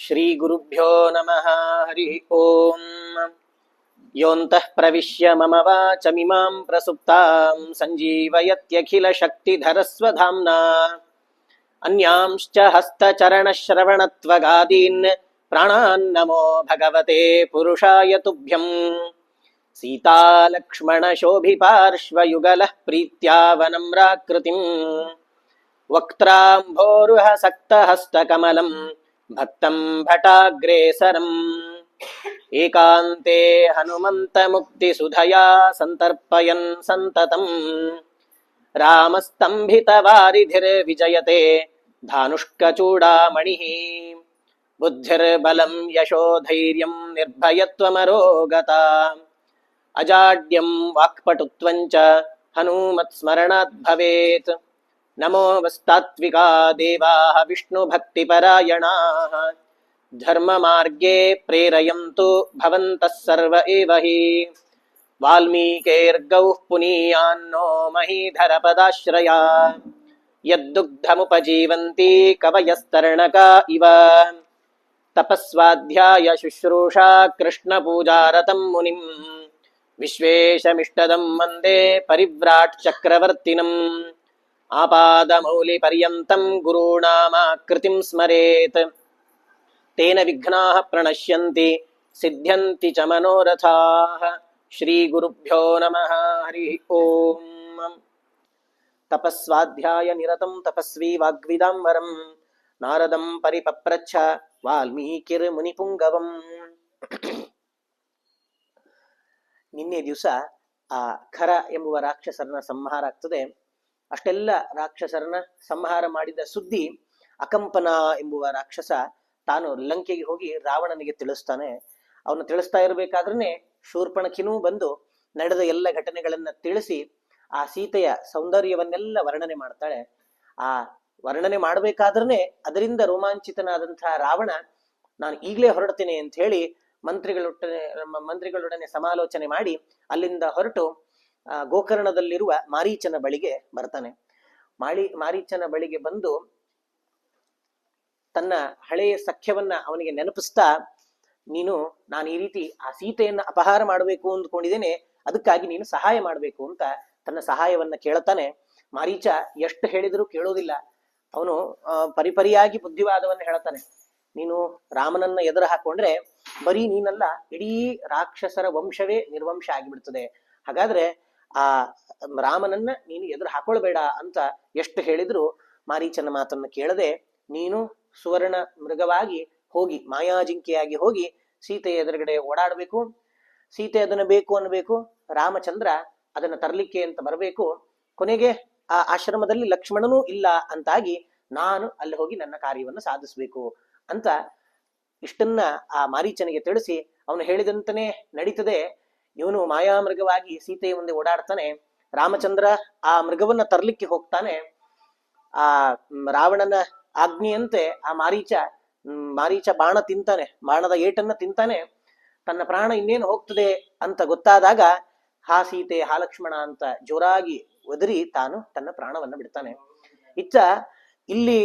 ಶ್ರೀ ಗುರುಭ್ಯೋ ನಮಃ ಹರಿ ಓಂ. ಯೋऽन्तಃ ಪ್ರವಿಶ್ಯ ಮಮ ವಾಚಮಿಮಾಂ ಪ್ರಸುಪ್ತಾಂ ಸಂಜೀವಯತ್ಯಖಿಲ ಶಕ್ತಿಧರಸ್ವಧಾಮ್ನಾ ಅನ್ಯಾಂಶ್ಚ ಹಸ್ತಚರಣಶ್ರವಣತ್ವಗಾದೀನ್ ಪ್ರಾಣಾನ್ನಮೋ ಭಗವತೆ ಪುರುಷಾಯ ತುಭ್ಯಂ. ಸೀತಾಲಕ್ಷ್ಮಣ ಶೋಭಿಪಾರ್ಶ್ವಯುಗಲಃ ಪ್ರೀತ್ಯಾ ವನಮ್ರಾಕೃತಿಂ ವಕ್ತ್ರಾಂಭೋರುಹ ಸಕ್ತಹಸ್ತಕಮಲಂ ಭಕ್ತಂ ಭಟಾಗ್ರೇಸರಂ. ಏಕಾಂತೆ ಹನುಮಂತ ಮುಕ್ತಿ ಸುಧಯಾ ಸಂತರ್ಪಯನ್ ಸಂತತಂ. ರಾಮಸ್ತಂಭಿತ ವಾರಿಧಿರ್ವಿಜಯತೆ ಧಾನುಷ್ಕಚೂಡಾಮಣಿಃ. ಬುದ್ಧಿರ್ಬಲಂ ಯಶೋಧೈರ್ಯಂ ನಿರ್ಭಯತ್ವಮರೋಗತಾ. ಅಜಾಡ್ಯಂ ವಾಕ್ಪಟುತ್ವಂಚ ಹನುಮತ್ಸ್ಮರಣಾತ್ ಭವೇತ್. ನಮೋ ವಸ್ತಾತ್ವಿಕಾ ದೇವಾಃ ವಿಷ್ಣುಭಕ್ತಿಪರಾಯಣಾಃ. ಧರ್ಮಮಾರ್ಗೇ ಪ್ರೇರಯಂತು ಭವಂತಃ ಸರ್ವ ಏವ ಹಿ. ವಾಲ್ಮೀಕೇರ್ಗೌಃ ಪುನೀಯಾನ್ನೋ ಮಹೀಧರಪದಾಶ್ರಯಾ. ಯದ್ದುಗ್ಧಮುಪಜೀವಂತಿ ಕವಯಸ್ತರ್ಣಕಾ ಇವ. ತಪಸ್ವಾಧ್ಯಾಯ ಶುಶ್ರೂಷಾ ಕೃಷ್ಣಪೂಜಾರತಂ ಮುನಿಂ. ವಿಶ್ವೇಶಮಿಷ್ಟದಂ ವಂದೇ ಪರಿವ್ರಾಟ್ ಚಕ್ರವರ್ತಿನಂ. ಆಪಾದಮೌಲಿಪರ್ಯಂತಂ ಗುರುಣಾಮಾಕೃತಿಂ ಸ್ಮರೇತ್. ತೇನ ವಿಘ್ನಾಃ ಪ್ರಣಶ್ಯಂತಿ ಸಿದ್ಧ್ಯಂತಿ ಚ ಮನೋರಥಾಃ. ಶ್ರೀ ಗುರುಭ್ಯೋ ನಮಃ ಹರಿ ಓಂ. ತಪಸ್ವಾಧ್ಯಾಯ ನಿರತಂ ತಪಸ್ವಿ ವಾಗ್ವಿದಾಂಬರಂ ನಾರದಂ ಪರಿಪಪ್ರಚ್ಛ ವಾಲ್ಮೀಕಿರ್ ಮುನಿಪುಂಗವಂ. ನಿನ್ನೆ ದಿವಸ ಆ ಖರ ಎಂಬುವ ರಾಕ್ಷಸರನ್ನ ಸಂಹಾರ ಆಗ್ತದೆ. ಅಷ್ಟೆಲ್ಲ ರಾಕ್ಷಸರನ್ನ ಸಂಹಾರ ಮಾಡಿದ ಸುದ್ದಿ ಅಕಂಪನ ಎಂಬುವ ರಾಕ್ಷಸ ತಾನು ಲಂಕೆಗೆ ಹೋಗಿ ರಾವಣನಿಗೆ ತಿಳಿಸ್ತಾನೆ. ಅವನು ತಿಳಿಸ್ತಾ ಇರಬೇಕಾದ್ರೆ ಶೂರ್ಪಣಖಿನೂ ಬಂದು ನಡೆದ ಎಲ್ಲ ಘಟನೆಗಳನ್ನ ತಿಳಿಸಿ ಆ ಸೀತೆಯ ಸೌಂದರ್ಯವನ್ನೆಲ್ಲ ವರ್ಣನೆ ಮಾಡ್ತಾಳೆ. ಆ ವರ್ಣನೆ ಮಾಡಬೇಕಾದ್ರೆ ಅದರಿಂದ ರೋಮಾಂಚಿತನಾದಂತಹ ರಾವಣ ನಾನು ಈಗಲೇ ಹೊರಡ್ತೇನೆ ಅಂತ ಹೇಳಿ ಮಂತ್ರಿಗಳೊಡನೆ ಸಮಾಲೋಚನೆ ಮಾಡಿ ಅಲ್ಲಿಂದ ಹೊರಟು ಗೋಕರ್ಣದಲ್ಲಿರುವ ಮಾರೀಚನ ಬಳಿಗೆ ಬರ್ತಾನೆ. ಮಾರೀಚನ ಬಳಿಗೆ ಬಂದು ತನ್ನ ಹಳೆಯ ಸಖ್ಯವನ್ನ ಅವನಿಗೆ ನೆನಪಿಸ್ತಾ, ನಾನು ಈ ರೀತಿ ಆ ಸೀತೆಯನ್ನ ಅಪಹಾರ ಮಾಡಬೇಕು ಅಂದ್ಕೊಂಡಿದ್ದೇನೆ, ಅದಕ್ಕಾಗಿ ನೀನು ಸಹಾಯ ಮಾಡಬೇಕು ಅಂತ ತನ್ನ ಸಹಾಯವನ್ನ ಕೇಳ್ತಾನೆ. ಮಾರೀಚ ಎಷ್ಟು ಹೇಳಿದರೂ ಕೇಳೋದಿಲ್ಲ. ಅವನು ಪರಿಪರಿಯಾಗಿ ಬುದ್ಧಿವಾದವನ್ನ ಹೇಳ್ತಾನೆ. ನೀನು ರಾಮನನ್ನ ಎದುರು ಹಾಕೊಂಡ್ರೆ ಬರೀ ನೀನಲ್ಲ, ಇಡೀ ರಾಕ್ಷಸರ ವಂಶವೇ ನಿರ್ವಂಶ ಆಗಿಬಿಡ್ತದೆ. ಹಾಗಾದ್ರೆ ಆ ರಾಮನನ್ನ ನೀನು ಎದುರು ಹಾಕೊಳ್ಬೇಡ ಅಂತ ಎಷ್ಟು ಹೇಳಿದ್ರು ಮಾರೀಚನ ಮಾತನ್ನ ಕೇಳದೆ ನೀನು ಸುವರ್ಣ ಮೃಗವಾಗಿ ಹೋಗಿ ಮಾಯಾಜಿಂಕೆಯಾಗಿ ಹೋಗಿ ಸೀತೆಯ ಎದುರುಗಡೆ ಓಡಾಡಬೇಕು. ಸೀತೆ ಅದನ್ನ ಬೇಕು ಅನ್ಬೇಕು, ರಾಮಚಂದ್ರ ಅದನ್ನ ತರ್ಲಿಕ್ಕೆ ಅಂತ ಬರಬೇಕು. ಕೊನೆಗೆ ಆ ಆಶ್ರಮದಲ್ಲಿ ಲಕ್ಷ್ಮಣನೂ ಇಲ್ಲ ಅಂತಾಗಿ ನಾನು ಅಲ್ಲಿ ಹೋಗಿ ನನ್ನ ಕಾರ್ಯವನ್ನು ಸಾಧಿಸ್ಬೇಕು ಅಂತ ಇಷ್ಟನ್ನ ಆ ಮಾರೀಚನಿಗೆ ತಿಳಿಸಿ ಅವನು ಹೇಳಿದಂತನೇ ನಡೀತದೆ. ಇವನು ಮಾಯಾಮೃಗವಾಗಿ ಸೀತೆಯ ಮುಂದೆ ಓಡಾಡ್ತಾನೆ. ರಾಮಚಂದ್ರ ಆ ಮೃಗವನ್ನ ತರ್ಲಿಕ್ಕೆ ಹೋಗ್ತಾನೆ. ಆ ರಾವಣನ ಆಜ್ಞೆಯಂತೆ ಆ ಮಾರೀಚ ಬಾಣ ತಿಂತಾನೆ, ಬಾಣದ ಏಟನ್ನ ತಿಂತಾನೆ. ತನ್ನ ಪ್ರಾಣ ಇನ್ನೇನು ಹೋಗ್ತದೆ ಅಂತ ಗೊತ್ತಾದಾಗ ಹಾ ಸೀತೆ ಹಾ ಲಕ್ಷ್ಮಣ ಅಂತ ಜೋರಾಗಿ ಒದರಿ ತಾನು ತನ್ನ ಪ್ರಾಣವನ್ನ ಬಿಡ್ತಾನೆ. ಇಲ್ಲಿ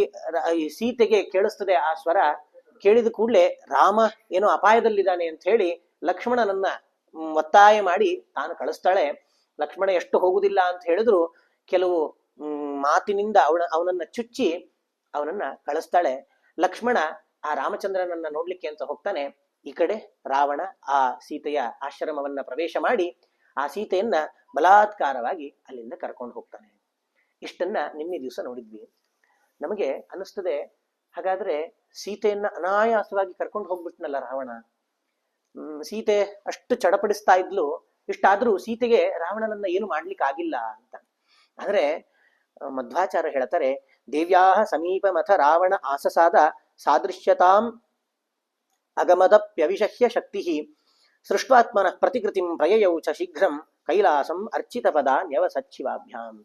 ಸೀತೆಗೆ ಕೇಳಿಸ್ತದೆ ಆ ಸ್ವರ. ಕೇಳಿದ ಕೂಡಲೇ ರಾಮ ಏನೋ ಅಪಾಯದಲ್ಲಿದ್ದಾನೆ ಅಂತ ಹೇಳಿ ಲಕ್ಷ್ಮಣನನ್ನ ಒತ್ತಾಯ ಮಾಡಿ ತಾನು ಕಳಿಸ್ತಾಳೆ. ಲಕ್ಷ್ಮಣ ಎಷ್ಟು ಹೋಗುದಿಲ್ಲ ಅಂತ ಹೇಳಿದ್ರು ಕೆಲವು ಮಾತಿನಿಂದ ಅವನನ್ನ ಚುಚ್ಚಿ ಅವನನ್ನ ಕಳಿಸ್ತಾಳೆ. ಲಕ್ಷ್ಮಣ ಆ ರಾಮಚಂದ್ರನನ್ನ ನೋಡ್ಲಿಕ್ಕೆ ಅಂತ ಹೋಗ್ತಾನೆ. ಈ ಕಡೆ ರಾವಣ ಆ ಸೀತೆಯ ಆಶ್ರಮವನ್ನ ಪ್ರವೇಶ ಮಾಡಿ ಆ ಸೀತೆಯನ್ನ ಬಲಾತ್ಕಾರವಾಗಿ ಅಲ್ಲಿಂದ ಕರ್ಕೊಂಡು ಹೋಗ್ತಾನೆ. ಇಷ್ಟನ್ನ ನಿನ್ನೆ ದಿವಸ ನೋಡಿದ್ವಿ. ನಮಗೆ ಅನ್ನಿಸ್ತದೆ, ಹಾಗಾದ್ರೆ ಸೀತೆಯನ್ನ ಅನಾಯಾಸವಾಗಿ ಕರ್ಕೊಂಡು ಹೋಗ್ಬಿಟ್ನಲ್ಲ ರಾವಣ. ಸೀತೆ ಅಷ್ಟು ಚಡಪಡಿಸ್ತಾ ಇದ್ಲು, ಇಷ್ಟಾದ್ರೂ ಸೀತೆಗೆ ರಾವಣನನ್ನ ಏನು ಮಾಡ್ಲಿಕ್ಕೆ ಆಗಿಲ್ಲ ಅಂತ. ಆದ್ರೆ ಮಧ್ವಾಚಾರ್ಯ ಹೇಳ್ತಾರೆ, ದೇವ್ಯಾ ಸಮೀಪ ಮಥ ರಾವಣ ಆಸಸಾದ ಸಾದೃಶ್ಯತಾಂ ಅಗಮದಪ್ಯವಿಷಹ್ಯ ಶಕ್ತಿ ಸೃಷ್ಟಾತ್ಮನ ಪ್ರತಿಕೃತಿಂ ಪ್ರಯಯೌ ಚ ಶೀಘ್ರಂ ಕೈಲಾಸಂ ಅರ್ಚಿತ ಪದ ನ್ಯವಸಚ್ಚಿವಾಭ್ಯಾಂ.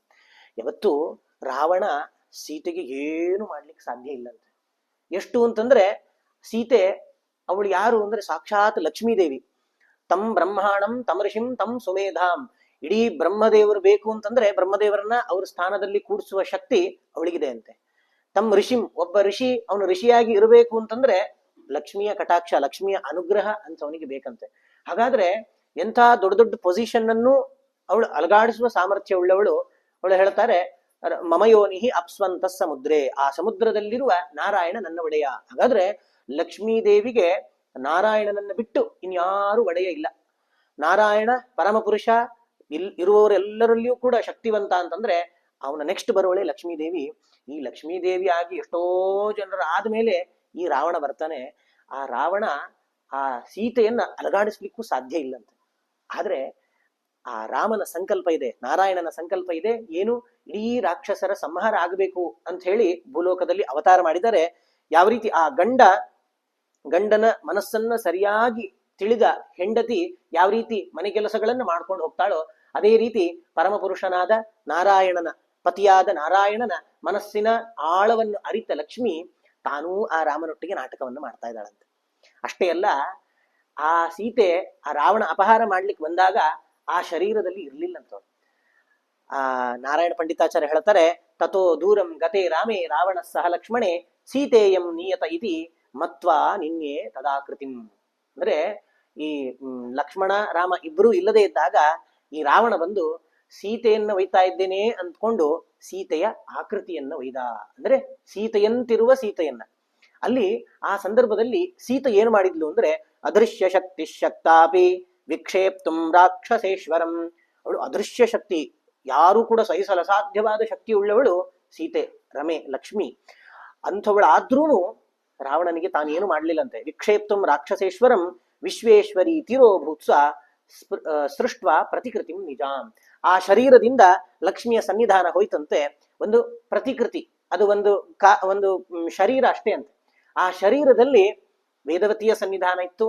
ಯಾವತ್ತು ರಾವಣ ಸೀತೆಗೆ ಏನು ಮಾಡ್ಲಿಕ್ಕೆ ಸಾಧ್ಯ ಇಲ್ಲಂತೆ. ಎಷ್ಟು ಅಂತಂದ್ರೆ ಸೀತೆ ಅವಳು ಯಾರು ಅಂದ್ರೆ ಸಾಕ್ಷಾತ್ ಲಕ್ಷ್ಮೀದೇವಿ. ತಂ ಬ್ರಹ್ಮಾಣಂ ತಂ ಋಷಿಂ ತಂ ಸುಮೇಧಾಂ. ಇಡೀ ಬ್ರಹ್ಮದೇವರು ಬೇಕು ಅಂತಂದ್ರೆ ಬ್ರಹ್ಮದೇವರನ್ನ ಅವ್ರ ಸ್ಥಾನದಲ್ಲಿ ಕೂಡಿಸುವ ಶಕ್ತಿ ಅವಳಿಗಿದೆ ಅಂತೆ. ತಮ್ಮ ಋಷಿಂ, ಒಬ್ಬ ಋಷಿ ಅವನು ಋಷಿಯಾಗಿ ಇರಬೇಕು ಅಂತಂದ್ರೆ ಲಕ್ಷ್ಮಿಯ ಕಟಾಕ್ಷ, ಲಕ್ಷ್ಮಿಯ ಅನುಗ್ರಹ ಅಂತ ಅವನಿಗೆ ಬೇಕಂತೆ. ಹಾಗಾದ್ರೆ ಎಂಥ ದೊಡ್ಡ ದೊಡ್ಡ ಪೊಸಿಷನ್ ಅನ್ನು ಅವಳು ಅಲಗಾಡಿಸುವ ಸಾಮರ್ಥ್ಯ ಉಳ್ಳವಳು. ಅವಳು ಹೇಳ್ತಾರೆ, ಮಮಯೋನಿಹಿ ಅಪ್ಸ್ವಂತ ಸಮುದ್ರೆ, ಆ ಸಮುದ್ರದಲ್ಲಿರುವ ನಾರಾಯಣ ನನ್ನ ಒಡೆಯ. ಹಾಗಾದ್ರೆ ಲಕ್ಷ್ಮೀ ದೇವಿಗೆ ನಾರಾಯಣನನ್ನ ಬಿಟ್ಟು ಇನ್ಯಾರು ಒಡೆಯ ಇಲ್ಲ. ನಾರಾಯಣ ಪರಮಪುರುಷ, ಇರುವವರೆಲ್ಲರಲ್ಲಿಯೂ ಕೂಡ ಶಕ್ತಿವಂತ ಅಂತಂದ್ರೆ ಅವನ ನೆಕ್ಸ್ಟ್ ಬರುವಳೆ ಲಕ್ಷ್ಮೀ ದೇವಿ. ಈ ಲಕ್ಷ್ಮೀ ದೇವಿ ಆಗಿ ಎಷ್ಟೋ ಜನರ ಆದ್ಮೇಲೆ ಈ ರಾವಣ ಬರ್ತಾನೆ. ಆ ರಾವಣ ಆ ಸೀತೆಯನ್ನ ಅಲಗಾಡಿಸ್ಲಿಕ್ಕೂ ಸಾಧ್ಯ ಇಲ್ಲಂತೆ. ಆದ್ರೆ ಆ ರಾಮನ ಸಂಕಲ್ಪ ಇದೆ, ನಾರಾಯಣನ ಸಂಕಲ್ಪ ಇದೆ, ಏನು, ಇಡೀ ರಾಕ್ಷಸರ ಸಂಹಾರ ಆಗಬೇಕು ಅಂತ ಹೇಳಿ ಭೂಲೋಕದಲ್ಲಿ ಅವತಾರ ಮಾಡಿದರೆ. ಯಾವ ರೀತಿ ಆ ಗಂಡನ ಮನಸ್ಸನ್ನ ಸರಿಯಾಗಿ ತಿಳಿದ ಹೆಂಡತಿ ಯಾವ ರೀತಿ ಮನೆ ಕೆಲಸಗಳನ್ನ ಮಾಡ್ಕೊಂಡು ಹೋಗ್ತಾಳೋ, ಅದೇ ರೀತಿ ಪರಮಪುರುಷನಾದ ನಾರಾಯಣನ ಪತಿಯಾದ ನಾರಾಯಣನ ಮನಸ್ಸಿನ ಆಳವನ್ನು ಅರಿತ ಲಕ್ಷ್ಮಿ ತಾನೂ ಆ ರಾಮನೊಟ್ಟಿಗೆ ನಾಟಕವನ್ನು ಮಾಡ್ತಾ ಇದ್ದಾಳಂತೆ. ಅಷ್ಟೇ ಅಲ್ಲ, ಆ ಸೀತೆ ಆ ರಾವಣ ಅಪಹಾರ ಮಾಡ್ಲಿಕ್ಕೆ ಬಂದಾಗ ಆ ಶರೀರದಲ್ಲಿ ಇರ್ಲಿಲ್ಲಂತ. ಆ ನಾರಾಯಣ ಪಂಡಿತಾಚಾರ್ಯ ಹೇಳ್ತಾರೆ, ತಥೋ ದೂರಂ ಗತೆ ರಾಮೇ ರಾವಣ ಸಹ ಲಕ್ಷ್ಮಣೆ ಸೀತೆಯಂ ನಿಯತ ಇತಿ ಮತ್ವಾ ನಿನ್ನೆ ತದಾಕೃತಿಂ. ಅಂದ್ರೆ ಈ ಲಕ್ಷ್ಮಣ ರಾಮ ಇಬ್ರು ಇಲ್ಲದೆ ಇದ್ದಾಗ ಈ ರಾವಣ ಬಂದು ಸೀತೆಯನ್ನ ಒಯ್ತಾ ಇದ್ದೇನೆ ಅಂದ್ಕೊಂಡು ಸೀತೆಯ ಆಕೃತಿಯನ್ನ ಒಯ್ದ. ಅಂದ್ರೆ ಸೀತೆಯಂತಿರುವ ಸೀತೆಯನ್ನ. ಅಲ್ಲಿ ಆ ಸಂದರ್ಭದಲ್ಲಿ ಸೀತೆ ಏನ್ ಮಾಡಿದ್ಲು ಅಂದ್ರೆ, ಅದೃಶ್ಯ ಶಕ್ತಿ ಶಕ್ತಾಪಿ ವಿಕ್ಷೇಪ್ತುಂ ರಾಕ್ಷಸೇಶ್ವರಂ. ಅವಳು ಅದೃಶ್ಯ ಶಕ್ತಿ, ಯಾರು ಕೂಡ ಸಹಿಸಲ ಸಾಧ್ಯವಾದ ಶಕ್ತಿ ಉಳ್ಳವಳು ಸೀತೆ, ರಮೆ, ಲಕ್ಷ್ಮಿ. ಅಂಥವಳಾದ್ರೂ ರಾವಣನಿಗೆ ತಾನೇನು ಮಾಡ್ಲಿಲ್ಲಂತೆ. ವಿಕ್ಷೇಪ್ತುಂ ರಾಕ್ಷಸೇಶ್ವರಂ ವಿಶ್ವೇಶ್ವರಿ ತಿರೋಭೂತ್ಸ ಸೃಷ್ಟ ಪ್ರತಿಕೃತಿ ನಿಜಾಂ. ಆ ಶರೀರದಿಂದ ಲಕ್ಷ್ಮಿಯ ಸನ್ನಿಧಾನ ಹೋಯ್ತಂತೆ. ಒಂದು ಪ್ರತಿಕೃತಿ, ಅದು ಒಂದು ಶರೀರ ಅಷ್ಟೇ ಅಂತೆ. ಆ ಶರೀರದಲ್ಲಿ ವೇದವತಿಯ ಸನ್ನಿಧಾನ ಇತ್ತು,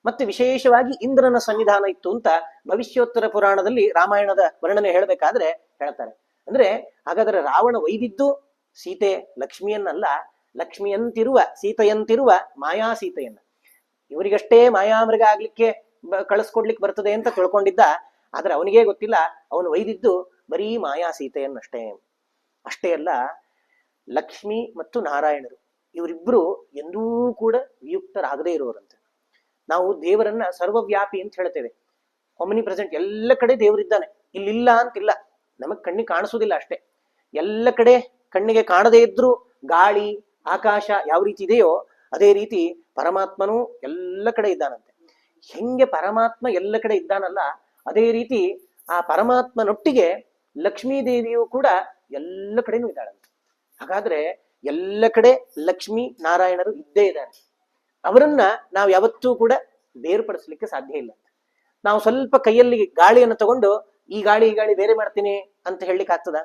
ಮತ್ತೆ ವಿಶೇಷವಾಗಿ ಇಂದ್ರನ ಸನ್ನಿಧಾನ ಇತ್ತು ಅಂತ ಭವಿಷ್ಯೋತ್ತರ ಪುರಾಣದಲ್ಲಿ ರಾಮಾಯಣದ ವರ್ಣನೆ ಹೇಳಬೇಕಾದ್ರೆ ಹೇಳ್ತಾರೆ. ಅಂದ್ರೆ ಹಾಗಾದ್ರೆ ರಾವಣ ಒಯ್ದಿದ್ದು ಸೀತೆ ಲಕ್ಷ್ಮಿಯನ್ನಲ್ಲ, ಲಕ್ಷ್ಮಿಯಂತಿರುವ ಸೀತೆಯಂತಿರುವ ಮಾಯಾ ಸೀತೆಯನ್ನ. ಇವರಿಗಷ್ಟೇ ಮಾಯಾಮೃಗ ಆಗ್ಲಿಕ್ಕೆ ಕಳಿಸ್ಕೊಡ್ಲಿಕ್ಕೆ ಬರ್ತದೆ ಅಂತ ತಿಳ್ಕೊಂಡಿದ್ದ. ಆದ್ರೆ ಅವನಿಗೇ ಗೊತ್ತಿಲ್ಲ, ಅವನು ಒಯ್ದಿದ್ದು ಬರೀ ಮಾಯಾ ಸೀತೆಯನ್ನಷ್ಟೇ. ಅಷ್ಟೇ ಅಲ್ಲ, ಲಕ್ಷ್ಮಿ ಮತ್ತು ನಾರಾಯಣರು ಇವರಿಬ್ರು ಎಂದೂ ಕೂಡ ವಿಯುಕ್ತರಾಗದೇ ಇರುವರಂತೆ. ನಾವು ದೇವರನ್ನ ಸರ್ವವ್ಯಾಪಿ ಅಂತ ಹೇಳ್ತೇವೆ, ಒಮ್ನಿ ಪ್ರೆಸೆಂಟ್, ಎಲ್ಲ ಕಡೆ ದೇವರಿದ್ದಾನೆ, ಇಲ್ಲಿಲ್ಲ ಅಂತಿಲ್ಲ. ನಮಗ್ ಕಣ್ಣಿಗೆ ಕಾಣಿಸೋದಿಲ್ಲ ಅಷ್ಟೇ. ಎಲ್ಲ ಕಡೆ ಕಣ್ಣಿಗೆ ಕಾಣದೇ ಇದ್ರು ಗಾಳಿ ಆಕಾಶ ಯಾವ ರೀತಿ ಇದೆಯೋ ಅದೇ ರೀತಿ ಪರಮಾತ್ಮನೂ ಎಲ್ಲ ಕಡೆ ಇದ್ದಾನಂತೆ. ಹೆಂಗೆ ಪರಮಾತ್ಮ ಎಲ್ಲ ಕಡೆ ಇದ್ದಾನಲ್ಲ, ಅದೇ ರೀತಿ ಆ ಪರಮಾತ್ಮನೊಟ್ಟಿಗೆ ಲಕ್ಷ್ಮೀ ದೇವಿಯು ಕೂಡ ಎಲ್ಲ ಕಡೆನೂ ಇದ್ದಾಳಂತೆ. ಹಾಗಾದ್ರೆ ಎಲ್ಲ ಕಡೆ ಲಕ್ಷ್ಮೀ ನಾರಾಯಣರು ಇದ್ದೇ ಇದ್ದಾರೆ. ಅವರನ್ನ ನಾವು ಯಾವತ್ತೂ ಕೂಡ ಬೇರ್ಪಡಿಸ್ಲಿಕ್ಕೆ ಸಾಧ್ಯ ಇಲ್ಲ. ನಾವು ಸ್ವಲ್ಪ ಕೈಯಲ್ಲಿ ಗಾಳಿಯನ್ನು ತಗೊಂಡು ಈ ಗಾಳಿ ಬೇರೆ ಮಾಡ್ತೀನಿ ಅಂತ ಹೇಳಲಿಕ್ಕೆ ಆಗ್ತದ?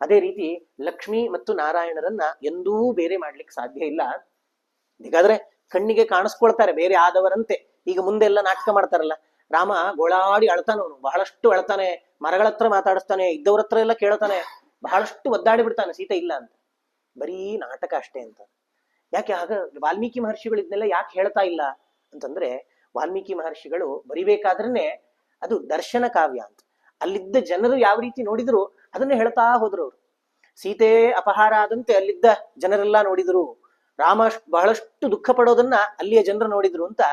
ಅದೇ ರೀತಿ ಲಕ್ಷ್ಮಿ ಮತ್ತು ನಾರಾಯಣರನ್ನ ಎಂದೂ ಬೇರೆ ಮಾಡ್ಲಿಕ್ಕೆ ಸಾಧ್ಯ ಇಲ್ಲ. ಹೀಗಾದ್ರೆ ಕಣ್ಣಿಗೆ ಕಾಣಿಸ್ಕೊಳ್ತಾರೆ ಬೇರೆ ಆದವರಂತೆ. ಈಗ ಮುಂದೆ ಎಲ್ಲ ನಾಟಕ ಮಾಡ್ತಾರಲ್ಲ, ರಾಮ ಗೋಳಾಡಿ ಅಳ್ತಾನವನು, ಬಹಳಷ್ಟು ಅಳ್ತಾನೆ, ಮರಗಳ ಹತ್ರ ಮಾತಾಡಿಸ್ತಾನೆ, ಇದ್ದವ್ರ ಹತ್ರ ಎಲ್ಲ ಕೇಳ್ತಾನೆ, ಬಹಳಷ್ಟು ಒದ್ದಾಡಿ ಬಿಡ್ತಾನೆ ಸೀತೆ ಇಲ್ಲ ಅಂತ. ಬರೀ ನಾಟಕ ಅಷ್ಟೇ ಅಂತ. ಯಾಕೆ ಆಗ ವಾಲ್ಮೀಕಿ ಮಹರ್ಷಿಗಳು ಇದನ್ನೆಲ್ಲ ಯಾಕೆ ಹೇಳ್ತಾ ಇಲ್ಲ ಅಂತಂದ್ರೆ, ವಾಲ್ಮೀಕಿ ಮಹರ್ಷಿಗಳು ಬರಿಬೇಕಾದ್ರೇನೆ ಅದು ದರ್ಶನ ಕಾವ್ಯ ಅಂತ. ಅಲ್ಲಿದ್ದ ಜನರು ಯಾವ ರೀತಿ ನೋಡಿದ್ರು ಅದನ್ನೇ ಹೇಳ್ತಾ ಹೋದ್ರು ಅವರು. ಸೀತೆ ಅಪಹಾರ ಆದಂತೆ ಅಲ್ಲಿದ್ದ ಜನರೆಲ್ಲ ನೋಡಿದ್ರು, ರಾಮ ಬಹಳಷ್ಟು ದುಃಖ ಪಡೋದನ್ನ ಅಲ್ಲಿಯ ಜನರು ನೋಡಿದ್ರು ಅಂತ.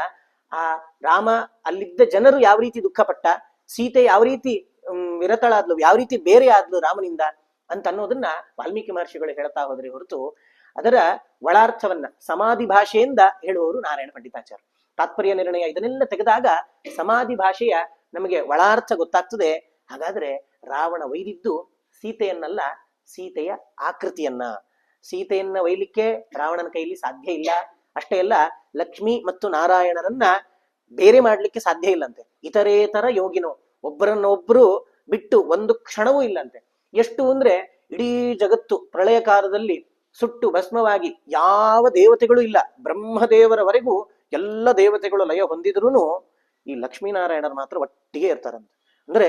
ಆ ರಾಮ ಅಲ್ಲಿದ್ದ ಜನರು ಯಾವ ರೀತಿ ದುಃಖ ಪಟ್ಟ, ಸೀತೆ ಯಾವ ರೀತಿ ವಿರತಳಾದ್ಲು, ಯಾವ ರೀತಿ ಬೇರೆ ಆದ್ಲು ರಾಮನಿಂದ ಅಂತ ಅನ್ನೋದನ್ನ ವಾಲ್ಮೀಕಿ ಮಹರ್ಷಿಗಳು ಹೇಳ್ತಾ ಹೋದ್ರೆ ಹೊರತು ಅದರ ಒಳಾರ್ಥವನ್ನ ಸಮಾಧಿ ಭಾಷೆಯಿಂದ ಹೇಳುವವರು ನಾರಾಯಣ ಪಂಡಿತಾಚಾರ್ಯ. ತಾತ್ಪರ್ಯ ನಿರ್ಣಯ ಇದನ್ನೆಲ್ಲ ತೆಗೆದಾಗ ಸಮಾಧಿ ಭಾಷೆಯ ನಮಗೆ ಒಳಾರ್ಥ ಗೊತ್ತಾಗ್ತದೆ. ಹಾಗಾದ್ರೆ ರಾವಣ ಒಯ್ದಿದ್ದು ಸೀತೆಯನ್ನಲ್ಲ, ಸೀತೆಯ ಆಕೃತಿಯನ್ನ. ಸೀತೆಯನ್ನ ಒಯ್ಲಿಕ್ಕೆ ರಾವಣನ ಕೈಲಿ ಸಾಧ್ಯ ಇಲ್ಲ. ಅಷ್ಟೇ ಅಲ್ಲ, ಲಕ್ಷ್ಮಿ ಮತ್ತು ನಾರಾಯಣರನ್ನ ಬೇರೆ ಮಾಡ್ಲಿಕ್ಕೆ ಸಾಧ್ಯ ಇಲ್ಲಂತೆ. ಇತರೇತರ ಯೋಗಿನೋ, ಒಬ್ಬರನ್ನೊಬ್ರು ಬಿಟ್ಟು ಒಂದು ಕ್ಷಣವೂ ಇಲ್ಲಂತೆ. ಎಷ್ಟು ಅಂದ್ರೆ ಇಡೀ ಜಗತ್ತು ಪ್ರಳಯ ಕಾಲದಲ್ಲಿ ಸುಟ್ಟು ಭಸ್ಮವಾಗಿ ಯಾವ ದೇವತೆಗಳು ಇಲ್ಲ, ಬ್ರಹ್ಮದೇವರವರೆಗೂ ಎಲ್ಲ ದೇವತೆಗಳು ಲಯ ಹೊಂದಿದ್ರು ಈ ಲಕ್ಷ್ಮೀನಾರಾಯಣರು ಮಾತ್ರ ಒಟ್ಟಿಗೆ ಇರ್ತಾರಂತೆ. ಅಂದ್ರೆ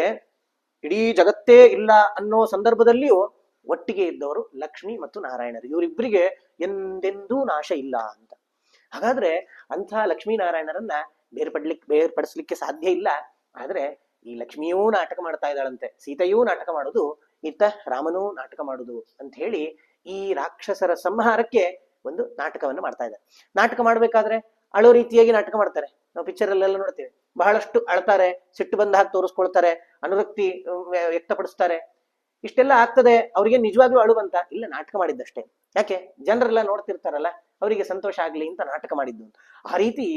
ಇಡೀ ಜಗತ್ತೇ ಇಲ್ಲ ಅನ್ನೋ ಸಂದರ್ಭದಲ್ಲಿಯೂ ಒಟ್ಟಿಗೆ ಇದ್ದವರು ಲಕ್ಷ್ಮಿ ಮತ್ತು ನಾರಾಯಣರು. ಇವರಿಬ್ಬರಿಗೆ ಎಂದೆಂದೂ ನಾಶ ಇಲ್ಲ ಅಂತ. ಹಾಗಾದ್ರೆ ಅಂಥ ಲಕ್ಷ್ಮೀನಾರಾಯಣರನ್ನ ಬೇರ್ಪಡಿಸ್ಲಿಕ್ಕೆ ಸಾಧ್ಯ ಇಲ್ಲ. ಆದ್ರೆ ಈ ಲಕ್ಷ್ಮಿಯೂ ನಾಟಕ ಮಾಡ್ತಾ ಇದ್ದಾಳಂತೆ, ಸೀತೆಯೂ ನಾಟಕ ಮಾಡುದು, ಇತ್ತ ರಾಮನೂ ನಾಟಕ ಮಾಡುದು ಅಂತ ಹೇಳಿ ಈ ರಾಕ್ಷಸರ ಸಂಹಾರಕ್ಕೆ ಒಂದು ನಾಟಕವನ್ನು ಮಾಡ್ತಾ ಇದ್ದಾರೆ. ನಾಟಕ ಮಾಡ್ಬೇಕಾದ್ರೆ ಅಳೋ ರೀತಿಯಾಗಿ ನಾಟಕ ಮಾಡ್ತಾರೆ. ನಾವು ಪಿಕ್ಚರ್ ಅಲ್ಲೆಲ್ಲ ನೋಡ್ತೇವೆ, ಬಹಳಷ್ಟು ಅಳ್ತಾರೆ, ಸಿಟ್ಟು ಬಂದ ಹಾಗೆ ತೋರಿಸ್ಕೊಳ್ತಾರೆ, ಅನುರಕ್ತಿ ವ್ಯಕ್ತಪಡಿಸ್ತಾರೆ. ಇಷ್ಟೆಲ್ಲ ಆಗ್ತದೆ. ಅವ್ರಿಗೆ ನಿಜವಾಗ್ಲೂ ಅಳುವಂತ ಇಲ್ಲ, ನಾಟಕ ಮಾಡಿದ್ದಷ್ಟೇ. ಯಾಕೆ? ಜನರೆಲ್ಲ ನೋಡ್ತಿರ್ತಾರಲ್ಲ, ಅವರಿಗೆ ಸಂತೋಷ ಆಗ್ಲಿ ಅಂತ ನಾಟಕ ಮಾಡಿದ್ದು. ಆ ರೀತಿ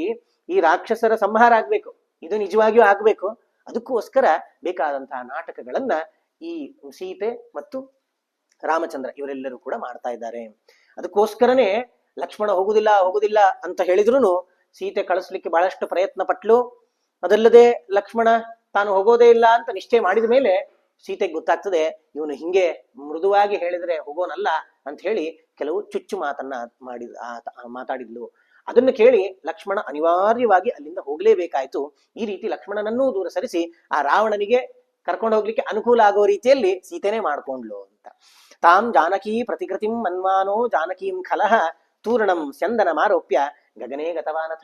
ಈ ರಾಕ್ಷಸರ ಸಂಹಾರ ಆಗ್ಬೇಕು, ಇದು ನಿಜವಾಗಿಯೂ ಆಗ್ಬೇಕು. ಅದಕ್ಕೋಸ್ಕರ ಬೇಕಾದಂತಹ ನಾಟಕಗಳನ್ನ ಈ ಸೀತೆ ಮತ್ತು ರಾಮಚಂದ್ರ ಇವರೆಲ್ಲರೂ ಕೂಡ ಮಾಡ್ತಾ ಇದ್ದಾರೆ. ಅದಕ್ಕೋಸ್ಕರನೇ ಲಕ್ಷ್ಮಣ ಹೋಗುದಿಲ್ಲ ಅಂತ ಹೇಳಿದ್ರು ಸೀತೆ ಕಳಿಸ್ಲಿಕ್ಕೆ ಬಹಳಷ್ಟು ಪ್ರಯತ್ನ ಪಟ್ಲು. ಅದಲ್ಲದೆ ಲಕ್ಷ್ಮಣ ತಾನು ಹೋಗೋದೇ ಇಲ್ಲ ಅಂತ ನಿಶ್ಚಯ ಮಾಡಿದ ಮೇಲೆ ಸೀತೆಗೆ ಗೊತ್ತಾಗ್ತದೆ, ಇವನು ಹಿಂಗೆ ಮೃದುವಾಗಿ ಹೇಳಿದ್ರೆ ಹೋಗೋನಲ್ಲ ಅಂತ ಹೇಳಿ ಕೆಲವು ಚುಚ್ಚು ಮಾತನ್ನ ಮಾತಾಡಿದ್ಲು. ಅದನ್ನು ಕೇಳಿ ಲಕ್ಷ್ಮಣ ಅನಿವಾರ್ಯವಾಗಿ ಅಲ್ಲಿಂದ ಹೋಗ್ಲೇಬೇಕಾಯ್ತು. ಈ ರೀತಿ ಲಕ್ಷ್ಮಣನನ್ನೂ ದೂರ ಸರಿಸಿ ಆ ರಾವಣನಿಗೆ ಕರ್ಕೊಂಡು ಹೋಗ್ಲಿಕ್ಕೆ ಅನುಕೂಲ ಆಗೋ ರೀತಿಯಲ್ಲಿ ಸೀತೆನೇ ಮಾಡ್ಕೊಂಡ್ಲು ಅಂತ. ತಾಂ ಜಾನಕಿ ಪ್ರತಿಕೃತಿಂ ಮನ್ಮಾನೋ ಜಾನಕೀಂ ಖಲಹ ತೂರ್ಣಂ ಸ್ಯಂದನ ಮಾರೋಪ್ಯ ಗಗನೇ ಗತವಾನಥ.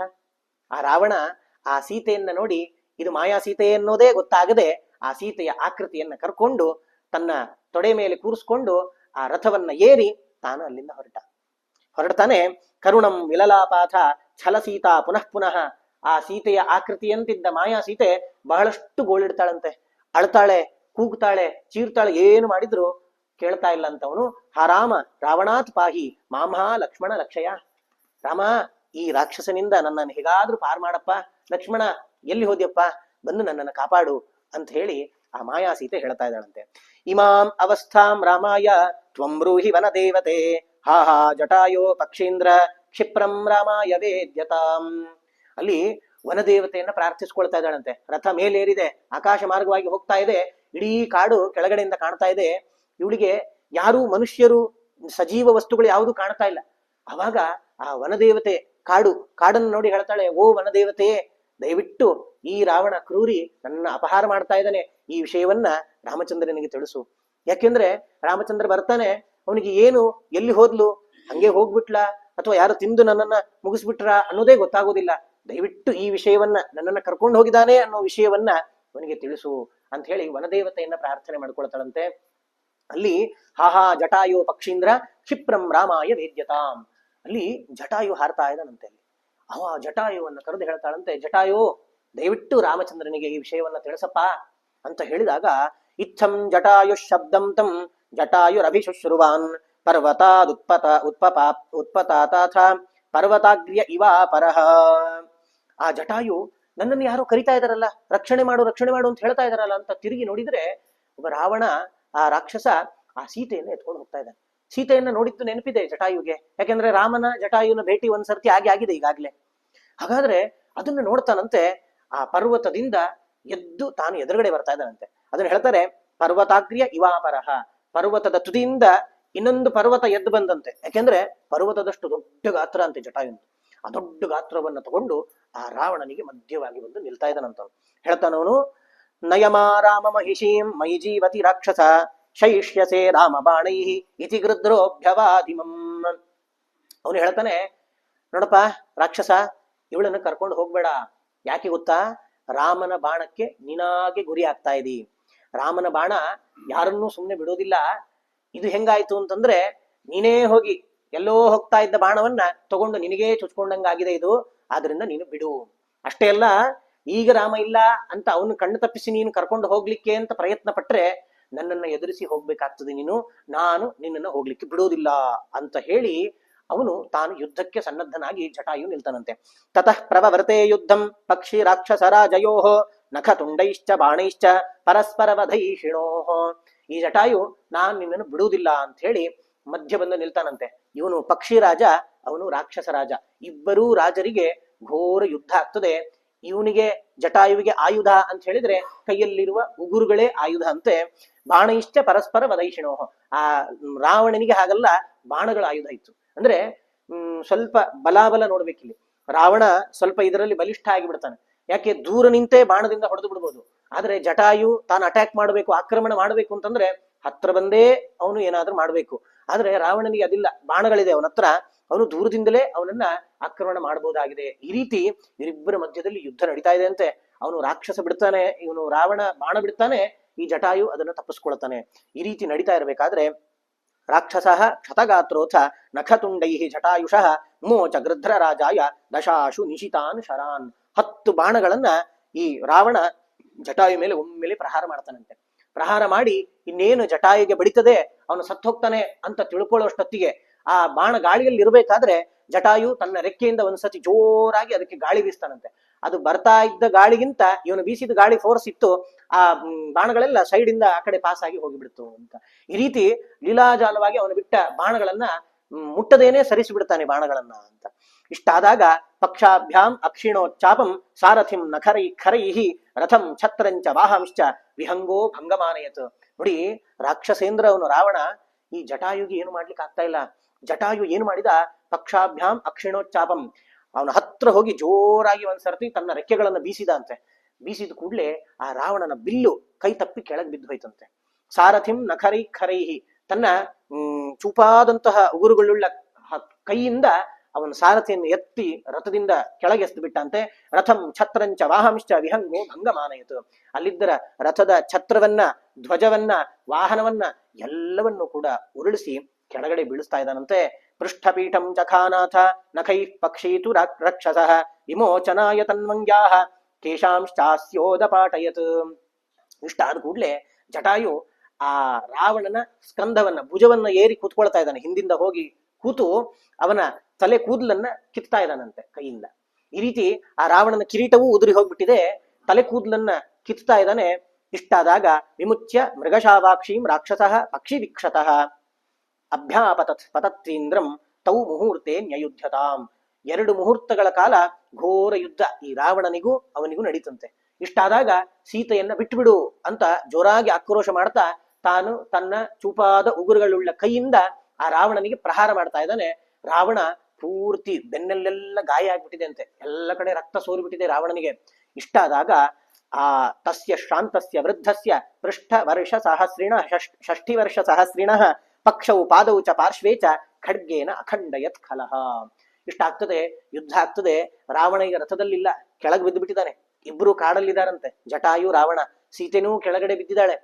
ಆ ರಾವಣ ಆ ಸೀತೆಯನ್ನ ನೋಡಿ ಇದು ಮಾಯಾ ಸೀತೆ ಅನ್ನೋದೇ ಗೊತ್ತಾಗದೆ ಆ ಸೀತೆಯ ಆಕೃತಿಯನ್ನ ಕರ್ಕೊಂಡು ತನ್ನ ತೊಡೆ ಮೇಲೆ ಕೂರಿಸ್ಕೊಂಡು ಆ ರಥವನ್ನ ಏರಿ ತಾನು ಅಲ್ಲಿಂದ ಹೊರಡ್ತಾನೆ. ಕರುಣಂ ವಿಲಲಾಪಾಥ ಛಲ ಸೀತಾ ಪುನಃ ಪುನಃ. ಆ ಸೀತೆಯ ಆಕೃತಿಯಂತಿದ್ದ ಮಾಯಾ ಸೀತೆ ಬಹಳಷ್ಟು ಗೋಳಿಡ್ತಾಳಂತೆ, ಅಳ್ತಾಳೆ, ಕೂಗ್ತಾಳೆ, ಚೀರ್ತಾಳೆ, ಏನು ಮಾಡಿದ್ರು ಕೇಳ್ತಾ ಇಲ್ಲ ಅಂತವನು. ಹಾ ರಾಮ ರಾವಣಾತ್ ಪಾಹಿ ಮಾಮಾ ಲಕ್ಷ್ಮಣ ಲಕ್ಷಯ. ರಾಮ, ಈ ರಾಕ್ಷಸನಿಂದ ನನ್ನನ್ನು ಹೇಗಾದ್ರೂ ಪಾರ್ ಮಾಡಪ್ಪ, ಲಕ್ಷ್ಮಣ ಎಲ್ಲಿ ಹೋದ್ಯಪ್ಪ, ಬಂದು ನನ್ನನ್ನು ಕಾಪಾಡು ಅಂತ ಹೇಳಿ ಆ ಮಾಯಾ ಸೀತೆ ಹೇಳ್ತಾ ಇದ್ದಾಳಂತೆ. ಇಮಾಂ ಅವಸ್ಥಾಂ ರಾಮಾಯ ತ್ವಂ ಬ್ರೂಹಿ ವನದೇವತೆ ಹಾ ಹಾ ಜಟಾಯೋ ಪಕ್ಷೀಂದ್ರ ಕ್ಷಿಪ್ರಂ ರಾಮಾಯ ವೇದ್ಯತಾಂ. ಅಲ್ಲಿ ವನದೇವತೆಯನ್ನ ಪ್ರಾರ್ಥಿಸ್ಕೊಳ್ತಾ ಇದ್ದಾಳಂತೆ. ರಥ ಮೇಲೇರಿದೆ, ಆಕಾಶ ಮಾರ್ಗವಾಗಿ ಹೋಗ್ತಾ ಇದೆ, ಇಡೀ ಕಾಡು ಕೆಳಗಡೆಯಿಂದ ಕಾಣ್ತಾ ಇದೆ. ಇವಳಿಗೆ ಯಾರು ಮನುಷ್ಯರು ಸಜೀವ ವಸ್ತುಗಳು ಯಾವುದು ಕಾಣ್ತಾ ಇಲ್ಲ. ಅವಾಗ ಆ ವನದೇವತೆ ಕಾಡನ್ನು ನೋಡಿ ಹೇಳ್ತಾಳೆ, ಓ ವನದೇವತೆಯೇ, ದಯವಿಟ್ಟು ಈ ರಾವಣ ಕ್ರೂರಿ ನನ್ನ ಅಪಹಾರ ಮಾಡ್ತಾ ಇದ್ದಾನೆ, ಈ ವಿಷಯವನ್ನ ರಾಮಚಂದ್ರನಿಗೆ ತಿಳಿಸು. ಯಾಕೆಂದ್ರೆ ರಾಮಚಂದ್ರ ಬರ್ತಾನೆ, ಅವನಿಗೆ ಏನು ಎಲ್ಲಿ ಹೋದ್ಲು, ಹಂಗೆ ಹೋಗ್ಬಿಟ್ಲಾ ಅಥವಾ ಯಾರು ತಿಂದು ನನ್ನನ್ನ ಮುಗಿಸ್ಬಿಟ್ರ ಅನ್ನೋದೇ ಗೊತ್ತಾಗೋದಿಲ್ಲ. ದಯವಿಟ್ಟು ಈ ವಿಷಯವನ್ನ, ನನ್ನನ್ನ ಕರ್ಕೊಂಡು ಹೋಗಿದ್ದಾನೆ ಅನ್ನೋ ವಿಷಯವನ್ನ ಅವನಿಗೆ ತಿಳಿಸು ಅಂತ ಹೇಳಿ ವನದೇವತೆಯನ್ನ ಪ್ರಾರ್ಥನೆ ಮಾಡ್ಕೊಳ್ತಾಳಂತೆ. ಅಲ್ಲಿ ಹಾಹಾ ಜಟಾಯು ಪಕ್ಷೀಂದ್ರ ಕ್ಷಿಪ್ರಂ ರಾಮಾಯ ವೇದ್ಯತಾಂ. ಅಲ್ಲಿ ಜಟಾಯು ಹಾರ್ತಾ ಇದ್ದಾನಂತೆ. ಅಲ್ಲಿ ಅವ ಜಟಾಯುವನ್ನ ಕರೆದು ಹೇಳ್ತಾಳಂತೆ, ಜಟಾಯು ದಯವಿಟ್ಟು ರಾಮಚಂದ್ರನಿಗೆ ಈ ವಿಷಯವನ್ನ ತಿಳಿಸಪ್ಪ ಅಂತ ಹೇಳಿದಾಗ, ಇಚ್ಛಂ ಜಟಾಯು ಶಬ್ದಂ ತಂ ಜಟಾಯುರಭಿಶುಶ್ರುವಾನ್ ಪರ್ವತಾದ್ ಉತ್ಪತಾಥ ಪರ್ವತಾಗ್ರ್ಯ ಇವ ಪರಹ. ಆ ಜಟಾಯು ನನ್ನನ್ನು ಯಾರೋ ಕರಿತಾ ಇದಾರಲ್ಲ, ರಕ್ಷಣೆ ಮಾಡು ಅಂತ ಹೇಳ್ತಾ ಇದಾರಲ್ಲ ಅಂತ ತಿರುಗಿ ನೋಡಿದ್ರೆ ಒಬ್ಬ ರಾವಣ, ಆ ರಾಕ್ಷಸ ಆ ಸೀತೆಯನ್ನು ಎತ್ಕೊಂಡು ಹೋಗ್ತಾ ಇದ್ದಾನೆ. ಸೀತೆಯನ್ನ ನೋಡಿದ್ದು ನೆನಪಿದೆ ಜಟಾಯುಗೆ, ಯಾಕೆಂದ್ರೆ ರಾಮನ ಜಟಾಯುನ ಭೇಟಿ ಒಂದ್ಸರ್ತಿ ಆಗಿದೆ ಈಗಾಗ್ಲೇ. ಹಾಗಾದ್ರೆ ಅದನ್ನ ನೋಡ್ತಾನಂತೆ. ಆ ಪರ್ವತದಿಂದ ಎದ್ದು ತಾನು ಎದುರುಗಡೆ ಬರ್ತಾ ಇದ್ದಾನಂತೆ. ಅದನ್ನ ಹೇಳ್ತಾರೆ ಪರ್ವತಾಗ್ರ್ಯ ಇವಾಪರಹ. ಪರ್ವತದ ತುದಿಯಿಂದ ಇನ್ನೊಂದು ಪರ್ವತ ಎದ್ದು ಬಂದಂತೆ. ಯಾಕೆಂದ್ರೆ ಪರ್ವತದಷ್ಟು ದೊಡ್ಡ ಗಾತ್ರ ಅಂತೆ ಜಟಾಯುಂದು. ಆ ದೊಡ್ಡ ಗಾತ್ರವನ್ನ ತಗೊಂಡು ಆ ರಾವಣನಿಗೆ ಮಧ್ಯವಾಗಿ ಬಂದು ನಿಲ್ತಾ ಇದ್ದಾನಂತ. ಹೇಳ್ತಾನವನು, ನಯಮಾ ರಾಮ ಮಹಿಷೀಂ ಮೈ ಜೀವತಿ ರಾಕ್ಷಸ ಶೈಷ್ಯಸೆ ರಾಮ ಬಾಣೈ ಇತಿ ಗೃದ್ರೋಭ್ಯವಾದಿಮಂ. ಅವನು ಹೇಳ್ತಾನೆ, ನೋಡಪ್ಪ ರಾಕ್ಷಸ, ಇವಳನ್ನು ಕರ್ಕೊಂಡು ಹೋಗ್ಬೇಡ. ಯಾಕೆ ಗೊತ್ತಾ? ರಾಮನ ಬಾಣಕ್ಕೆ ನೀನಾಗೆ ಗುರಿ ಆಗ್ತಾ ಇದಿ. ರಾಮನ ಬಾಣ ಯಾರನ್ನೂ ಸುಮ್ಮನೆ ಬಿಡೋದಿಲ್ಲ. ಇದು ಹೆಂಗಾಯ್ತು ಅಂತಂದ್ರೆ, ನೀನೇ ಹೋಗಿ ಎಲ್ಲೋ ಹೋಗ್ತಾ ಇದ್ದ ಬಾಣವನ್ನ ತಗೊಂಡು ನಿನಗೇ ಚುಚ್ಕೊಂಡಂಗಾಗಿದೆ ಇದು. ಆದ್ರಿಂದ ನೀನು ಬಿಡು. ಅಷ್ಟೇ ಅಲ್ಲ, ಈಗ ರಾಮ ಇಲ್ಲ ಅಂತ ಅವನು ಕಣ್ಣು ತಪ್ಪಿಸಿ ನೀನು ಕರ್ಕೊಂಡು ಹೋಗ್ಲಿಕ್ಕೆ ಅಂತ ಪ್ರಯತ್ನ ಪಟ್ರೆ ನನ್ನನ್ನ ಎದುರಿಸಿ ಹೋಗ್ಬೇಕಾಗ್ತದೆ ನೀನು, ನಾನು ನಿನ್ನನ್ನು ಹೋಗ್ಲಿಕ್ಕೆ ಬಿಡೋದಿಲ್ಲ ಅಂತ ಹೇಳಿ ಅವನು ತಾನು ಯುದ್ಧಕ್ಕೆ ಸನ್ನದ್ಧನಾಗಿ ಜಟಾಯು ನಿಲ್ತಾನಂತೆ. ತತಃ ಪ್ರವವರ್ತೆ ಯುದ್ಧಂ ಪಕ್ಷಿ ರಾಕ್ಷಸರಾಜಯೋ ನಖ ತುಂಡೈಶ್ಚ ಬಾಣೈಶ್ಚ ಪರಸ್ಪರ ವಧೈಷಿಣೋ. ಈ ಜಟಾಯು ನಾನ್ ನಿನ್ನನ್ನು ಬಿಡುವುದಿಲ್ಲ ಅಂತ ಹೇಳಿ ಮಧ್ಯ ಬಂದು ನಿಲ್ತಾನಂತೆ. ಇವನು ಪಕ್ಷಿ ರಾಜ, ಅವನು ರಾಕ್ಷಸ ರಾಜ. ಇಬ್ಬರೂ ರಾಜರಿಗೆ ಘೋರ ಯುದ್ಧ ಆಗ್ತದೆ. ಇವನಿಗೆ ಜಟಾಯುವಿಗೆ ಆಯುಧ ಅಂತ ಹೇಳಿದ್ರೆ ಕೈಯಲ್ಲಿರುವ ಉಗುರುಗಳೇ ಆಯುಧ ಅಂತೆ. ಬಾಣೈಶ್ಚ ಪರಸ್ಪರ ವಧೈಷಿಣೋ. ಆ ರಾವಣನಿಗೆ ಹಾಗಲ್ಲ, ಬಾಣಗಳ ಆಯುಧ ಇತ್ತು. ಅಂದ್ರೆ ಸ್ವಲ್ಪ ಬಲಾಬಲ ನೋಡ್ಬೇಕಿಲ್ಲಿ. ರಾವಣ ಸ್ವಲ್ಪ ಇದರಲ್ಲಿ ಬಲಿಷ್ಠ ಆಗಿಬಿಡ್ತಾನೆ. ಯಾಕೆ? ದೂರ ನಿಂತೇ ಬಾಣದಿಂದ ಹೊಡೆದು ಬಿಡ್ಬೋದು. ಆದ್ರೆ ಜಟಾಯು ತಾನು ಅಟ್ಯಾಕ್ ಮಾಡಬೇಕು, ಆಕ್ರಮಣ ಮಾಡಬೇಕು ಅಂತಂದ್ರೆ ಹತ್ರ ಬಂದೇ ಅವನು ಏನಾದ್ರೂ ಮಾಡ್ಬೇಕು. ಆದ್ರೆ ರಾವಣನಿಗೆ ಅದಿಲ್ಲ, ಬಾಣಗಳಿದೆ ಅವನ ಹತ್ರ, ಅವನು ದೂರದಿಂದಲೇ ಅವನನ್ನ ಆಕ್ರಮಣ ಮಾಡಬಹುದಾಗಿದೆ. ಈ ರೀತಿ ಇವರಿಬ್ಬರ ಮಧ್ಯದಲ್ಲಿ ಯುದ್ಧ ನಡೀತಾ ಇದೆ ಅಂತೆ. ಅವನು ರಾಕ್ಷಸ ಬಿಡ್ತಾನೆ, ಇವನು ರಾವಣ ಬಾಣ ಬಿಡ್ತಾನೆ, ಈ ಜಟಾಯು ಅದನ್ನು ತಪ್ಪಿಸ್ಕೊಳ್ತಾನೆ. ಈ ರೀತಿ ನಡೀತಾ ಇರ್ಬೇಕಾದ್ರೆ ರಾಕ್ಷಸ ಕ್ಷತಗಾತ್ರೋಥ ನಖತುಂಡೈ ಜಟಾಯುಷಃ ಮೋಚ ಗೃಧ್ರ ರಾಜಾಯ ದಶಾಶು ನಿಶಿತಾನ್ ಶರಾನ್. 10 ಬಾಣಗಳನ್ನ ಈ ರಾವಣ ಜಟಾಯು ಮೇಲೆ ಒಮ್ಮೆಲೆ ಪ್ರಹಾರ ಮಾಡ್ತಾನಂತೆ. ಪ್ರಹಾರ ಮಾಡಿ ಇನ್ನೇನು ಜಟಾಯುಗೆ ಬಡಿತದೆ, ಅವನು ಸತ್ತು ಹೋಗ್ತಾನೆ ಅಂತ ತಿಳ್ಕೊಳ್ಳೋಷ್ಟೊತ್ತಿಗೆ ಆ ಬಾಣ ಗಾಳಿಯಲ್ಲಿ ಇರಬೇಕಾದ್ರೆ ಜಟಾಯು ತನ್ನ ರೆಕ್ಕೆಯಿಂದ ಒಂದ್ಸತಿ ಜೋರಾಗಿ ಅದಕ್ಕೆ ಗಾಳಿ ಬೀಸ್ತಾನಂತೆ. ಅದು ಬರ್ತಾ ಇದ್ದ ಗಾಳಿಗಿಂತ ಇವನು ಬೀಸಿದ ಗಾಳಿ ಫೋರ್ಸ್ ಇತ್ತು, ಆ ಬಾಣಗಳೆಲ್ಲ ಸೈಡ್ ಇಂದ ಆ ಕಡೆ ಪಾಸ್ ಆಗಿ ಹೋಗಿಬಿಡ್ತು ಅಂತ. ಈ ರೀತಿ ಲೀಲಾಜಾಲವಾಗಿ ಅವನು ಬಿಟ್ಟ ಬಾಣಗಳನ್ನ ಮುಟ್ಟದೇನೆ ಸರಿಸಿಬಿಡ್ತಾನೆ ಬಾಣಗಳನ್ನ ಅಂತ. ಇಷ್ಟಾದಾಗ ಪಕ್ಷಾಭ್ಯಾಂ ಅಕ್ಷಿಣೋಚ್ಚಾಪಂ ಸಾರಥಿಂ ನಖರೈ ಖರೈಹಿ ರಥಂ ಛತ್ರಂಚ ವಾಹಂಶ್ಚ ವಿಹಂಗೋ ಭಂಗಮಾನಯತ್. ನೋಡಿ, ರಾಕ್ಷಸೇಂದ್ರ ಅವನು ರಾವಣ ಈ ಜಟಾಯುಗೆ ಏನು ಮಾಡ್ಲಿಕ್ಕೆ ಆಗ್ತಾ ಇಲ್ಲ. ಜಟಾಯು ಏನು ಮಾಡಿದ, ಪಕ್ಷಾಭ್ಯಾಂ ಅಕ್ಷಿಣೋಚ್ಚಾಪಂ, ಅವನ ಹತ್ರ ಹೋಗಿ ಜೋರಾಗಿ ಒಂದ್ಸರ್ತಿ ತನ್ನ ರೆಕ್ಕೆಗಳನ್ನು ಬೀಸಿದ ಅಂತೆ. ಬೀಸಿದ ಕೂಡ್ಲೆ ಆ ರಾವಣನ ಬಿಲ್ಲು ಕೈ ತಪ್ಪಿ ಕೆಳಗೆ ಬಿದ್ದು ಹೋಯ್ತಂತೆ. ಸಾರಥಿಂ ನಖರೈ ಖರೈಹಿ, ತನ್ನ ಚೂಪಾದಂತಹ ಉಗುರುಗಳುಳ್ಳ ಕೈಯಿಂದ ಅವನ ಸಾರಥಿಯನ್ನು ಎತ್ತಿ ರಥದಿಂದ ಕೆಳಗೆಸ್ದು ಬಿಟ್ಟಂತೆ. ರಥಂ ಛತ್ರಂಚ ವಾಹಂಶ್ಚ ವಿಹಂಗೋ ಭಂಗಮಾನಯಿತು, ಅಲ್ಲಿದ್ದರ ರಥದ ಛತ್ರವನ್ನ, ಧ್ವಜವನ್ನ, ವಾಹನವನ್ನ ಎಲ್ಲವನ್ನೂ ಕೂಡ ಉರುಳಿಸಿ ಕೆಳಗಡೆ ಬೀಳಿಸ್ತಾ ಇದ್ದಾನಂತೆ. ಪೃಷ್ಠಪೀಠಂ ಚಖಾನಾಥ ನಖೈ ಪಕ್ಷೀತು ರಕ್ಷಸಃ ವಿಮೋಚನಾಯ ತನ್ವಂಗ್ಯಾಹ ಕೇಶಾಂಶ್ಚಾಸ್ಯೋದಪಾಟಯತ್. ಇಷ್ಟಾದ ಕೂಡ್ಲೆ ಜಟಾಯು ಆ ರಾವಣನ ಸ್ಕಂಧವನ್ನ, ಭುಜವನ್ನ ಏರಿ ಕೂತ್ಕೊಳ್ತಾ ಇದ್ದಾನೆ. ಹಿಂದಿಂದ ಹೋಗಿ ಕೂತು ಅವನ ತಲೆ ಕೂದಲನ್ನ ಕಿತ್ತಾ ಇದ್ದಾನಂತೆ ಕೈಯಿಂದ. ಈ ರೀತಿ ಆ ರಾವಣನ ಕಿರೀಟವೂ ಉದುರಿ ಹೋಗ್ಬಿಟ್ಟಿದೆ, ತಲೆ ಕೂದಲನ್ನ ಕಿತ್ತಾ ಇದ್ದಾನೆ. ಇಷ್ಟಾದಾಗ ವಿಮುಚ್ಯ ಮೃಗಶಾವಾಕ್ಷೀಂ ರಾಕ್ಷಸಃ ಪಕ್ಷಿ ವೀಕ್ಷತಃ ಅಭ್ಯಾಪತತ್ ಪತತ್ವೀಂದ್ರಂ ತೌ ಮುಹೂರ್ತೆ ನ್ಯಯುಧ್ಯತಾಂ. 2 ಮುಹೂರ್ತಗಳ ಕಾಲ ಘೋರ ಯುದ್ಧ ಈ ರಾವಣನಿಗೂ ಅವನಿಗೂ ನಡೀತಂತೆ. ಇಷ್ಟಾದಾಗ ಸೀತೆಯನ್ನ ಬಿಟ್ಟುಬಿಡು ಅಂತ ಜೋರಾಗಿ ಆಕ್ರೋಶ ಮಾಡ್ತಾ ತಾನು ತನ್ನ ಚೂಪಾದ ಉಗುರುಗಳುಳ್ಳ ಕೈಯಿಂದ ಆ ರಾವಣನಿಗೆ ಪ್ರಹಾರ ಮಾಡ್ತಾ ಇದ್ದಾನೆ. ರಾವಣ ಪೂರ್ತಿ ಬೆನ್ನಲ್ಲೆಲ್ಲ ಗಾಯ ಆಗ್ಬಿಟ್ಟಿದೆ ಅಂತೆ, ಎಲ್ಲ ಕಡೆ ರಕ್ತ ಸೋರಿಬಿಟ್ಟಿದೆ ರಾವಣನಿಗೆ. ಇಷ್ಟಾದಾಗ ಆ ತಸ್ಯ ಶಾಂತಸ್ಯ ವೃದ್ಧಸ್ಯ ಪೃಷ್ಠ ವರ್ಷ ಸಹಸ್ರಿಣ ಷಷ್ಠಿ ವರ್ಷ ಸಹಸ್ರಿಣ ಪಕ್ಷವು ಪಾದವು ಚ ಪಾರ್ಶ್ವೇ ಚ ಖಡ್ಗೇನ ಅಖಂಡಯತ್ ಖಲಹ. ಇಷ್ಟಾಗ್ತದೆ, ಯುದ್ಧ ಆಗ್ತದೆ. ರಾವಣ ಈಗ ರಥದಲ್ಲಿಲ್ಲ, ಕೆಳಗೆ ಬಿದ್ದು ಬಿಟ್ಟಿದ್ದಾನೆ. ಇಬ್ರು ಕಾಡಲ್ಲಿದ್ದಾರಂತೆ, ಜಟಾಯು ರಾವಣ. ಸೀತೆನೂ ಕೆಳಗಡೆ ಬಿದ್ದಿದ್ದಾಳೆ.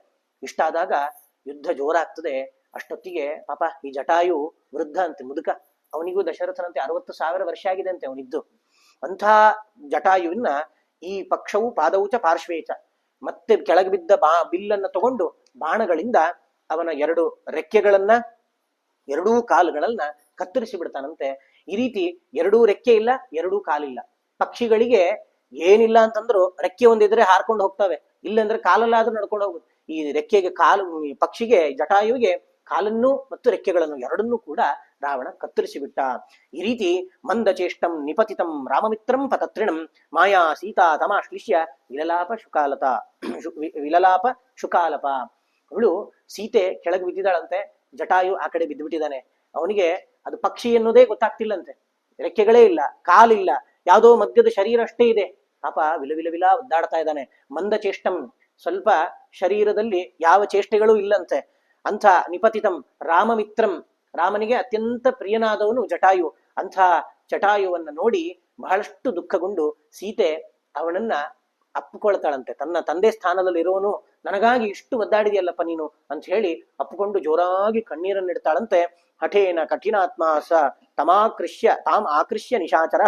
ಇಷ್ಟಾದಾಗ ಯುದ್ಧ ಜೋರಾಗ್ತದೆ. ಅಷ್ಟೊತ್ತಿಗೆ ಪಾಪ ಈ ಜಟಾಯು ವೃದ್ಧ ಅಂತೆ, ಮುದುಕ. ಅವನಿಗೂ ದಶರಥನಂತೆ 60,000 ವರ್ಷ ಆಗಿದೆ ಅಂತೆ ಅವನಿದ್ದು. ಅಂಥ ಜಟಾಯುವಿನ ಈ ಪಕ್ಷವು ಪಾದವುಚ ಪಾರ್ಶ್ವೇಚ, ಮತ್ತೆ ಕೆಳಗೆ ಬಿದ್ದ ಬಿಲ್ಲನ್ನ ತಗೊಂಡು ಬಾಣಗಳಿಂದ ಅವನ 2 ರೆಕ್ಕೆಗಳನ್ನ, 2 ಕಾಲುಗಳನ್ನ ಕತ್ತರಿಸಿ ಬಿಡ್ತಾನಂತೆ. ಈ ರೀತಿ 2 ರೆಕ್ಕೆ ಇಲ್ಲ, 2 ಕಾಲಿಲ್ಲ. ಪಕ್ಷಿಗಳಿಗೆ ಏನಿಲ್ಲ ಅಂತಂದ್ರು ರೆಕ್ಕೆ ಒಂದಿದ್ರೆ ಹಾರ್ಕೊಂಡು ಹೋಗ್ತವೆ, ಇಲ್ಲಂದ್ರೆ ಕಾಲಲ್ಲಾದ್ರೂ ನಡ್ಕೊಂಡು ಹೋಗುದು. ಈ ರೆಕ್ಕೆಗೆ ಕಾಲು, ಪಕ್ಷಿಗೆ ಜಟಾಯುವಿಗೆ ಕಾಲನ್ನು ಮತ್ತು ರೆಕ್ಕೆಗಳನ್ನು ಎರಡನ್ನೂ ಕೂಡ ರಾವಣ ಕತ್ತರಿಸಿ ಬಿಟ್ಟ. ಈ ರೀತಿ ಮಂದಚೇಷ್ಟಂ ನಿಪತಿತಂ ರಾಮಮಿತ್ರಂ ಪತತ್ರಿಣಂ ಮಾಯಾ ಸೀತಾ ತಮಾಶ್ಲಿಷ್ಯ ವಿಲಲಾಪ ಶುಕಾಲಪ. ಅವಳು ಸೀತೆ ಕೆಳಗೆ ಬಿದ್ದಿದ್ದಾಳಂತೆ, ಜಟಾಯು ಆ ಕಡೆ ಬಿದ್ದು ಬಿಟ್ಟಿದ್ದಾನೆ. ಅವನಿಗೆ ಅದು ಪಕ್ಷಿ ಎನ್ನುವುದೇ ಗೊತ್ತಾಗ್ತಿಲ್ಲಂತೆ, ರೆಕ್ಕೆಗಳೇ ಇಲ್ಲ, ಕಾಲಿಲ್ಲ, ಯಾವುದೋ ಮಧ್ಯದ ಶರೀರ ಅಷ್ಟೇ ಇದೆ. ಪಾಪ ವಿಲ ಒದ್ದಾಡ್ತಾ ಇದ್ದಾನೆ. ಮಂದಚೇಷ್ಟಂ, ಸ್ವಲ್ಪ ಶರೀರದಲ್ಲಿ ಯಾವ ಚೇಷ್ಟೆಗಳೂ ಇಲ್ಲಂತೆ. ಅಂಥ ನಿಪತಿತಂ ರಾಮಮಿತ್ರಂ, ರಾಮನಿಗೆ ಅತ್ಯಂತ ಪ್ರಿಯನಾದವನು ಜಟಾಯು. ಅಂಥ ಜಟಾಯುವನ್ನ ನೋಡಿ ಬಹಳಷ್ಟು ದುಃಖಗೊಂಡು ಸೀತೆ ಅವನನ್ನ ಅಪ್ಪಿಕೊಳ್ತಾಳಂತೆ. ತನ್ನ ತಂದೆ ಸ್ಥಾನದಲ್ಲಿ ಇರೋನು ನನಗಾಗಿ ಇಷ್ಟು ಒದ್ದಾಡಿದೆಯಲ್ಲಪ್ಪ ನೀನು ಅಂತ ಹೇಳಿ ಅಪ್ಪಿಕೊಂಡು ಜೋರಾಗಿ ಕಣ್ಣೀರನ್ನಿಡ್ತಾಳಂತೆ. ಹಠೇನ ಕಠಿಣಾತ್ಮ ಸ ತಾಮ್ ಆಕೃಷ್ಯ ನಿಶಾಚರ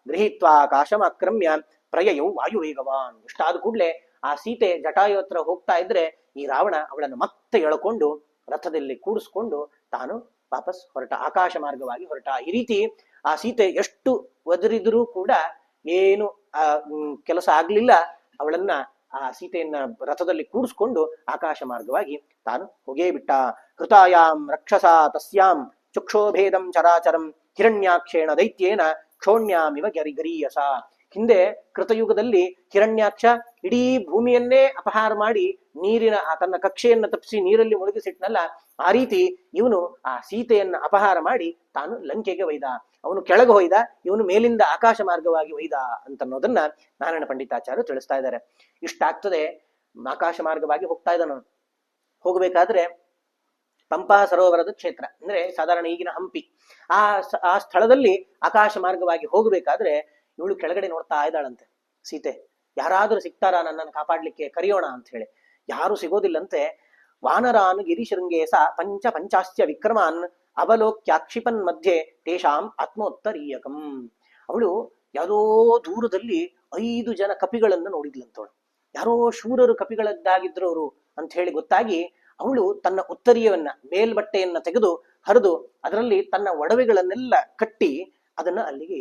ಗೃಹೀತ್ವಾ ಆಕಾಶಮಾಕ್ರಮ್ಯ ಪ್ರಯಯೌ ವಾಯುವೇಗವಾನ್. ಇಷ್ಟಾದ ಕೂಡ್ಲೆ ಆ ಸೀತೆ ಜಟಾಯು ಹತ್ರ ಹೋಗ್ತಾ ಇದ್ರೆ ಈ ರಾವಣ ಅವಳನ್ನು ಮತ್ತೆ ಎಳ್ಕೊಂಡು ರಥದಲ್ಲಿ ಕೂಡಿಸ್ಕೊಂಡು ತಾನು ವಾಪಸ್ ಹೊರಟ, ಆಕಾಶ ಮಾರ್ಗವಾಗಿ ಹೊರಟ. ಈ ರೀತಿ ಆ ಸೀತೆ ಎಷ್ಟು ಒದರಿದ್ರೂ ಕೂಡ ಏನು ಕೆಲಸ ಆಗ್ಲಿಲ್ಲ. ಅವಳನ್ನ, ಆ ಸೀತೆಯನ್ನ ರಥದಲ್ಲಿ ಕೂಡಿಸ್ಕೊಂಡು ಆಕಾಶ ಮಾರ್ಗವಾಗಿ ತಾನು ಹೋಗೇ ಬಿಟ್ಟ. ಕೃತಾಯಾಂ ರಕ್ಷಸ ತಸ್ಯಾಂ ಚುಕ್ಷೋಭೇದಂ ಚರಾಚರಂ ಹಿರಣ್ಯಾಕ್ಷೇಣ ದೈತ್ಯೇನ ಕ್ಷೋಣ್ಯಾಮಿವ ಗರೀಯಸ. ಹಿಂದೆ ಕೃತಯುಗದಲ್ಲಿ ಹಿರಣ್ಯಾಕ್ಷ ಇಡೀ ಭೂಮಿಯನ್ನೇ ಅಪಹಾರ ಮಾಡಿ ನೀರಿನ ತನ್ನ ಕಕ್ಷೆಯನ್ನ ತಪ್ಪಿಸಿ ನೀರಲ್ಲಿ ಮುಳುಗಿಸಿಟ್ನಲ್ಲ, ಆ ರೀತಿ ಇವನು ಆ ಸೀತೆಯನ್ನ ಅಪಹಾರ ಮಾಡಿ ತಾನು ಲಂಕೆಗೆ ಒಯ್ದ. ಅವನು ಕೆಳಗೆ ಹೊಯ್ದ, ಇವನು ಮೇಲಿಂದ ಆಕಾಶ ಮಾರ್ಗವಾಗಿ ಒಯ್ದ ಅಂತನ್ನೋದನ್ನ ನಾರಾಯಣ ಪಂಡಿತಾಚಾರ್ಯರು ತಿಳಿಸ್ತಾ ಇದ್ದಾರೆ. ಇಷ್ಟಾಗ್ತದೆ, ಆಕಾಶ ಮಾರ್ಗವಾಗಿ ಹೋಗ್ತಾ ಇದ್ದಾನು. ಹೋಗ್ಬೇಕಾದ್ರೆ ಪಂಪಾ ಸರೋವರದ ಕ್ಷೇತ್ರ ಅಂದ್ರೆ ಸಾಧಾರಣ ಈಗಿನ ಹಂಪಿ, ಆ ಸ್ಥಳದಲ್ಲಿ ಆಕಾಶ ಮಾರ್ಗವಾಗಿ ಹೋಗಬೇಕಾದ್ರೆ ಇವಳು ಕೆಳಗಡೆ ನೋಡ್ತಾ ಇದ್ದಾಳಂತೆ ಸೀತೆ. ಯಾರಾದ್ರೂ ಸಿಗ್ತಾರಾ ನನ್ನನ್ನು ಕಾಪಾಡ್ಲಿಕ್ಕೆ, ಕರೆಯೋಣ ಅಂತ ಹೇಳಿ. ಯಾರು ಸಿಗೋದಿಲ್ಲಂತೆ. ವಾನರಾನ್ ಗಿರಿಶೃಂಗೇಸ ಪಂಚ ಪಂಚಾಸ್ಯ ವಿಕ್ರಮಾನ್ ಅವಲೋಕ್ಯಾಕ್ಷಿಪನ್ ಮಧ್ಯೆ ತೇಷಾಂ ಆತ್ಮೋತ್ತರೀಯಕಂ. ಅವಳು ಯಾವುದೋ ದೂರದಲ್ಲಿ 5 ಜನ ಕಪಿಗಳನ್ನು ನೋಡಿದ್ಲಂತವಳು. ಯಾರೋ ಶೂರರು ಕಪಿಗಳದ್ದಾಗಿದ್ರು ಅವರು ಅಂತ ಹೇಳಿ ಗೊತ್ತಾಗಿ ಅವಳು ತನ್ನ ಉತ್ತರೀಯವನ್ನ ಮೇಲ್ಬಟ್ಟೆಯನ್ನ ತೆಗೆದು ಹರಿದು ಅದರಲ್ಲಿ ತನ್ನ ಒಡವೆಗಳನ್ನೆಲ್ಲ ಕಟ್ಟಿ ಅದನ್ನ ಅಲ್ಲಿಗೆ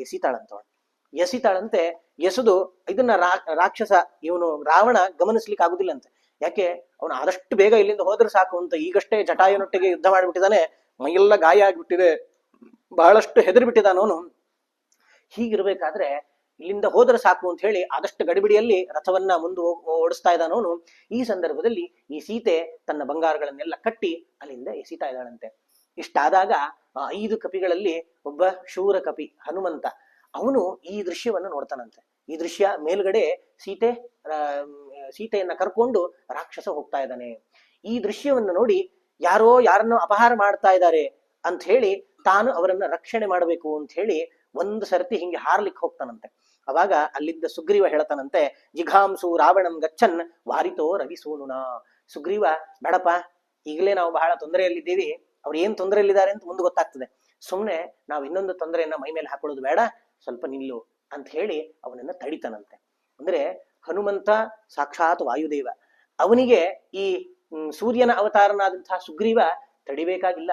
ಎಸಿತಾಳಂತೆ. ಎಸೆದು ಇದನ್ನ ರಾಕ್ಷಸ ಇವನು ರಾವಣ ಗಮನಿಸ್ಲಿಕ್ಕೆ ಆಗುದಿಲ್ಲಂತೆ. ಯಾಕೆ, ಅವನು ಆದಷ್ಟು ಬೇಗ ಇಲ್ಲಿಂದ ಹೋದ್ರೆ ಸಾಕು ಅಂತ ಈಗಷ್ಟೇ ಜಟಾಯುನೊಟ್ಟಿಗೆ ಯುದ್ಧ ಮಾಡಿಬಿಟ್ಟಿದ್ದಾನೆ, ಮೈಯೆಲ್ಲ ಗಾಯ ಆಗಿಬಿಟ್ಟಿದೆ, ಬಹಳಷ್ಟು ಹೆದರ್ಬಿಟ್ಟಿದ್ದಾನವನು. ಹೀಗಿರ್ಬೇಕಾದ್ರೆ ಇಲ್ಲಿಂದ ಹೋದ್ರೆ ಸಾಕು ಅಂತ ಹೇಳಿ ಆದಷ್ಟು ಗಡಿಬಿಡಿಯಲ್ಲಿ ರಥವನ್ನ ಮುಂದೆ ಓಡಿಸ್ತಾ ಇದ್ದಾನವನು. ಈ ಸಂದರ್ಭದಲ್ಲಿ ಈ ಸೀತೆ ತನ್ನ ಬಂಗಾರಗಳನ್ನೆಲ್ಲ ಕಟ್ಟಿ ಅಲ್ಲಿಂದ ಎಸಿತಾ ಇದ್ದಾಳಂತೆ. ಇಷ್ಟಾದಾಗ ಆ 5 ಕಪಿಗಳಲ್ಲಿ ಒಬ್ಬ ಶೂರ ಕಪಿ ಹನುಮಂತ, ಅವನು ಈ ದೃಶ್ಯವನ್ನು ನೋಡ್ತಾನಂತೆ. ಈ ದೃಶ್ಯ ಮೇಲ್ಗಡೆ ಸೀತೆಯನ್ನ ಕರ್ಕೊಂಡು ರಾಕ್ಷಸ ಹೋಗ್ತಾ ಇದ್ದಾನೆ. ಈ ದೃಶ್ಯವನ್ನು ನೋಡಿ ಯಾರನ್ನೋ ಅಪಹಾರ ಮಾಡ್ತಾ ಇದ್ದಾರೆ ಅಂತ ಹೇಳಿ ತಾನು ಅವರನ್ನ ರಕ್ಷಣೆ ಮಾಡಬೇಕು ಅಂತ ಹೇಳಿ ಒಂದು ಸರ್ತಿ ಹಿಂಗೆ ಹಾರ್ಲಿಕ್ಕೆ ಹೋಗ್ತಾನಂತೆ. ಅವಾಗ ಅಲ್ಲಿದ್ದ ಸುಗ್ರೀವ ಹೇಳ್ತಾನಂತೆ, ಜಿಘಾಂಸು ರಾವಣಂ ಗಚ್ಚನ್ ವಾರಿತೋ ರವಿಸೂನುನ. ಸುಗ್ರೀವ, ಬೇಡಪ್ಪ, ಈಗಲೇ ನಾವು ಬಹಳ ತೊಂದರೆಯಲ್ಲಿದ್ದೀವಿ, ಅವ್ರು ಏನ್ ತೊಂದರೆಯಲ್ಲಿದ್ದಾರೆ ಅಂತ ಮುಂದೆ ಗೊತ್ತಾಗ್ತದೆ, ಸುಮ್ನೆ ನಾವು ಇನ್ನೊಂದು ತೊಂದರೆಯನ್ನ ಮೈ ಮೇಲೆ ಹಾಕೊಳ್ಳೋದು ಬೇಡ, ಸ್ವಲ್ಪ ನಿಲ್ಲು ಅಂತ ಹೇಳಿ ಅವನನ್ನ ತಡಿತಾನಂತೆ. ಅಂದ್ರೆ ಹನುಮಂತ ಸಾಕ್ಷಾತ್ ವಾಯುದೇವ, ಅವನಿಗೆ ಈ ಸೂರ್ಯನ ಅವತಾರನಾದಂತಹ ಸುಗ್ರೀವ ತಡಿಬೇಕಾಗಿಲ್ಲ.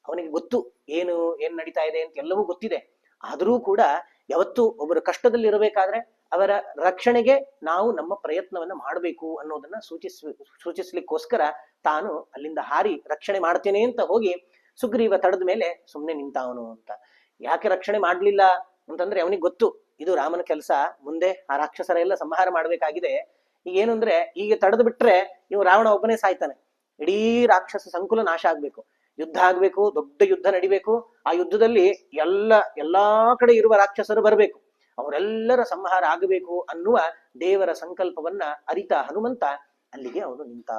ಅವನಿಗೆ ಗೊತ್ತು ಏನ್ ನಡೀತಾ ಇದೆ ಅಂತ ಎಲ್ಲವೂ ಗೊತ್ತಿದೆ. ಆದರೂ ಕೂಡ ಯಾವತ್ತು ಒಬ್ಬರು ಕಷ್ಟದಲ್ಲಿರಬೇಕಾದ್ರೆ ಅವರ ರಕ್ಷಣೆಗೆ ನಾವು ನಮ್ಮ ಪ್ರಯತ್ನವನ್ನ ಮಾಡಬೇಕು ಅನ್ನೋದನ್ನ ಸೂಚಿಸ್ಲಿಕ್ಕೋಸ್ಕರ ತಾನು ಅಲ್ಲಿಂದ ಹಾರಿ ರಕ್ಷಣೆ ಮಾಡ್ತೇನೆ ಅಂತ ಹೋಗಿ ಸುಗ್ರೀವ ತಡೆದ ಮೇಲೆ ಸುಮ್ನೆ ನಿಂತಾವನು ಅಂತ. ಯಾಕೆ ರಕ್ಷಣೆ ಮಾಡ್ಲಿಲ್ಲ ಅಂತಂದ್ರೆ ಅವನಿಗೆ ಗೊತ್ತು ಇದು ರಾಮನ ಕೆಲಸ, ಮುಂದೆ ಆ ರಾಕ್ಷಸರ ಎಲ್ಲ ಸಂಹಾರ ಮಾಡ್ಬೇಕಾಗಿದೆ. ಈಗ ಏನು ಅಂದ್ರೆ ಈಗ ತಡೆದು ಬಿಟ್ರೆ ಇವ್ ರಾವಣ ಒಬ್ಬನೇ ಸಾಯ್ತಾನೆ, ಇಡೀ ರಾಕ್ಷಸ ಸಂಕುಲ ನಾಶ ಆಗ್ಬೇಕು, ಯುದ್ಧ ಆಗ್ಬೇಕು, ದೊಡ್ಡ ಯುದ್ಧ ನಡಿಬೇಕು. ಆ ಯುದ್ಧದಲ್ಲಿ ಎಲ್ಲಾ ಕಡೆ ಇರುವ ರಾಕ್ಷಸರು ಬರಬೇಕು, ಅವರೆಲ್ಲರ ಸಂಹಾರ ಆಗಬೇಕು ಅನ್ನುವ ದೇವರ ಸಂಕಲ್ಪವನ್ನ ಅರಿತ ಹನುಮಂತ ಅಲ್ಲಿಗೆ ಅವನು ನಿಂತ.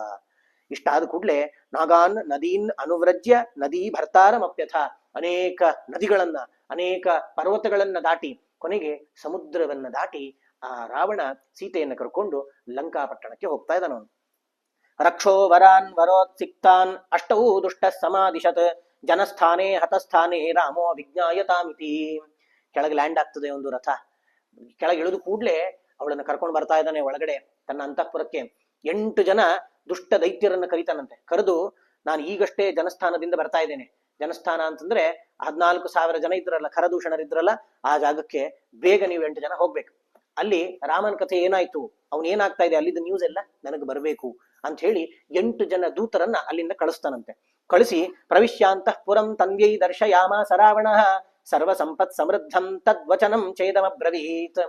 ಇಷ್ಟಾದ ಕೂಡ್ಲೆ ನಾಗಾನ್ ನದೀನ್ ಅನುವ್ರಜ್ಯ ನದಿ ಭರ್ತಾರಮಪ್ಯಥ, ಅನೇಕ ನದಿಗಳನ್ನ ಅನೇಕ ಪರ್ವತಗಳನ್ನ ದಾಟಿ ಕೊನೆಗೆ ಸಮುದ್ರವನ್ನ ದಾಟಿ ಆ ರಾವಣ ಸೀತೆಯನ್ನ ಕರ್ಕೊಂಡು ಲಂಕಾಪಟ್ಟಣಕ್ಕೆ ಹೋಗ್ತಾ ಇದ್ದಾನವನು. ರಕ್ಷೋ ವರಾನ್ ವರೋತ್ಸಿಕ್ತಾನ್ ಅಷ್ಟೌ ದುಷ್ಟ ಸಮಾದಿಶತ್ ಜನಸ್ಥಾನೇ ಹತಸ್ಥಾನೇ ರಾಮೋ ವಿಜ್ಞಾಯತಾಮಿತಿ. ಕೆಳಗೆ ಲ್ಯಾಂಡ್ ಆಗ್ತದೆ ಒಂದು ರಥ, ಕೆಳಗೆ ಇಳಿದು ಕೂಡ್ಲೆ ಅವಳನ್ನ ಕರ್ಕೊಂಡು ಬರ್ತಾ ಇದ್ದಾನೆ ಒಳಗಡೆ ತನ್ನ ಅಂತಃಪುರಕ್ಕೆ. 8 ಜನ ದುಷ್ಟ ದೈತ್ಯರನ್ನ ಕರೀತಾನಂತೆ. ಕರೆದು, ನಾನು ಈಗಷ್ಟೇ ಜನಸ್ಥಾನದಿಂದ ಬರ್ತಾ ಇದ್ದೇನೆ. ಜನಸ್ಥಾನ ಅಂತಂದ್ರೆ 14,000 ಜನ ಇದ್ರಲ್ಲ, ಖರದೂಷಣರಿದ್ರಲ್ಲ, ಆ ಜಾಗಕ್ಕೆ ಬೇಗ ನೀವು 8 ಜನ ಹೋಗ್ಬೇಕು. ಅಲ್ಲಿ ರಾಮನ ಕಥೆ ಏನಾಯ್ತು, ಅವನ್ ಏನಾಗ್ತಾ ಇದೆ, ಅಲ್ಲಿದ್ದ ನ್ಯೂಸ್ ಎಲ್ಲ ನನಗೆ ಬರಬೇಕು ಅಂತ ಹೇಳಿ 8 ಜನ ದೂತರನ್ನ ಅಲ್ಲಿಂದ ಕಳಿಸ್ತಾನಂತೆ. ಕಳಿಸಿ ಪ್ರವಿಶ್ಯಾಂತಃ ಪುರಂ ತನ್ವೈ ದರ್ಶಯಾಮ ಸರಾವಣ ಸರ್ವ ಸಂಪತ್ ಸಮೃದ್ಧಂ ತದ್ವಚನಂ ಛೇದಮಬ್ರವೀತ್.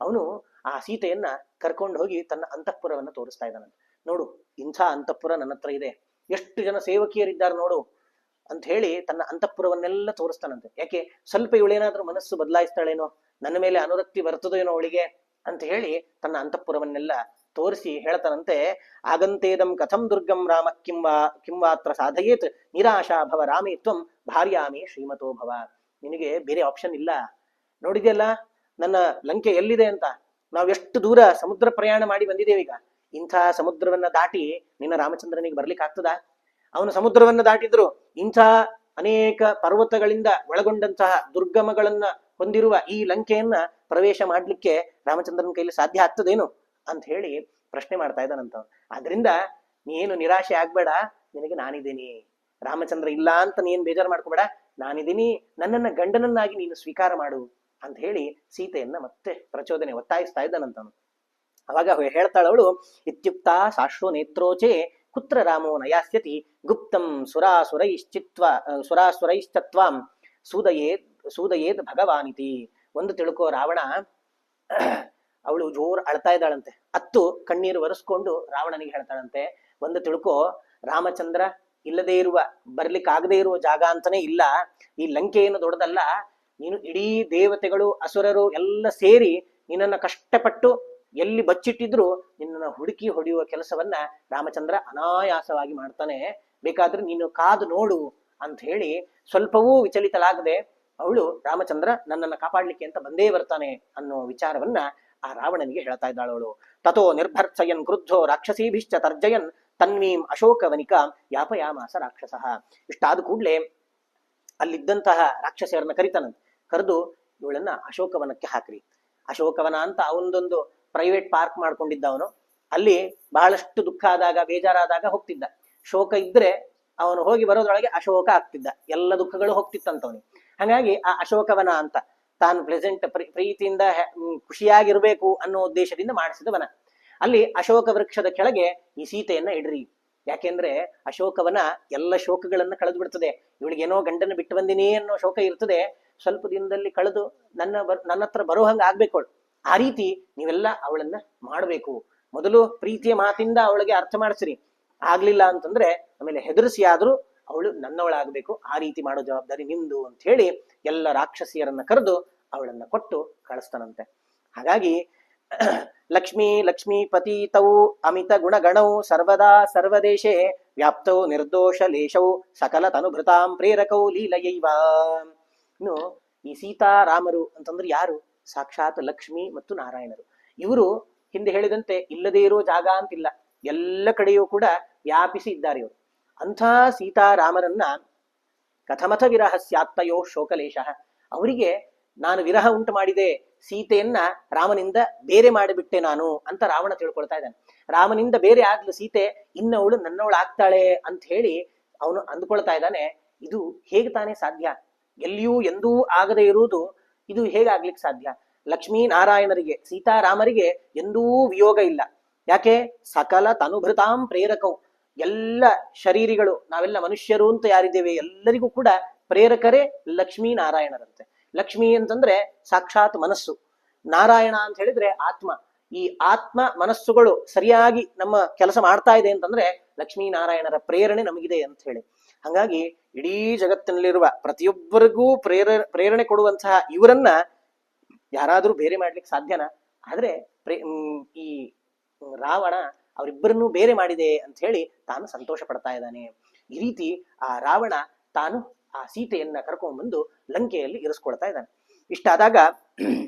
ಅವನು ಆ ಸೀತೆಯನ್ನ ಕರ್ಕೊಂಡು ಹೋಗಿ ತನ್ನ ಅಂತಃಪುರವನ್ನ ತೋರಿಸ್ತಾ ಇದ್ದಾನಂತೆ. ನೋಡು, ಇಂಥ ಅಂತಃಪುರ ನನ್ನ ಹತ್ರ ಇದೆ, ಎಷ್ಟು ಜನ ಸೇವಕಿಯರಿದ್ದಾರೆ ನೋಡು ಅಂತ ಹೇಳಿ ತನ್ನ ಅಂತಃಪುರವನ್ನೆಲ್ಲ ತೋರಿಸ್ತಾನಂತೆ. ಯಾಕೆ, ಸ್ವಲ್ಪ ಇವಳೇನಾದ್ರೂ ಮನಸ್ಸು ಬದಲಾಯಿಸ್ತಾಳೇನೋ, ನನ್ನ ಮೇಲೆ ಅನುರಕ್ತಿ ಬರ್ತದೇನೋ ಅವಳಿಗೆ ಅಂತ ಹೇಳಿ ತನ್ನ ಅಂತಃಪುರವನ್ನೆಲ್ಲ ತೋರಿಸಿ ಹೇಳ್ತಾನಂತೆ. ಆಗಂತೇದಂ ಕಥಂ ದುರ್ಗಂ ರಾಮ ಕಿಂವಾತ್ರ ಸಾಧಯೇತ್ ನಿರಾಶಾ ಭವ ರಾಮೇ ತ್ವಂ ಭಾರ್ಯಾಮೇ ಶ್ರೀಮತೋ ಭವ. ನಿನಗೆ ಬೇರೆ ಆಪ್ಷನ್ ಇಲ್ಲ, ನೋಡಿದೆಯಲ್ಲ ನನ್ನ ಲಂಕೆ ಎಲ್ಲಿದೆ ಅಂತ. ನಾವು ಎಷ್ಟು ದೂರ ಸಮುದ್ರ ಪ್ರಯಾಣ ಮಾಡಿ ಬಂದಿದ್ದೇವೆ. ಈಗ ಇಂಥ ಸಮುದ್ರವನ್ನ ದಾಟಿ ನಿನ್ನ ರಾಮಚಂದ್ರನಿಗೆ ಬರ್ಲಿಕ್ಕೆ ಆಗ್ತದ? ಅವನು ಸಮುದ್ರವನ್ನ ದಾಟಿದ್ರು ಇಂಥ ಅನೇಕ ಪರ್ವತಗಳಿಂದ ಒಳಗೊಂಡಂತಹ ದುರ್ಗಮಗಳನ್ನ ಹೊಂದಿರುವ ಈ ಲಂಕೆಯನ್ನ ಪ್ರವೇಶ ಮಾಡ್ಲಿಕ್ಕೆ ರಾಮಚಂದ್ರನ ಕೈಲಿ ಸಾಧ್ಯ ಆಗ್ತದೇನು ಅಂತ ಹೇಳಿ ಪ್ರಶ್ನೆ ಮಾಡ್ತಾ ಇದ್ದಾನಂತ. ಆದ್ರಿಂದ ನೀನು ನಿರಾಶೆ ಆಗ್ಬೇಡ, ನಿನಗೆ ನಾನಿದ್ದೀನಿ. ರಾಮಚಂದ್ರ ಇಲ್ಲ ಅಂತ ನೀನ್ ಬೇಜಾರು ಮಾಡ್ಕೋಬೇಡ, ನಾನಿದ್ದೀನಿ, ನನ್ನನ್ನ ಗಂಡನನ್ನಾಗಿ ನೀನು ಸ್ವೀಕಾರ ಮಾಡು ಅಂತ ಹೇಳಿ ಸೀತೆಯನ್ನ ಮತ್ತೆ ಪ್ರಚೋದನೆ ಒತ್ತಾಯಿಸ್ತಾ ಇದ್ದಾನಂತವನು. ಅವಾಗ ಹೇಳ್ತಾಳವಳು, ಇತ್ಯುಕ್ತ ಸಾಶ್ರು ನೇತ್ರೋಚೆ ಕುತ್ರ ರಾಮೋ ನಯಾಸ್ಯತಿ ಗುಪ್ತಂ ಸುರಾಸುರೈಶ್ಚತ್ವಾಂ ಸೂದಯೇದ್ ಭಗವಾನಿತಿ. ಒಂದು ತಿಳ್ಕೋ, ರಾವಣ ಅವಳು ಜೋರ್ ಅಳ್ತಾ ಇದ್ದಾಳಂತೆ. ಕಣ್ಣೀರು ಒರೆಸ್ಕೊಂಡು ರಾವಣನಿಗೆ ಹೇಳ್ತಾಳಂತೆ, ಒಂದು ತಿಳ್ಕೋ, ರಾಮಚಂದ್ರ ಇಲ್ಲದೆ ಇರುವ, ಬರ್ಲಿಕ್ಕೆ ಆಗದೆ ಇರುವ ಜಾಗ ಅಂತಾನೆ ಇಲ್ಲ. ಈ ಲಂಕೆ ಏನು ದೊಡ್ಡದಲ್ಲ, ನೀನು ಇಡೀ ದೇವತೆಗಳು ಅಸುರರು ಎಲ್ಲ ಸೇರಿ ನಿನ್ನನ್ನ ಕಷ್ಟಪಟ್ಟು ಎಲ್ಲಿ ಬಚ್ಚಿಟ್ಟಿದ್ರು ನಿನ್ನನ್ನ ಹುಡುಕಿ ಹೊಡೆಯುವ ಕೆಲಸವನ್ನ ರಾಮಚಂದ್ರ ಅನಾಯಾಸವಾಗಿ ಮಾಡ್ತಾನೆ, ಬೇಕಾದ್ರೆ ನೀನು ಕಾದು ನೋಡು ಅಂತ ಹೇಳಿ ಸ್ವಲ್ಪವೂ ವಿಚಲಿತಲಾಗದೆ ಅವಳು ರಾಮಚಂದ್ರ ನನ್ನನ್ನ ಕಾಪಾಡ್ಲಿಕ್ಕೆ ಅಂತ ಬಂದೇ ಬರ್ತಾನೆ ಅನ್ನೋ ವಿಚಾರವನ್ನ ಆ ರಾವಣನಿಗೆ ಹೇಳ್ತಾ ಇದ್ದಾಳವಳು. ತಥೋ ನಿರ್ಭರ್ತ್ಸಯನ್ ಕ್ರುದ್ಧೋ ರಾಕ್ಷಸೀಭಿಶ್ಚ ತರ್ಜಯನ್ ತನ್ವೀಂ ಅಶೋಕವನಿಕಾಂ ಯಾಪಯಾಮಾಸ ರಾಕ್ಷಸ. ಇಷ್ಟಾದ ಕೂಡ್ಲೆ ಅಲ್ಲಿದ್ದಂತಹ ರಾಕ್ಷಸರನ್ನ ಕರಿತಾನಂತೆ. ಕರೆದು ಇವಳನ್ನ ಅಶೋಕವನಕ್ಕೆ ಹಾಕ್ರಿ. ಅಶೋಕವನ ಅಂತ ಅವನದೊಂದು ಪ್ರೈವೇಟ್ ಪಾರ್ಕ್ ಮಾಡ್ಕೊಂಡಿದ್ದ ಅವನು. ಅಲ್ಲಿ ಬಹಳಷ್ಟು ದುಃಖ ಆದಾಗ ಬೇಜಾರಾದಾಗ ಹೋಗ್ತಿದ್ದ. ಶೋಕ ಇದ್ರೆ ಅವನು ಹೋಗಿ ಬರೋದ್ರೊಳಗೆ ಅಶೋಕ ಆಗ್ತಿದ್ದ, ಎಲ್ಲ ದುಃಖಗಳು ಹೋಗ್ತಿತ್ತಂತವನಿಗೆ. ಹಾಗಾಗಿ ಆ ಅಶೋಕವನ ಅಂತ ತಾನು ಪ್ರೆಸೆಂಟ್ ಪ್ರೀತಿಯಿಂದ ಖುಷಿಯಾಗಿರ್ಬೇಕು ಅನ್ನೋ ಉದ್ದೇಶದಿಂದ ಮಾಡಿಸಿದ ವನ. ಅಲ್ಲಿ ಅಶೋಕ ವೃಕ್ಷದ ಕೆಳಗೆ ಈ ಸೀತೆಯನ್ನ ಇಡ್ರಿ. ಯಾಕೆಂದ್ರೆ ಅಶೋಕವನ ಎಲ್ಲ ಶೋಕಗಳನ್ನ ಕಳೆದು ಬಿಡ್ತದೆ. ಇವಳಿಗೇನೋ ಗಂಡನ ಬಿಟ್ಟು ಬಂದಿನಿ ಅನ್ನೋ ಶೋಕ ಇರ್ತದೆ, ಸ್ವಲ್ಪ ದಿನದಲ್ಲಿ ಕಳೆದು ನನ್ನ ಹತ್ರ ಬರೋ ಹಂಗ ಆಗ್ಬೇಕು. ಆ ರೀತಿ ನೀವೆಲ್ಲ ಅವಳನ್ನ ಮಾಡಬೇಕು. ಮೊದಲು ಪ್ರೀತಿಯ ಮಾತಿಂದ ಅವಳಿಗೆ ಅರ್ಥ ಮಾಡಿಸ್ರಿ. ಆಗ್ಲಿಲ್ಲ ಅಂತಂದ್ರೆ ಆಮೇಲೆ ಹೆದರಿಸಿ ಆದ್ರೂ ಅವಳು ನನ್ನವಳಾಗಬೇಕು. ಆ ರೀತಿ ಮಾಡೋ ಜವಾಬ್ದಾರಿ ನಿಮ್ದು ಅಂತ ಹೇಳಿ ಎಲ್ಲ ರಾಕ್ಷಸಿಯರನ್ನ ಕರೆದು ಅವಳನ್ನ ಕೊಟ್ಟು ಕಳಿಸ್ತಾನಂತೆ. ಹಾಗಾಗಿ ಲಕ್ಷ್ಮೀ ಲಕ್ಷ್ಮೀಪತಿತೌ ಅಮಿತ ಗುಣಗಣೌ ಸರ್ವದಾ ಸರ್ವದೇಶೇ ವ್ಯಾಪ್ತೌ ನಿರ್ದೋಷ ಲೇಶೌ ಸಕಲ ತನುಭೃತಾಂ ಪ್ರೇರಕೌ ಲೀಲಯೈವ. ಇನ್ನು ಈ ಸೀತಾರಾಮರು ಅಂತಂದ್ರೆ ಯಾರು? ಸಾಕ್ಷಾತ್ ಲಕ್ಷ್ಮಿ ಮತ್ತು ನಾರಾಯಣರು. ಇವರು ಹಿಂದೆ ಹೇಳಿದಂತೆ ಇಲ್ಲದೇ ಇರೋ ಜಾಗ ಅಂತಿಲ್ಲ, ಎಲ್ಲ ಕಡೆಯೂ ಕೂಡ ವ್ಯಾಪಿಸಿ ಇದ್ದಾರೆ ಇವರು. ಅಂಥ ಸೀತಾರಾಮರನ್ನ ಕಥಮಥ ವಿರಹ ಸ್ಯಾತ್ತಯೋ ಶೋಕಲೇಶ. ಅವರಿಗೆ ನಾನು ವಿರಹ ಉಂಟು ಮಾಡಿದೆ, ಸೀತೆಯನ್ನ ರಾಮನಿಂದ ಬೇರೆ ಮಾಡಿಬಿಟ್ಟೆ ನಾನು ಅಂತ ರಾವಣ ತಿಳ್ಕೊಳ್ತಾ ಇದ್ದಾನೆ. ರಾಮನಿಂದ ಬೇರೆ ಆಗ್ಲು ಸೀತೆ ಇನ್ನವಳು ನನ್ನವಳು ಆಗ್ತಾಳೆ ಅಂತ ಹೇಳಿ ಅವನು ಅಂದ್ಕೊಳ್ತಾ ಇದ್ದಾನೆ. ಇದು ಹೇಗೆ ತಾನೇ ಸಾಧ್ಯ? ಎಲ್ಲಿಯೂ ಎಂದೂ ಆಗದೆ ಇರುವುದು ಇದು ಹೇಗಾಗ್ಲಿಕ್ಕೆ ಸಾಧ್ಯ? ಲಕ್ಷ್ಮೀ ನಾರಾಯಣರಿಗೆ ಸೀತಾರಾಮರಿಗೆ ಎಂದೂ ವಿಯೋಗ ಇಲ್ಲ. ಯಾಕೆ? ಸಕಲ ತನುಭೃತಾಂ ಪ್ರೇರಕವು. ಎಲ್ಲ ಶರೀರಿಗಳು, ನಾವೆಲ್ಲ ಮನುಷ್ಯರು ಅಂತ ಯಾರಿದ್ದೇವೆ ಎಲ್ಲರಿಗೂ ಕೂಡ ಪ್ರೇರಕರೇ ಲಕ್ಷ್ಮೀ ನಾರಾಯಣರಂತೆ. ಲಕ್ಷ್ಮಿ ಅಂತಂದ್ರೆ ಸಾಕ್ಷಾತ್ ಮನಸ್ಸು, ನಾರಾಯಣ ಅಂತ ಹೇಳಿದ್ರೆ ಆತ್ಮ. ಈ ಆತ್ಮ ಮನಸ್ಸುಗಳು ಸರಿಯಾಗಿ ನಮ್ಮ ಕೆಲಸ ಮಾಡ್ತಾ ಇದೆ ಅಂತಂದ್ರೆ ಲಕ್ಷ್ಮೀ ನಾರಾಯಣರ ಪ್ರೇರಣೆ ನಮಗಿದೆ ಅಂತ ಹೇಳಿ. ಹಾಗಾಗಿ ಇಡೀ ಜಗತ್ತಿನಲ್ಲಿರುವ ಪ್ರತಿಯೊಬ್ಬರಿಗೂ ಪ್ರೇರಣೆ ಕೊಡುವಂತಹ ಇವರನ್ನ ಯಾರಾದ್ರೂ ಬೇರೆ ಮಾಡ್ಲಿಕ್ಕೆ ಸಾಧ್ಯನಾ? ಆದ್ರೆ ಈ ರಾವಣ ಅವರಿಬ್ಬರನ್ನೂ ಬೇರೆ ಮಾಡಿದೆ ಅಂತ ಹೇಳಿ ತಾನು ಸಂತೋಷ ಪಡ್ತಾ ಇದ್ದಾನೆ. ಈ ರೀತಿ ಆ ರಾವಣ ತಾನು ಆ ಸೀತೆಯನ್ನ ಕರ್ಕೊಂಡ್ಬಂದು ಲಂಕೆಯಲ್ಲಿ ಇರಿಸ್ಕೊಳ್ತಾ ಇದ್ದಾನೆ. ಇಷ್ಟಾದಾಗ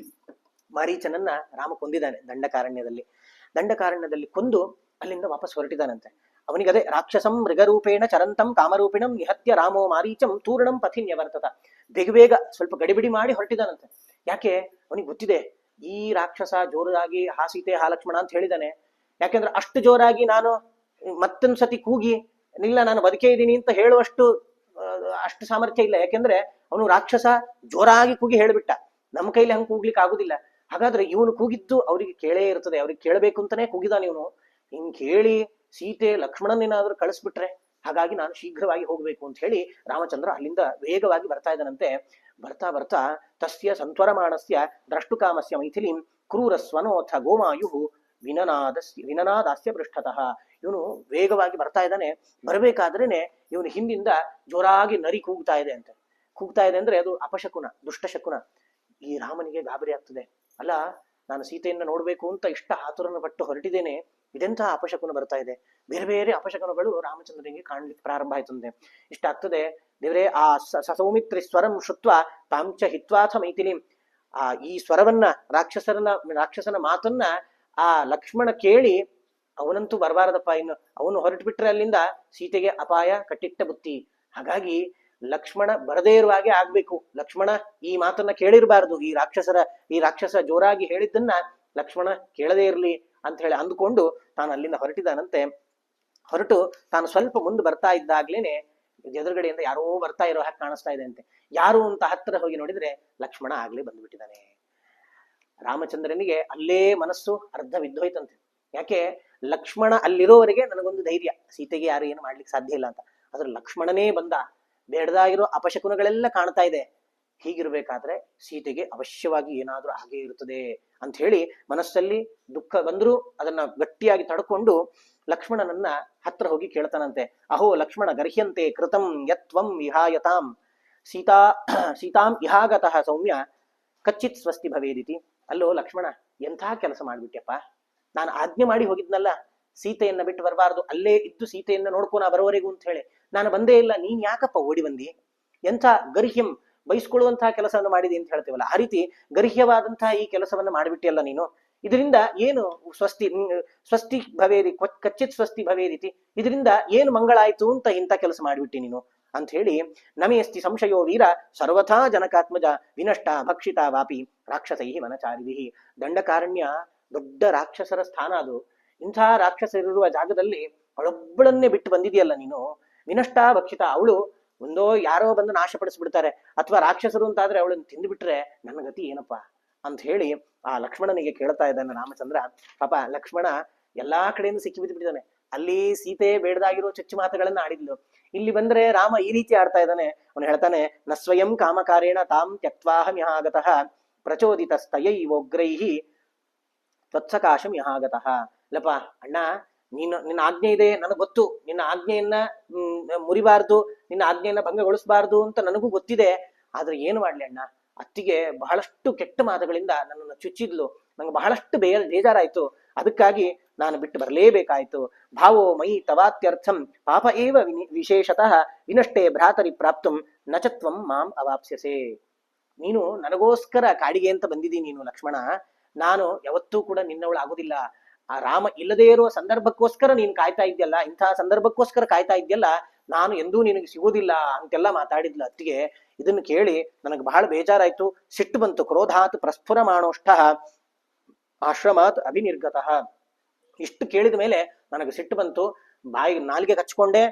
ಮಾರೀಚನನ್ನ ರಾಮ ಕೊಂದಿದ್ದಾನೆ ದಂಡಕಾರಣ್ಯದಲ್ಲಿ ಕೊಂದು ಅಲ್ಲಿಂದ ವಾಪಸ್ ಹೊರಟಿದ್ದಾನಂತೆ. ಅವನಿಗದೇ ರಾಕ್ಷಸಂ ಮೃಗರೂಪೇಣ ಚರಂತಂ ಕಾಮರೂಪಿಣಂ ನಿಹತ್ಯ ರಾಮೋ ಮಾರೀಚಂ ತೂರ್ಣಂ ಪಥಿ ನ್ಯವರ್ತತ. ಬೇಗ ಸ್ವಲ್ಪ ಗಡಿಬಿಡಿ ಮಾಡಿ ಹೊರಟಿದ್ದಾನಂತೆ. ಯಾಕೆ? ಅವನಿಗೆ ಗೊತ್ತಿದೆ ಈ ರಾಕ್ಷಸ ಜೋರಾಗಿ ಹಾ ಸೀತೆ ಹಾ ಲಕ್ಷ್ಮಣ ಅಂತ ಹೇಳಿದಾನೆ. ಯಾಕೆಂದ್ರೆ ಅಷ್ಟು ಜೋರಾಗಿ ನಾನು ಮತ್ತೊಂದ್ಸತಿ ಕೂಗಿ ಇಲ್ಲ ನಾನು ಬದುಕೇ ಇದ್ದೀನಿ ಅಂತ ಹೇಳುವಷ್ಟು ಅಷ್ಟು ಸಾಮರ್ಥ್ಯ ಇಲ್ಲ. ಯಾಕೆಂದ್ರೆ ಅವನು ರಾಕ್ಷಸ ಜೋರಾಗಿ ಕೂಗಿ ಹೇಳ್ಬಿಟ್ಟ, ನಮ್ಮ ಕೈಲಿ ಹಂಗೆ ಕೂಗ್ಲಿಕ್ಕೆ ಆಗುದಿಲ್ಲ. ಹಾಗಾದ್ರೆ ಇವನು ಕೂಗಿದ್ದು ಅವ್ರಿಗೆ ಕೇಳೇ ಇರ್ತದೆ, ಅವ್ರಿಗೆ ಕೇಳಬೇಕು ಅಂತಾನೆ ಕೂಗಿದಾನ ಇವನು. ಹಿಂಗ್ ಕೇಳಿ ಸೀತೆ ಲಕ್ಷ್ಮಣನೇನಾದ್ರೂ ಕಳಿಸ್ಬಿಟ್ರೆ, ಹಾಗಾಗಿ ನಾನು ಶೀಘ್ರವಾಗಿ ಹೋಗ್ಬೇಕು ಅಂತ ಹೇಳಿ ರಾಮಚಂದ್ರ ಅಲ್ಲಿಂದ ವೇಗವಾಗಿ ಬರ್ತಾ ಇದ್ದಾನಂತೆ. ಬರ್ತಾ ತಸ್ಯ ಸಂತ್ವರಮಾಣಸ್ಯ ದ್ರಷ್ಟುಕಾಮಸ್ಯ ಮೈಥಿಲಿಂ ಕ್ರೂರಸ್ವನೋಥ ಗೋಮಾಯು ವಿನನಾದಾಸ್ಯ ಪೃಷ್ಠತಃ. ಇವನು ವೇಗವಾಗಿ ಬರ್ತಾ ಇದ್ದಾನೆ. ಬರಬೇಕಾದ್ರೇನೆ ಇವನು ಹಿಂದಿಂದ ಜೋರಾಗಿ ನರಿ ಕೂಗ್ತಾ ಇದೆ ಅಂದ್ರೆ ಅದು ಅಪಶಕುನ, ದುಷ್ಟಶಕುನ. ಈ ರಾಮನಿಗೆ ಗಾಬರಿ ಆಗ್ತದೆ. ಅಲ್ಲ, ನಾನು ಸೀತೆಯನ್ನ ನೋಡ್ಬೇಕು ಅಂತ ಇಷ್ಟ ಆತುರನ ಪಟ್ಟು ಹೊರಟಿದ್ದೇನೆ, ಇದೆಂತಹ ಅಪಶಕುನ ಬರ್ತಾ ಇದೆ. ಬೇರೆ ಬೇರೆ ಅಪಶಕುನಗಳು ರಾಮಚಂದ್ರನಿಗೆ ಕಾಣ್ಲಿಕ್ಕೆ ಪ್ರಾರಂಭ ಆಯ್ತಂದೆ. ಇಷ್ಟ ಆಗ್ತದೆ. ದೇವರೇ, ಆ ಸೌಮಿತ್ರಿ ಸ್ವರಂ ಶುತ್ವ ತಾಂಚ ಹಿತ್ವಾಥ ಮೈಥಿಲಿಂ. ಈ ಸ್ವರವನ್ನ ರಾಕ್ಷಸನ ಮಾತನ್ನ ಆ ಲಕ್ಷ್ಮಣ ಕೇಳಿ ಅವನಂತೂ ಬರಬಾರದಪ್ಪ, ಇನ್ನು ಅವನು ಹೊರಟು ಬಿಟ್ರೆ ಅಲ್ಲಿಂದ ಸೀತೆಗೆ ಅಪಾಯ ಕಟ್ಟಿಟ್ಟ ಬುತ್ತಿ. ಹಾಗಾಗಿ ಲಕ್ಷ್ಮಣ ಬರದೇ ಇರುವ ಹಾಗೆ ಆಗ್ಬೇಕು. ಲಕ್ಷ್ಮಣ ಈ ಮಾತನ್ನ ಕೇಳಿರ್ಬಾರ್ದು. ಈ ರಾಕ್ಷಸ ಜೋರಾಗಿ ಹೇಳಿದ್ದನ್ನ ಲಕ್ಷ್ಮಣ ಕೇಳದೇ ಇರ್ಲಿ ಅಂತ ಹೇಳಿ ಅಂದುಕೊಂಡು ತಾನು ಅಲ್ಲಿಂದ ಹೊರಟಿದಾನಂತೆ. ಹೊರಟು ತಾನು ಸ್ವಲ್ಪ ಮುಂದೆ ಬರ್ತಾ ಇದ್ದಾಗ್ಲೇನೆ ಎದುರುಗಡೆಯಿಂದ ಯಾರೋ ಬರ್ತಾ ಇರೋ ಹಾಗೆ ಕಾಣಿಸ್ತಾ ಇದೆ ಅಂತೆ. ಯಾರು ಅಂತ ಹತ್ತಿರ ಹೋಗಿ ನೋಡಿದ್ರೆ ಲಕ್ಷ್ಮಣ ಆಗ್ಲೇ ಬಂದ್ಬಿಟ್ಟಿದ್ದಾನೆ. ರಾಮಚಂದ್ರನಿಗೆ ಅಲ್ಲೇ ಮನಸ್ಸು ಅರ್ಧ ಬಿದ್ದೋಯ್ತಂತೆ. ಯಾಕೆ? ಲಕ್ಷ್ಮಣ ಅಲ್ಲಿರೋವರೆಗೆ ನನಗೊಂದು ಧೈರ್ಯ, ಸೀತೆಗೆ ಯಾರು ಏನು ಮಾಡ್ಲಿಕ್ಕೆ ಸಾಧ್ಯ ಇಲ್ಲ ಅಂತ. ಆದ್ರೆ ಲಕ್ಷ್ಮಣನೇ ಬಂದ, ಬೇಡದಾಗಿರೋ ಅಪಶಕುನಗಳೆಲ್ಲ ಕಾಣ್ತಾ ಇದೆ. ಹೀಗಿರ್ಬೇಕಾದ್ರೆ ಸೀತೆಗೆ ಅವಶ್ಯವಾಗಿ ಏನಾದ್ರೂ ಹಾಗೆ ಇರುತ್ತದೆ ಅಂತ ಹೇಳಿ ಮನಸ್ಸಲ್ಲಿ ದುಃಖ ಬಂದರೂ ಅದನ್ನ ಗಟ್ಟಿಯಾಗಿ ತಡ್ಕೊಂಡು ಲಕ್ಷ್ಮಣನನ್ನ ಹತ್ರ ಹೋಗಿ ಕೇಳ್ತಾನಂತೆ. ಅಹೋ ಲಕ್ಷ್ಮಣ ಗರ್ಹ್ಯಂತೆ ಕೃತಂ ಯತ್ವಂ ವಿಹಾಯತಾಂ ಸೀತಾಂ ಇಹಾಗತಃ ಸೌಮ್ಯ ಕಚ್ಚಿತ್ ಸ್ವಸ್ತಿ ಭವೇದಿತಿ. ಅಲ್ಲೋ ಲಕ್ಷ್ಮಣ, ಎಂಥ ಕೆಲಸ ಮಾಡ್ಬಿಟ್ಯಪ್ಪ. ನಾನು ಆಜ್ಞೆ ಮಾಡಿ ಹೋಗಿದ್ನಲ್ಲ ಸೀತೆಯನ್ನ ಬಿಟ್ಟು ಬರಬಾರ್ದು, ಅಲ್ಲೇ ಇದ್ದು ಸೀತೆಯನ್ನ ನೋಡ್ಕೊ ನಾ ಬರೋವರೆಗೂ ಅಂತ ಹೇಳಿ. ನಾನು ಬಂದೇ ಇಲ್ಲ, ನೀನ್ ಯಾಕಪ್ಪ ಓಡಿ ಬಂದಿ? ಎಂಥ ಗರ್ಹ್ಯಂ, ಬಯಸ್ಕೊಳ್ಳುವಂತಹ ಕೆಲಸವನ್ನು ಮಾಡಿದೆ ಅಂತ ಹೇಳ್ತೇವಲ್ಲ, ಆ ರೀತಿ ಗರ್ಹ್ಯವಾದಂತಹ ಈ ಕೆಲಸವನ್ನ ಮಾಡಿಬಿಟ್ಟಿಯಲ್ಲ ನೀನು. ಇದರಿಂದ ಏನು ಸ್ವಸ್ತಿ ಸ್ವಸ್ತಿ ಭವೇದಿ ಕಚ್ಚಿತ್ ಸ್ವಸ್ತಿ ಭವೇದಿತಿ, ಇದರಿಂದ ಏನು ಮಂಗಳ ಆಯ್ತು ಅಂತ ಇಂಥ ಕೆಲಸ ಮಾಡಿಬಿಟ್ಟಿ ನೀನು ಅಂತ ಹೇಳಿ, ನಮೇಸ್ತಿ ಸಂಶಯೋ ವೀರ ಸರ್ವಥಾ ಜನಕಾತ್ಮಜ ವಿನಷ್ಟ ಭಕ್ಷಿತ ವಾಪಿ ರಾಕ್ಷಸೈ ವನಚಾರಿಭಿ. ದಂಡಕಾರಣ್ಯ ದೊಡ್ಡ ರಾಕ್ಷಸರ ಸ್ಥಾನ ಅದು. ಇಂಥ ರಾಕ್ಷಸರಿರುವ ಜಾಗದಲ್ಲಿ ಅವಳೊಬ್ಬಳನ್ನೇ ಬಿಟ್ಟು ಬಂದಿದೆಯಲ್ಲ ನೀನು. ವಿನಷ್ಟ ಭಕ್ಷಿತ, ಅವಳು ಒಂದೋ ಯಾರೋ ಬಂದು ನಾಶಪಡಿಸ್ಬಿಡ್ತಾರೆ, ಅಥವಾ ರಾಕ್ಷಸರು ಅಂತಾದ್ರೆ ಅವಳನ್ನು ತಿಂದುಬಿಟ್ರೆ ನನ್ನ ಗತಿ ಏನಪ್ಪಾ ಅಂತ ಹೇಳಿ ಆ ಲಕ್ಷ್ಮಣನಿಗೆ ಕೇಳ್ತಾ ಇದ್ದಾನೆ ರಾಮಚಂದ್ರ. ಪಾಪ ಲಕ್ಷ್ಮಣ ಎಲ್ಲಾ ಕಡೆಯಿಂದ ಸಿಕ್ಕಿ ಬಿದ್ದುಬಿಟ್ಟಿದ್ದಾನೆ. ಅಲ್ಲಿ ಸೀತೆ ಬೇಡದಾಗಿರೋ ಚುಚ್ಚು ಮಾತುಗಳನ್ನ ಆಡಿದ್ಲು, ಇಲ್ಲಿ ಬಂದ್ರೆ ರಾಮ ಈ ರೀತಿ ಆಡ್ತಾ ಇದ್ದಾನೆ. ಅವನು ಹೇಳ್ತಾನೆ, ನ ಸ್ವಯಂ ಕಾಮಕಾರೇಣ ತಾಂ ತ್ಯಕ್ವಾಹಂ ಯಹಾಗತಃ ಪ್ರಚೋದಿತಸ್ತಯೈವೋಗ್ರೈಹಿ ತ್ವತ್ಸಕಾಶಂ ಯಹಾಗತಃ. ಲಪ್ಪ ಅಣ್ಣ, ನಿನ್ನ ಆಜ್ಞೆ ಇದೆ ನನಗೆ ಗೊತ್ತು, ನಿನ್ನ ಆಜ್ಞೆಯನ್ನ ಮುರಿಬಾರ್ದು, ನಿನ್ನ ಆಜ್ಞೆಯನ್ನ ಭಂಗಗೊಳಿಸಬಾರ್ದು ಅಂತ ನನಗೂ ಗೊತ್ತಿದೆ. ಆದ್ರೆ ಏನು ಮಾಡ್ಲಿ ಅಣ್ಣ, ಅತ್ತಿಗೆ ಬಹಳಷ್ಟು ಕೆಟ್ಟ ಮಾತುಗಳಿಂದ ನನ್ನನ್ನು ಚುಚ್ಚಿದ್ಲು, ನಂಗೆ ಬಹಳಷ್ಟು ಬೇಜಾರಾಯ್ತು, ಅದಕ್ಕಾಗಿ ನಾನು ಬಿಟ್ಟು ಬರಲೇಬೇಕಾಯ್ತು. ಭಾವೋ ಮಯಿ ತವಾತ್ಯರ್ಥಂ ಪಾಪ ಏವ ವಿಶೇಷತಃ ವಿನಷ್ಟೇ ಭ್ರಾತರಿ ಪ್ರಾಪ್ತುಂ ನಚತ್ವಂ ಮಾಂ ಅವಾಪ್ಸ್ಯಸೆ. ನೀನು ನನಗೋಸ್ಕರ ಕಾಡಿಗೆ ಅಂತ ಬಂದಿದ್ದೀನಿ ನೀನು ಲಕ್ಷ್ಮಣ, ನಾನು ಯಾವತ್ತೂ ಕೂಡ ನಿನ್ನವಳಾಗೋದಿಲ್ಲ. ಆ ರಾಮ ಇಲ್ಲದೇ ಇರುವ ಸಂದರ್ಭಕ್ಕೋಸ್ಕರ ನೀನು ಕಾಯ್ತಾ ಇದ್ಯಲ್ಲ, ಇಂತಹ ಸಂದರ್ಭಕ್ಕೋಸ್ಕರ ಕಾಯ್ತಾ ಇದ್ಯಲ್ಲ, ನಾನು ಎಂದೂ ನಿನಗೆ ಸಿಗೋದಿಲ್ಲ ಅಂತೆಲ್ಲ ಮಾತಾಡಿದ್ಲು ಅತ್ತಿಗೆ. ಇದನ್ನು ಕೇಳಿ ನನಗೆ ಬಹಳ ಬೇಜಾರಾಯ್ತು, ಸಿಟ್ಟು ಬಂತು. ಕ್ರೋಧಾತ್ ಪ್ರಸ್ಫುರಮಾಣೋಷ್ಠ ಆಶ್ರಮಾತ್ ಅಭಿನಿರ್ಗತಃ. ಇಷ್ಟು ಕೇಳಿದ ಮೇಲೆ ನನಗೆ ಸಿಟ್ಟು ಬಂತು, ಬಾಯಿಗೆ ನಾಲಿಗೆ ಕಚ್ಕೊಂಡೆ,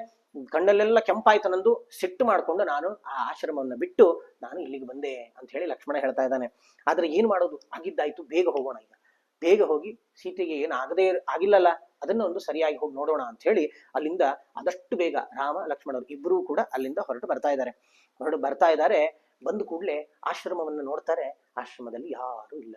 ಕಣ್ಣಲ್ಲೆಲ್ಲ ಕೆಂಪಾಯ್ತು ನಂದು. ಸಿಟ್ಟು ಮಾಡ್ಕೊಂಡು ನಾನು ಆ ಆಶ್ರಮವನ್ನು ಬಿಟ್ಟು ನಾನು ಇಲ್ಲಿಗೆ ಬಂದೆ ಅಂತ ಹೇಳಿ ಲಕ್ಷ್ಮಣ ಹೇಳ್ತಾ ಇದ್ದಾನೆ. ಆದ್ರೆ ಏನ್ ಮಾಡೋದು, ಆಗಿದ್ದಾಯ್ತು, ಬೇಗ ಹೋಗೋಣ, ಈಗ ಬೇಗ ಹೋಗಿ ಸೀತೆಗೆ ಏನಾಗದೇ ಆಗಿಲ್ಲಲ್ಲ ಅದನ್ನ ಒಂದು ಸರಿಯಾಗಿ ಹೋಗಿ ನೋಡೋಣ ಅಂತ ಹೇಳಿ ಅಲ್ಲಿಂದ ಆದಷ್ಟು ಬೇಗ ರಾಮ ಲಕ್ಷ್ಮಣರು ಇಬ್ಬರೂ ಕೂಡ ಅಲ್ಲಿಂದ ಹೊರಟು ಬರ್ತಾ ಇದ್ದಾರೆ. ಬಂದು ಕೂಡಲೇ ಆಶ್ರಮವನ್ನು ನೋಡ್ತಾರೆ. ಆಶ್ರಮದಲ್ಲಿ ಯಾರು ಇಲ್ಲ.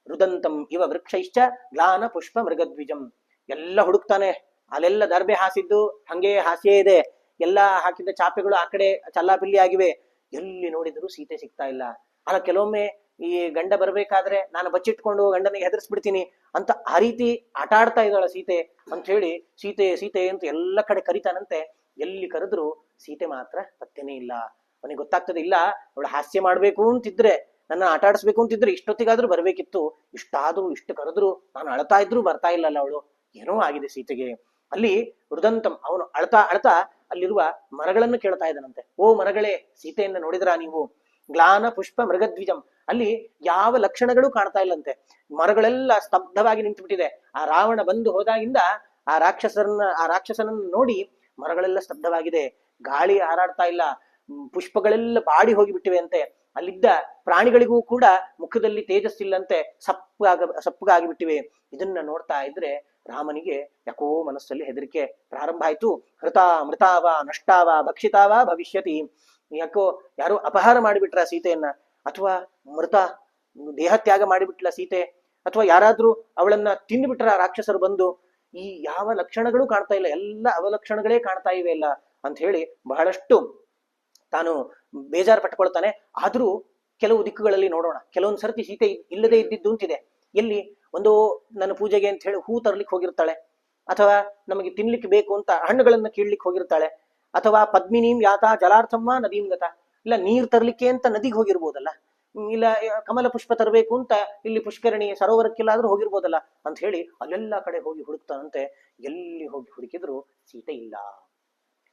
ರುದಂತಂ ಇವ ವೃಕ್ಷೈಶ್ಚ ಗ್ಲಾನ ಪುಷ್ಪ ಮೃಗದ್ವಿಜಂ. ಎಲ್ಲ ಹುಡುಕ್ತಾನೆ, ಅಲ್ಲೆಲ್ಲ ದರ್ಬೆ ಹಾಸಿದ್ದು ಹಂಗೆ ಹಾಸಿಯೇ ಇದೆ, ಎಲ್ಲ ಹಾಕಿದ್ದ ಚಾಪೆಗಳು ಆ ಕಡೆ ಚಲ್ಲಾಪಿಲ್ಲಿ ಆಗಿವೆ. ಎಲ್ಲಿ ನೋಡಿದ್ರು ಸೀತೆ ಸಿಗ್ತಾ ಇಲ್ಲ. ಅಲ್ಲ, ಕೆಲವೊಮ್ಮೆ ಈ ಗಂಡ ಬರ್ಬೇಕಾದ್ರೆ ನಾನು ಬಚ್ಚಿಟ್ಕೊಂಡು ಗಂಡನಿಗೆ ಹೆದರ್ಸ್ಬಿಡ್ತೀನಿ ಅಂತ ಆ ರೀತಿ ಆಟ ಆಡ್ತಾ ಇದ್ದಾಳ ಸೀತೆ ಅಂತ ಹೇಳಿ ಸೀತೆ ಸೀತೆ ಅಂತ ಎಲ್ಲ ಕಡೆ ಕರಿತಾನಂತೆ. ಎಲ್ಲಿ ಕರೆದ್ರು ಸೀತೆ ಮಾತ್ರ ಪತ್ತೆನೇ ಇಲ್ಲ. ಅವನಿಗೆ ಗೊತ್ತಾಗ್ತದೆ, ಇಲ್ಲ ಅವಳು ಹಾಸ್ಯ ಮಾಡ್ಬೇಕು ಅಂತಿದ್ರೆ, ನನ್ನ ಆಟ ಆಡಿಸ್ಬೇಕು ಅಂತಿದ್ರೆ ಇಷ್ಟೊತ್ತಿಗಾದ್ರೂ ಬರ್ಬೇಕಿತ್ತು, ಇಷ್ಟಾದ್ರೂ ಇಷ್ಟು ಕರೆದ್ರು ನಾನು ಅಳ್ತಾ ಇದ್ರು ಬರ್ತಾ ಇಲ್ಲಲ್ಲ, ಅವಳು ಏನೋ ಆಗಿದೆ ಸೀತೆಗೆ. ಅಲ್ಲಿ ರುದಂತಂ, ಅವನು ಅಳ್ತಾ ಅಲ್ಲಿರುವ ಮರಗಳನ್ನು ಕೇಳ್ತಾ ಇದ್ದಾನಂತೆ. ಓ ಮರಗಳೇ, ಸೀತೆಯನ್ನ ನೋಡಿದ್ರಾ ನೀವು? ಗ್ಲಾನ ಪುಷ್ಪ ಮೃಗದ್ವಿಜಂ. ಅಲ್ಲಿ ಯಾವ ಲಕ್ಷಣಗಳು ಕಾಣ್ತಾ ಇಲ್ಲಂತೆ, ಮರಗಳೆಲ್ಲ ಸ್ತಬ್ಧವಾಗಿ ನಿಂತುಬಿಟ್ಟಿದೆ. ಆ ರಾವಣ ಬಂದು ಹೋದಾಗಿಂದ ಆ ರಾಕ್ಷಸನನ್ನು ನೋಡಿ ಮರಗಳೆಲ್ಲ ಸ್ತಬ್ಧವಾಗಿದೆ, ಗಾಳಿ ಹಾರಾಡ್ತಾ ಇಲ್ಲ, ಪುಷ್ಪಗಳೆಲ್ಲ ಬಾಡಿ ಹೋಗಿಬಿಟ್ಟಿವೆ ಅಂತೆ. ಅಲ್ಲಿದ್ದ ಪ್ರಾಣಿಗಳಿಗೂ ಕೂಡ ಮುಖದಲ್ಲಿ ತೇಜಸ್ಸಿಲ್ಲಂತೆ, ಸಪ್ಪಗಾಗಿಬಿಟ್ಟಿವೆ. ಇದನ್ನ ನೋಡ್ತಾ ಇದ್ರೆ ರಾಮನಿಗೆ ಯಾಕೋ ಮನಸ್ಸಲ್ಲಿ ಹೆದರಿಕೆ ಪ್ರಾರಂಭ ಆಯ್ತು. ಮೃತಾವ ನಷ್ಟಾವ ಭಕ್ಷಿತಾವ ಭವಿಷ್ಯತಿ. ಯಾಕೋ ಯಾರೋ ಅಪಹಾರ ಮಾಡಿಬಿಟ್ರ ಸೀತೆಯನ್ನ, ಅಥವಾ ಮೃತ ದೇಹತ್ಯಾಗ ಮಾಡಿಬಿಟ್ಲ ಸೀತೆ, ಅಥವಾ ಯಾರಾದ್ರೂ ಅವಳನ್ನ ತಿಂದುಬಿಟ್ರ ರಾಕ್ಷಸರು ಬಂದು. ಈ ಯಾವ ಲಕ್ಷಣಗಳು ಕಾಣ್ತಾ ಇಲ್ಲ, ಎಲ್ಲ ಅವಲಕ್ಷಣಗಳೇ ಕಾಣ್ತಾ ಇವೆ ಇಲ್ಲ ಅಂತ ಹೇಳಿ ಬಹಳಷ್ಟು ತಾನು ಬೇಜಾರು ಪಟ್ಕೊಳ್ತಾನೆ. ಆದ್ರೂ ಕೆಲವು ದಿಕ್ಕುಗಳಲ್ಲಿ ನೋಡೋಣ. ಕೆಲವೊಂದು ಸರ್ತಿ ಸೀತೆ ಇಲ್ಲದೆ ಇದ್ದಿದ್ದು ಅಂತಿದೆ. ಎಲ್ಲಿ ಒಂದು ನನ್ನ ಪೂಜೆಗೆ ಅಂತ ಹೇಳಿ ಹೂ ತರ್ಲಿಕ್ಕೆ ಹೋಗಿರ್ತಾಳೆ, ಅಥವಾ ನಮಗೆ ತಿನ್ಲಿಕ್ಕೆ ಬೇಕು ಅಂತ ಹಣ್ಣುಗಳನ್ನ ಕೀಳ್ಲಿಕ್ಕೆ ಹೋಗಿರ್ತಾಳೆ, ಅಥವಾ ಪದ್ಮಿನೀಂ ಯಾತ ಜಲಾರ್ಥಮ್ಮ ನದೀಂ ಗತ, ಇಲ್ಲ ನೀರ್ ತರ್ಲಿಕ್ಕೆ ಅಂತ ನದಿಗೆ ಹೋಗಿರ್ಬೋದಲ್ಲ, ಇಲ್ಲ ಕಮಲ ಪುಷ್ಪ ತರಬೇಕು ಅಂತ ಇಲ್ಲಿ ಪುಷ್ಕರಣಿ ಸರೋವರಕ್ಕೆಲ್ಲಾದ್ರೂ ಹೋಗಿರ್ಬೋದಲ್ಲ ಅಂತ ಹೇಳಿ ಅಲ್ಲೆಲ್ಲ ಕಡೆ ಹೋಗಿ ಹುಡುಕ್ತಾನಂತೆ. ಎಲ್ಲಿ ಹೋಗಿ ಹುಡುಕಿದ್ರು ಸೀತೆ ಇಲ್ಲ.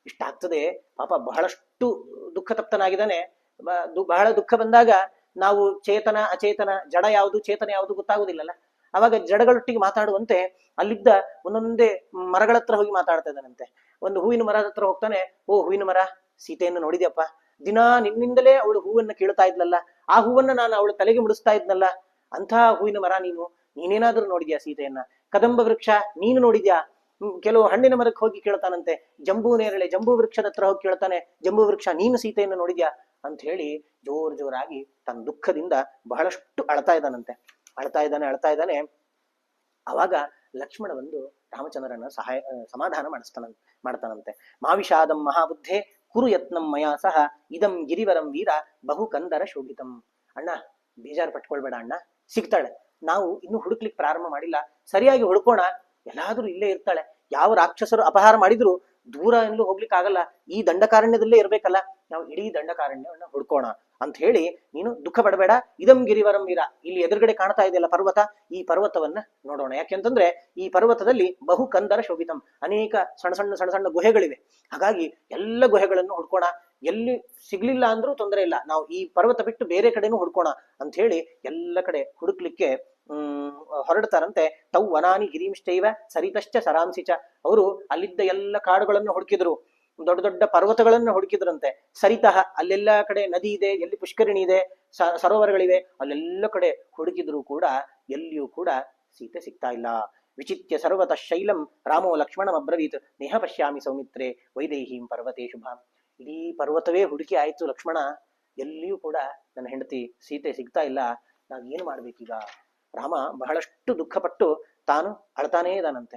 ಇಷ್ಟಾಗ್ತದೆ. ಪಾಪ ಬಹಳಷ್ಟು ದುಃಖ ತಪ್ತನಾಗಿದ್ದಾನೆ. ಬಹಳ ದುಃಖ ಬಂದಾಗ ನಾವು ಚೇತನ ಅಚೇತನ, ಜಡ ಯಾವುದು ಚೇತನ ಯಾವುದು ಗೊತ್ತಾಗುದಿಲ್ಲಲ್ಲ. ಅವಾಗ ಜಡಗಳೊಟ್ಟಿಗೆ ಮಾತಾಡುವಂತೆ ಅಲ್ಲಿದ್ದ ಒಂದೊಂದೇ ಮರಗಳ ಹತ್ರ ಹೋಗಿ ಮಾತಾಡ್ತಾ ಇದ್ದಾನಂತೆ. ಒಂದು ಹೂವಿನ ಮರದ ಹತ್ರ ಹೋಗ್ತಾನೆ. ಓ ಹೂವಿನ ಮರ, ಸೀತೆಯನ್ನು ನೋಡಿದ್ಯಪ್ಪ, ದಿನಾ ನಿನ್ನಿಂದಲೇ ಅವಳು ಹೂವನ್ನ ಕೀಳ್ತಾ ಇದ್ಲಲ್ಲ, ಆ ಹೂವನ್ನ ನಾನು ಅವಳು ತಲೆಗೆ ಮುಡಿಸ್ತಾ ಇದ್ನಲ್ಲ, ಅಂಥ ಹೂವಿನ ಮರ ನೀನೇನಾದ್ರೂ ನೋಡಿದ್ಯಾ ಸೀತೆಯನ್ನ? ಕದಂಬ ವೃಕ್ಷ ನೀನು ನೋಡಿದ್ಯಾ? ಕೆಲವು ಹಣ್ಣಿನ ಮರಕ್ಕೆ ಹೋಗಿ ಕೇಳ್ತಾನಂತೆ. ಜಂಬೂ ಜಂಬೂ ವೃಕ್ಷದ ಹತ್ರ ಹೋಗಿ ಕೇಳ್ತಾನೆ, ಜಂಬೂ ವೃಕ್ಷ ನೀನು ಸೀತೆಯನ್ನು ನೋಡಿದ್ಯಾ ಅಂತ ಹೇಳಿ ಜೋರಾಗಿ ತನ್ನ ದುಃಖದಿಂದ ಬಹಳಷ್ಟು ಅಳ್ತಾ ಇದ್ದಾನೆ. ಅವಾಗ ಲಕ್ಷ್ಮಣ ಬಂದು ರಾಮಚಂದ್ರನ ಸಮಾಧಾನ ಮಾಡ್ತಾನಂತೆ. ಮಾವಿಷಾದಂ ಮಹಾಬುದ್ಧೆ ಕುರು ಯತ್ನಂ ಮಯಾ ಸಹ ಇದಂ ಗಿರಿವರಂ ವೀರ ಬಹು ಕಂದರ ಶೋಭಿತಂ. ಅಣ್ಣ ಬೇಜಾರು ಪಟ್ಕೊಳ್ಬೇಡ ಅಣ್ಣ, ಸಿಗ್ತಾಳೆ. ನಾವು ಇನ್ನು ಹುಡುಕ್ಲಿಕ್ಕೆ ಪ್ರಾರಂಭ ಮಾಡಿಲ್ಲ, ಸರಿಯಾಗಿ ಹುಡ್ಕೋಣ. ಎಲ್ಲಾದ್ರೂ ಇಲ್ಲೇ ಇರ್ತಾಳೆ. ಯಾವ ರಾಕ್ಷಸರು ಅಪಹಾರ ಮಾಡಿದ್ರು ದೂರ ಎಲ್ಲೂ ಹೋಗ್ಲಿಕ್ಕೆ ಆಗಲ್ಲ, ಈ ದಂಡಕಾರಣ್ಯದಲ್ಲೇ ಇರ್ಬೇಕಲ್ಲ. ನಾವು ಇಡೀ ದಂಡಕಾರಣ್ಯವನ್ನ ಹುಡ್ಕೋಣ ಅಂತ ಹೇಳಿ ನೀನು ದುಃಖ ಪಡಬೇಡ. ಇದಂ ಗಿರಿವರಂ ವೀರ, ಇಲ್ಲಿ ಎದುರುಗಡೆ ಕಾಣ್ತಾ ಇದೆಯಲ್ಲ ಪರ್ವತ, ಈ ಪರ್ವತವನ್ನ ನೋಡೋಣ. ಯಾಕೆಂತಂದ್ರೆ ಈ ಪರ್ವತದಲ್ಲಿ ಬಹು ಕಂದರ ಶೋಭಿತಂ, ಅನೇಕ ಸಣ್ಣ ಸಣ್ಣ ಸಣ್ಣ ಸಣ್ಣ ಗುಹೆಗಳಿವೆ. ಹಾಗಾಗಿ ಎಲ್ಲ ಗುಹೆಗಳನ್ನು ಹುಡ್ಕೋಣ, ಎಲ್ಲಿ ಸಿಗ್ಲಿಲ್ಲ ಅಂದ್ರೂ ತೊಂದರೆ ಇಲ್ಲ, ನಾವು ಈ ಪರ್ವತ ಬಿಟ್ಟು ಬೇರೆ ಕಡೆನೂ ಹುಡ್ಕೋಣ ಅಂತ ಹೇಳಿ ಎಲ್ಲ ಕಡೆ ಹುಡುಕ್ಲಿಕ್ಕೆ ಹೊರಡ್ತಾರಂತೆ. ತೌ ವನಾನಿ ಗಿರೀಂಶ್ಚೈವ ಸರಿತಶ್ಚ ಸರಾಂಸಿಚ, ಅವರು ಅಲ್ಲಿದ್ದ ಎಲ್ಲ ಕಾಡುಗಳನ್ನು ಹುಡುಕಿದ್ರು, ದೊಡ್ಡ ದೊಡ್ಡ ಪರ್ವತಗಳನ್ನ ಹುಡುಕಿದ್ರಂತೆ. ಸರಿತಃ, ಅಲ್ಲೆಲ್ಲ ಕಡೆ ನದಿ ಇದೆ, ಎಲ್ಲಿ ಪುಷ್ಕರಿಣಿ ಇದೆ, ಸರೋವರಗಳಿವೆ, ಅಲ್ಲೆಲ್ಲ ಕಡೆ ಹುಡುಕಿದ್ರು ಕೂಡ ಎಲ್ಲಿಯೂ ಕೂಡ ಸೀತೆ ಸಿಗ್ತಾ ಇಲ್ಲ. ವಿಚಿತ್ಯ ಸರ್ವತಃ ಶೈಲಂ ರಾಮೋ ಲಕ್ಷ್ಮಣಂ ಅಬ್ರವೀತ್ ನೇಹ ಪಶ್ಯಾಮಿ ಸೌಮಿತ್ರೇ ವೈದೇಹೀಂ ಪರ್ವತೇ ಶುಭಾಂ. ಇಡೀ ಪರ್ವತವೇ ಹುಡುಕಿ ಆಯ್ತು ಲಕ್ಷ್ಮಣ, ಎಲ್ಲಿಯೂ ಕೂಡ ನನ್ನ ಹೆಂಡತಿ ಸೀತೆ ಸಿಗ್ತಾ ಇಲ್ಲ, ನಾನು ಏನು ಮಾಡ್ಬೇಕೀಗ? ರಾಮ ಬಹಳಷ್ಟು ದುಃಖಪಟ್ಟು ತಾನು ಅಳ್ತಾನೇ ಇದ್ದಾನಂತೆ.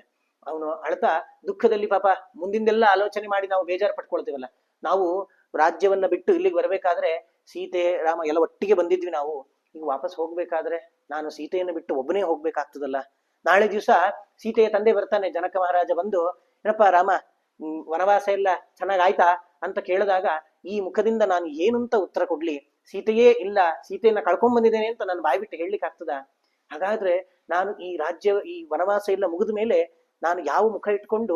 ಅವನು ಅಳ್ತಾ ದುಃಖದಲ್ಲಿ ಪಾಪ ಮುಂದಿಂದೆಲ್ಲ ಆಲೋಚನೆ ಮಾಡಿ ನಾವು ಬೇಜಾರು ಪಟ್ಕೊಳ್ತೀವಲ್ಲ. ನಾವು ರಾಜ್ಯವನ್ನ ಬಿಟ್ಟು ಇಲ್ಲಿಗೆ ಬರ್ಬೇಕಾದ್ರೆ ಸೀತೆ ರಾಮ ಎಲ್ಲ ಒಟ್ಟಿಗೆ ಬಂದಿದ್ವಿ, ನಾವು ಈಗ ವಾಪಸ್ ಹೋಗ್ಬೇಕಾದ್ರೆ ನಾನು ಸೀತೆಯನ್ನು ಬಿಟ್ಟು ಒಬ್ಬನೇ ಹೋಗ್ಬೇಕಾಗ್ತದಲ್ಲ. ನಾಳೆ ದಿವಸ ಸೀತೆಯ ತಂದೆ ಬರ್ತಾನೆ, ಜನಕ ಮಹಾರಾಜ ಬಂದು, ಏನಪ್ಪಾ ರಾಮ ವನವಾಸ ಎಲ್ಲ ಚೆನ್ನಾಗ್ ಆಯ್ತಾ ಅಂತ ಕೇಳಿದಾಗ ಈ ಮುಖದಿಂದ ನಾನು ಏನಂತ ಉತ್ತರ ಕೊಡ್ಲಿ? ಸೀತೆಯೇ ಇಲ್ಲ, ಸೀತೆಯನ್ನ ಕಳ್ಕೊಂಡ್ ಬಂದಿದ್ದೇನೆ ಅಂತ ನಾನು ಬಾಯ್ಬಿಟ್ಟು ಹೇಳಲಿಕ್ಕೆ ಆಗ್ತದ? ಹಾಗಾದ್ರೆ ನಾನು ಈ ರಾಜ್ಯ, ಈ ವನವಾಸ ಎಲ್ಲ ಮುಗಿದ ಮೇಲೆ ನಾನು ಯಾವ ಮುಖ ಇಟ್ಕೊಂಡು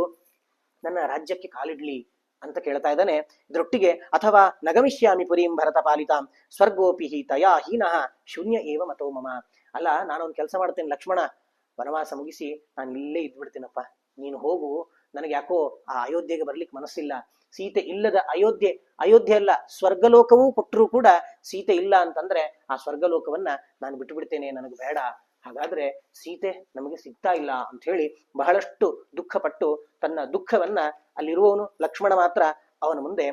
ನನ್ನ ರಾಜ್ಯಕ್ಕೆ ಕಾಲಿಡ್ಲಿ ಅಂತ ಕೇಳ್ತಾ ಇದ್ದಾನೆ. ಇದರೊಟ್ಟಿಗೆ ಅಥವಾ ನಗಮಿಷ್ಯಾಮಿ ಪುರೀಂ ಭರತ ಪಾಲಿತಾಂ ಸ್ವರ್ಗೋಪಿ ತಯಾ ಹೀನಃ ಶೂನ್ಯ ಏವ ಮತೋ ಮಮ. ಅಲ್ಲ, ನಾನೊಂದು ಕೆಲಸ ಮಾಡ್ತೇನೆ ಲಕ್ಷ್ಮಣ, ವನವಾಸ ಮುಗಿಸಿ ನಾನು ಇಲ್ಲೇ ಇದ್ಬಿಡ್ತೀನಪ್ಪ, ನೀನು ಹೋಗು, ನನಗೆ ಯಾಕೋ ಆ ಅಯೋಧ್ಯೆಗೆ ಬರ್ಲಿಕ್ಕೆ ಮನಸ್ಸಿಲ್ಲ. ಸೀತೆ ಇಲ್ಲದ ಅಯೋಧ್ಯೆ, ಅಯೋಧ್ಯೆ ಅಲ್ಲ ಸ್ವರ್ಗಲೋಕವೂ ಕೊಟ್ಟರೂ ಕೂಡ ಸೀತೆ ಇಲ್ಲ ಅಂತಂದ್ರೆ ಆ ಸ್ವರ್ಗಲೋಕವನ್ನ ನಾನು ಬಿಟ್ಟು ಬಿಡ್ತೇನೆ, ನನಗೆ ಬೇಡ. ಹಾಗಾದ್ರೆ ಸೀತೆ ನಮಗೆ ಸಿಗ್ತಾ ಇಲ್ಲ ಅಂತ ಹೇಳಿ ಬಹಳಷ್ಟು ದುಃಖಪಟ್ಟು ತನ್ನ ದುಃಖವನ್ನ ಅಲ್ಲಿರುವವನು ಲಕ್ಷ್ಮಣ ಮಾತ್ರ ಅವನ ಮುಂದೆ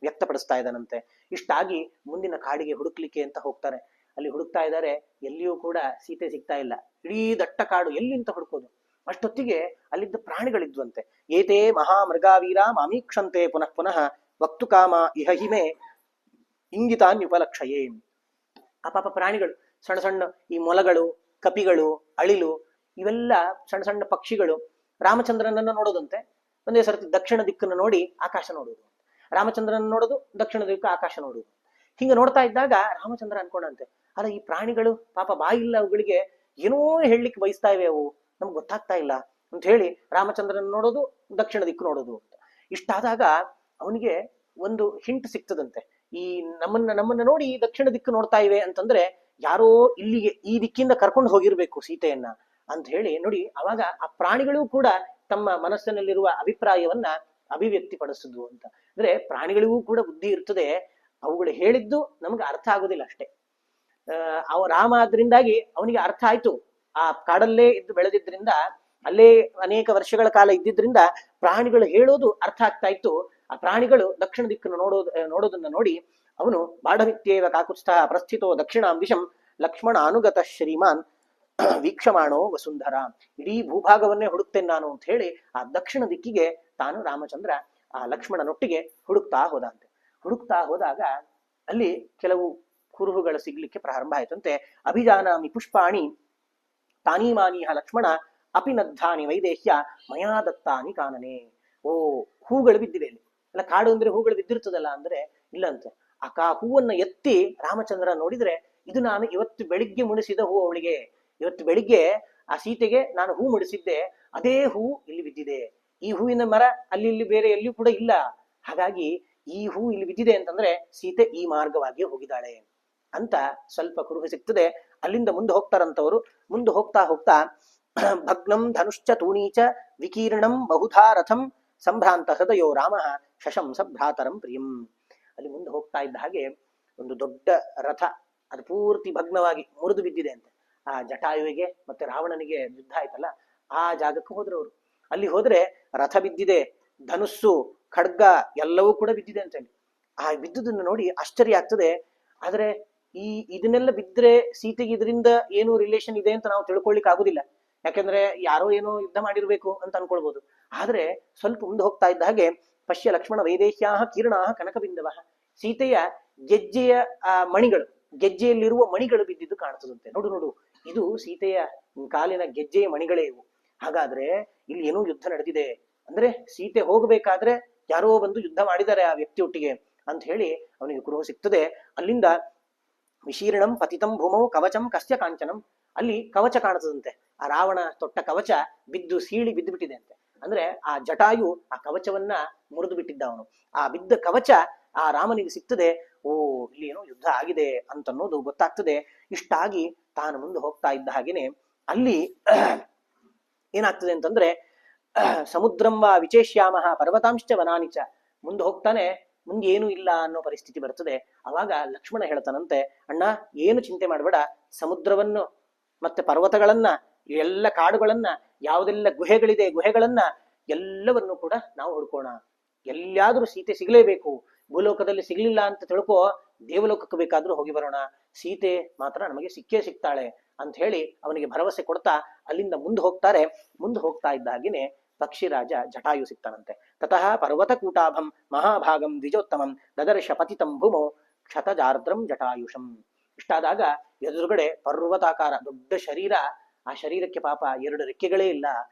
ವ್ಯಕ್ತಪಡಿಸ್ತಾ ಇದ್ದಾನಂತೆ. ಇಷ್ಟಾಗಿ ಮುಂದಿನ ಕಾಡಿಗೆ ಹುಡುಕ್ಲಿಕ್ಕೆ ಅಂತ ಹೋಗ್ತಾರೆ. ಅಲ್ಲಿ ಹುಡುಕ್ತಾ ಇದ್ದಾರೆ, ಎಲ್ಲಿಯೂ ಕೂಡ ಸೀತೆ ಸಿಗ್ತಾ ಇಲ್ಲ. ಇಡೀ ದಟ್ಟ ಕಾಡು, ಎಲ್ಲಿಂತ ಹುಡುಕೋದು? ಅಷ್ಟೊತ್ತಿಗೆ ಅಲ್ಲಿದ್ದ ಪ್ರಾಣಿಗಳಿದ್ವಂತೆ. ಏತೇ ಮಹಾ ಮೃಗಾವೀರ ಮಾಮೀಕ್ಷಂತೆ ಪುನಃ ಪುನಃ ವಕ್ತು ಕಾಮ ಇಹ ಹಿಮೆ ಇಂಗಿತಾನ್ಯುಪಲಕ್ಷಯೇ. ಆ ಪಾಪ ಪ್ರಾಣಿಗಳು, ಸಣ್ಣ ಸಣ್ಣ ಈ ಮೊಲಗಳು, ಕಪಿಗಳು, ಅಳಿಲು, ಇವೆಲ್ಲ ಸಣ್ಣ ಸಣ್ಣ ಪಕ್ಷಿಗಳು ರಾಮಚಂದ್ರನನ್ನ ನೋಡೋದಂತೆ. ಒಂದೇ ಸರ್ತಿ ದಕ್ಷಿಣ ದಿಕ್ಕನ್ನು ನೋಡಿ ಆಕಾಶ ನೋಡುವುದು, ರಾಮಚಂದ್ರನ ನೋಡೋದು, ದಕ್ಷಿಣ ದಿಕ್ಕು ಆಕಾಶ ನೋಡುವುದು. ಹಿಂಗ ನೋಡ್ತಾ ಇದ್ದಾಗ ರಾಮಚಂದ್ರ ಅನ್ಕೊಂಡಂತೆ, ಅಲ್ಲ ಈ ಪ್ರಾಣಿಗಳು ಪಾಪ ಬಾಯಿಲ್ಲ, ಅವುಗಳಿಗೆ ಏನೋ ಹೇಳಲಿಕ್ಕೆ ಬಯಸ್ತಾ ಇವೆ, ಅವು ನಮ್ಗೆ ಗೊತ್ತಾಗ್ತಾ ಇಲ್ಲ ಅಂತ ಹೇಳಿ ರಾಮಚಂದ್ರನ ನೋಡೋದು, ದಕ್ಷಿಣ ದಿಕ್ಕು ನೋಡೋದು ಅಂತ. ಇಷ್ಟಾದಾಗ ಅವನಿಗೆ ಒಂದು ಹಿಂಟ್ ಸಿಗ್ತದಂತೆ, ಈ ನಮ್ಮನ್ನ ನೋಡಿ ದಕ್ಷಿಣ ದಿಕ್ಕು ನೋಡ್ತಾ ಇವೆ ಅಂತಂದ್ರೆ ಯಾರೋ ಇಲ್ಲಿಗೆ ಈ ದಿಕ್ಕಿಂದ ಕರ್ಕೊಂಡು ಹೋಗಿರ್ಬೇಕು ಸೀತೆಯನ್ನ ಅಂತ ಹೇಳಿ ನೋಡಿ. ಅವಾಗ ಆ ಪ್ರಾಣಿಗಳು ಕೂಡ ತಮ್ಮ ಮನಸ್ಸಿನಲ್ಲಿರುವ ಅಭಿಪ್ರಾಯವನ್ನ ಅಭಿವ್ಯಕ್ತಿಪಡಿಸುದು ಅಂತ. ಅಂದ್ರೆ ಪ್ರಾಣಿಗಳಿಗೂ ಕೂಡ ಬುದ್ಧಿ ಇರ್ತದೆ, ಅವುಗಳು ಹೇಳಿದ್ದು ನಮ್ಗೆ ಅರ್ಥ ಆಗೋದಿಲ್ಲ ಅಷ್ಟೇ. ರಾಮ ಆದ್ರಿಂದಾಗಿ ಅವನಿಗೆ ಅರ್ಥ ಆಯ್ತು, ಆ ಕಾಡಲ್ಲೇ ಇದ್ದು ಬೆಳೆದಿದ್ರಿಂದ, ಅಲ್ಲೇ ಅನೇಕ ವರ್ಷಗಳ ಕಾಲ ಇದ್ದಿದ್ರಿಂದ ಪ್ರಾಣಿಗಳು ಹೇಳೋದು ಅರ್ಥ ಆಗ್ತಾ ಇತ್ತು. ಆ ಪ್ರಾಣಿಗಳು ದಕ್ಷಿಣ ದಿಕ್ಕನ್ನು ನೋಡೋದನ್ನ ನೋಡಿ ಅವನು ಬಾಢಮಿತ್ಯೇವ ಕಾಕುತ್ಸ್ಥ ಪ್ರಸ್ಥಿತೋ ದಕ್ಷಿಣಾಂ ದಿಶಂ ಲಕ್ಷ್ಮಣ ಅನುಗತ ಶ್ರೀಮಾನ್ ವೀಕ್ಷಮಾಣೋ ವಸುಂಧರ. ಇಡೀ ಭೂಭಾಗವನ್ನೇ ಹುಡುಕ್ತೇನೆ ನಾನು ಅಂತ ಹೇಳಿ ಆ ದಕ್ಷಿಣ ದಿಕ್ಕಿಗೆ ತಾನು ರಾಮಚಂದ್ರ ಆ ಲಕ್ಷ್ಮಣನೊಟ್ಟಿಗೆ ಹುಡುಕ್ತಾ ಹೋದಂತೆ. ಹುಡುಕ್ತಾ ಹೋದಾಗ ಅಲ್ಲಿ ಕೆಲವು ಕುರುಹುಗಳು ಸಿಗ್ಲಿಕ್ಕೆ ಪ್ರಾರಂಭ ಆಯ್ತಂತೆ. ಅಭಿಜಾನಾಮಿ ಪುಷ್ಪಾಣಿ ತಾನೀಮಾನೀಹ ಲಕ್ಷ್ಮಣ ಅಪಿನದ್ಧಾನಿ ವೈದೇಹ್ಯ ಮಯಾ ದತ್ತಾನಿ ಕಾನನೆ. ಓ, ಹೂಗಳು ಬಿದ್ದಿವೆ ಇಲ್ಲಿ. ಅಲ್ಲ, ಕಾಡು ಅಂದ್ರೆ ಹೂಗಳು ಬಿದ್ದಿರ್ತದಲ್ಲ ಅಂದ್ರೆ ಇಲ್ಲಂತೆ. ಆ ಹೂವನ್ನ ಎತ್ತಿ ರಾಮಚಂದ್ರ ನೋಡಿದ್ರೆ, ಇದು ನಾನು ಇವತ್ತು ಬೆಳಿಗ್ಗೆ ಮುಡಿಸಿದ ಹೂ, ಅವಳಿಗೆ ಇವತ್ತು ಬೆಳಿಗ್ಗೆ ಆ ಸೀತೆಗೆ ನಾನು ಹೂ ಮುಡಿಸಿದ್ದೆ, ಅದೇ ಹೂ ಇಲ್ಲಿ ಬಿದ್ದಿದೆ. ಈ ಹೂವಿನ ಮರ ಅಲ್ಲಿ ಇಲ್ಲಿ ಬೇರೆ ಎಲ್ಲಿಯೂ ಕೂಡ ಇಲ್ಲ. ಹಾಗಾಗಿ ಈ ಹೂ ಇಲ್ಲಿ ಬಿದ್ದಿದೆ ಅಂತಂದ್ರೆ ಸೀತೆ ಈ ಮಾರ್ಗವಾಗಿ ಹೋಗಿದ್ದಾಳೆ ಅಂತ ಸ್ವಲ್ಪ ಕುರುಹು ಸಿಗ್ತದೆ. ಅಲ್ಲಿಂದ ಮುಂದೆ ಹೋಗ್ತಾರಂತವರು. ಮುಂದೆ ಹೋಗ್ತಾ ಹೋಗ್ತಾ ಭಗ್ನಂ ಧನುಶ್ಚ ತೂಣೀಚ ವಿಕೀರ್ಣಂ ಬಹುಧಾ ರಥಂ ಸಂಭ್ರಾಂತ ಹೃದಯೋ ರಾಮ ಶಶಂಸ ಭ್ರಾತರಂ ಪ್ರಿಯಂ. ಅಲ್ಲಿ ಮುಂದೆ ಹೋಗ್ತಾ ಇದ್ದ ಹಾಗೆ ಒಂದು ದೊಡ್ಡ ರಥ, ಅದು ಪೂರ್ತಿ ಭಗ್ನವಾಗಿ ಮುರಿದು ಬಿದ್ದಿದೆ ಅಂತ. ಆ ಜಟಾಯುವಿಗೆ ಮತ್ತೆ ರಾವಣನಿಗೆ ಯುದ್ಧ ಆಯ್ತಲ್ಲ, ಆ ಜಾಗಕ್ಕೆ ಹೋದ್ರು ಅವರು. ಅಲ್ಲಿ ಹೋದ್ರೆ ರಥ ಬಿದ್ದಿದೆ, ಧನುಸ್ಸು, ಖಡ್ಗ ಎಲ್ಲವೂ ಕೂಡ ಬಿದ್ದಿದೆ ಅಂತ ಹೇಳಿ. ಆ ಬಿದ್ದುದನ್ನು ನೋಡಿ ಆಶ್ಚರ್ಯ ಆಗ್ತದೆ. ಆದ್ರೆ ಇದನ್ನೆಲ್ಲ ಬಿದ್ರೆ ಸೀತೆಗೆ ಇದರಿಂದ ಏನು ರಿಲೇಷನ್ ಇದೆ ಅಂತ ನಾವು ತಿಳ್ಕೊಳ್ಳಿಕ್ ಆಗುದಿಲ್ಲ. ಯಾಕಂದ್ರೆ ಯಾರೋ ಏನೋ ಯುದ್ಧ ಮಾಡಿರ್ಬೇಕು ಅಂತ ಅನ್ಕೊಳ್ಬಹುದು. ಆದ್ರೆ ಸ್ವಲ್ಪ ಮುಂದೆ ಹೋಗ್ತಾ ಇದ್ದ ಹಾಗೆ ಪಶ್ಯ ಲಕ್ಷ್ಮಣ ವೈದೇಹ್ಯಾ ಕಿರಣಾ ಕನಕಬಿಂದವ, ಸೀತೆಯ ಗೆಜ್ಜೆಯ ಮಣಿಗಳು, ಗೆಜ್ಜೆಯಲ್ಲಿರುವ ಮಣಿಗಳು ಬಿದ್ದಿದ್ದು ಕಾಣಿಸದಂತೆ. ನೋಡು ನೋಡು, ಇದು ಸೀತೆಯ ಕಾಲಿನ ಗೆಜ್ಜೆಯ ಮಣಿಗಳೇ ಇವು. ಹಾಗಾದ್ರೆ ಇಲ್ಲಿ ಏನೋ ಯುದ್ಧ ನಡೆದಿದೆ ಅಂದ್ರೆ ಸೀತೆ ಹೋಗ್ಬೇಕಾದ್ರೆ ಯಾರೋ ಬಂದು ಯುದ್ಧ ಮಾಡಿದ್ದಾರೆ ಆ ವ್ಯಕ್ತಿಯೊಟ್ಟಿಗೆ ಅಂತ ಹೇಳಿ ಅವನಿಗೆ ಕುರುಹು ಸಿಗ್ತದೆ. ಅಲ್ಲಿಂದ ವಿಶೀರ್ಣಂ ಪತಿತಂ ಭೂಮೌ ಕವಚಂ ಕಸ್ಯ ಕಾಂಚನಂ, ಅಲ್ಲಿ ಕವಚ ಕಾಣುತ್ತದಂತೆ. ಆ ರಾವಣ ತೊಟ್ಟ ಕವಚ ಬಿದ್ದು ಸೀಳಿ ಬಿದ್ದು ಬಿಟ್ಟಿದೆ ಅಂತೆ. ಅಂದ್ರೆ ಆ ಜಟಾಯು ಆ ಕವಚವನ್ನ ಮುರಿದು ಬಿಟ್ಟಿದ್ದ ಅವನು. ಆ ಬಿದ್ದ ಕವಚ ಆ ರಾಮನಿಗೆ ಸಿಗ್ತದೆ. ಓ, ಇಲ್ಲಿ ಏನೋ ಯುದ್ಧ ಆಗಿದೆ ಅಂತನ್ನೋದು ಗೊತ್ತಾಗ್ತದೆ. ಇಷ್ಟಾಗಿ ತಾನು ಮುಂದೆ ಹೋಗ್ತಾ ಇದ್ದ ಹಾಗೇನೆ ಅಲ್ಲಿ ಏನಾಗ್ತದೆ ಅಂತಂದ್ರೆ ಸಮುದ್ರಂ ವಾ ವಿಚೇಷ್ಯಾಮಃ ಪರ್ವತಾಂಶ್ಚ ವನಾನಿಚ, ಮುಂದೆ ಹೋಗ್ತಾನೆ, ಮುಂದೆ ಏನು ಇಲ್ಲ ಅನ್ನೋ ಪರಿಸ್ಥಿತಿ ಬರ್ತದೆ. ಅವಾಗ ಲಕ್ಷ್ಮಣ ಹೇಳ್ತಾನಂತೆ, ಅಣ್ಣ ಏನು ಚಿಂತೆ ಮಾಡಬೇಡ, ಸಮುದ್ರವನ್ನು ಮತ್ತೆ ಪರ್ವತಗಳನ್ನ, ಎಲ್ಲ ಕಾಡುಗಳನ್ನ, ಯಾವುದೆಲ್ಲ ಗುಹೆಗಳಿದೆ ಗುಹೆಗಳನ್ನ ಎಲ್ಲವನ್ನು ಕೂಡ ನಾವು ಹುಡ್ಕೋಣ. ಎಲ್ಲಿಯಾದ್ರೂ ಸೀತೆ ಸಿಗಲೇಬೇಕು. ಭೂಲೋಕದಲ್ಲಿ ಸಿಗ್ಲಿಲ್ಲ ಅಂತ ತಿಳ್ಕೋ, ದೇವಲೋಕಕ್ಕೆ ಬೇಕಾದ್ರೂ ಹೋಗಿ ಬರೋಣ, ಸೀತೆ ಮಾತ್ರ ನಮಗೆ ಸಿಕ್ಕೇ ಸಿಗ್ತಾಳೆ ಅಂತ ಹೇಳಿ ಅವನಿಗೆ ಭರವಸೆ ಕೊಡ್ತಾ ಅಲ್ಲಿಂದ ಮುಂದೆ ಹೋಗ್ತಾರೆ. ಮುಂದೆ ಹೋಗ್ತಾ ಇದ್ದ ಹಾಗೇನೆ ಪಕ್ಷಿರಾಜ ಜಟಾಯು ಸಿಗ್ತಾನಂತೆ. ತತಃ ಪರ್ವತಕೂಟಾಭಂ ಮಹಾಭಾಗಂ ದ್ವಿಜೋತ್ತಮಂ ದದರ್ಶ ಪತಿತಂ ಭೂಮೋ ಕ್ಷತಜಾರ್ದ್ರಂ ಜಟಾಯುಷಂ. ಇಷ್ಟಾದಾಗ ಎದುರುಗಡೆ ಪರ್ವತಾಕಾರ ದೊಡ್ಡ ಶರೀರ, ಆ ಶರೀರಕ್ಕೆ ಪಾಪ 2 ರೆಕ್ಕೆಗಳೇ ಇಲ್ಲ,